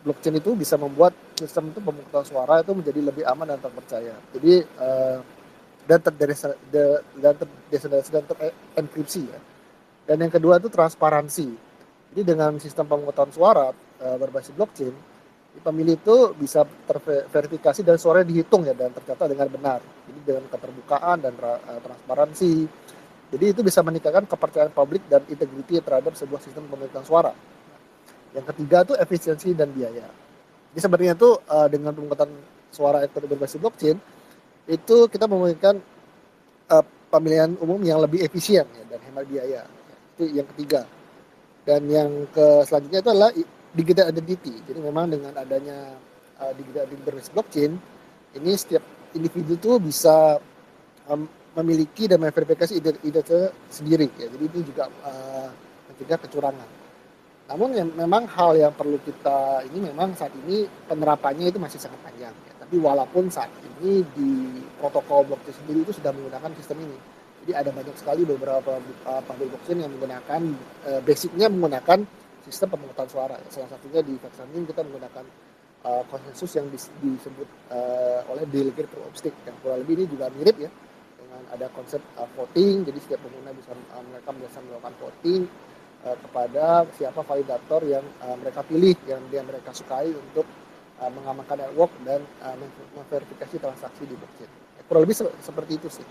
Speaker 4: blockchain itu bisa membuat sistem itu pemungutan suara itu menjadi lebih aman dan terpercaya. Jadi dan terdesentralisasi dan terenkripsi ya. Dan yang kedua itu transparansi. Jadi dengan sistem pemungutan suara berbasis blockchain, pemilih itu bisa terverifikasi dan suaranya dihitung ya dan tercatat dengan benar. Jadi dengan keterbukaan dan transparansi. Jadi itu bisa meningkatkan kepercayaan publik dan integriti terhadap sebuah sistem pemungutan suara. Yang ketiga itu efisiensi dan biaya. Jadi sebenarnya itu dengan pemungutan suara elektronik berbasis blockchain itu kita memungkinkan pemilihan umum yang lebih efisien ya, dan hemat biaya. Itu yang ketiga. Dan yang selanjutnya itu adalah digital identity. Jadi memang dengan adanya digital identity berbasis blockchain, ini setiap individu tuh bisa memiliki dan memverifikasi identitas sendiri ya. Jadi ini juga mencegah kecurangan. Namun memang hal yang perlu kita ini memang saat ini penerapannya itu masih sangat panjang ya. Tapi walaupun saat ini di protokol blockchain sendiri itu sudah menggunakan sistem ini. Jadi ada banyak sekali beberapa pabrik blockchain yang menggunakan basicnya menggunakan sistem pemungutan suara. Salah satunya di Vexamin kita menggunakan konsensus yang disebut oleh delegate proof of stake. Yang kurang lebih ini juga mirip ya dengan ada konsep voting. Jadi setiap pengguna mereka bisa melakukan voting kepada siapa validator yang mereka pilih, yang mereka sukai untuk mengamankan network dan memverifikasi transaksi di blockchain. Kurang lebih seperti itu sih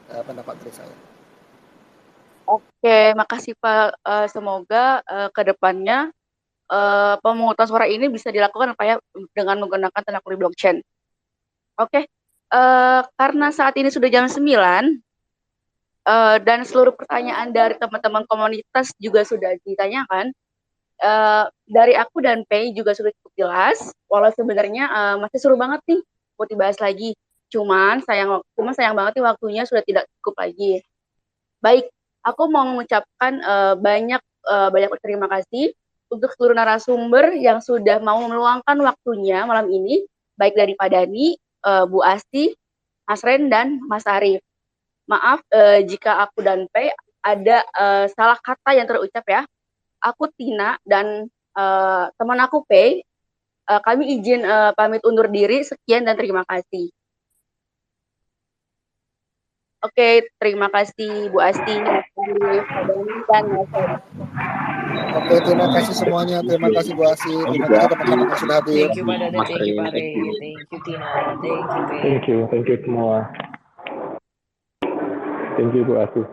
Speaker 4: pendapat dari saya.
Speaker 2: Oke, makasih Pak. Semoga ke depannya pemungutan suara ini bisa dilakukan apa ya dengan menggunakan teknologi blockchain. Oke, karena saat ini sudah jam 9 dan seluruh pertanyaan dari teman-teman komunitas juga sudah ditanyakan, dari aku dan Pei juga sudah cukup jelas. Walau sebenarnya masih seru banget nih buat dibahas lagi. Cuman sayang banget nih waktunya sudah tidak cukup lagi. Baik, aku mau mengucapkan banyak terima kasih untuk seluruh narasumber yang sudah mau meluangkan waktunya malam ini, baik dari Pak Dhani, Bu Asti, Mas Ren, dan Mas Arief. Maaf jika aku dan Pei ada salah kata yang terucap ya. Aku Tina dan teman aku Pei, kami izin pamit undur diri. Sekian dan terima kasih. Oke, terima kasih Bu Asti, Mas Arief, dan Mas Ren.
Speaker 4: Oke, terima kasih semuanya. Terima kasih Bu Asti. Terima kasih teman-teman yang sudah hadir.
Speaker 3: Thank you Pak Dada, thank you Pak Ray, thank you Tina, thank you Pei.
Speaker 6: Thank you semua. Thank you Bu Asti.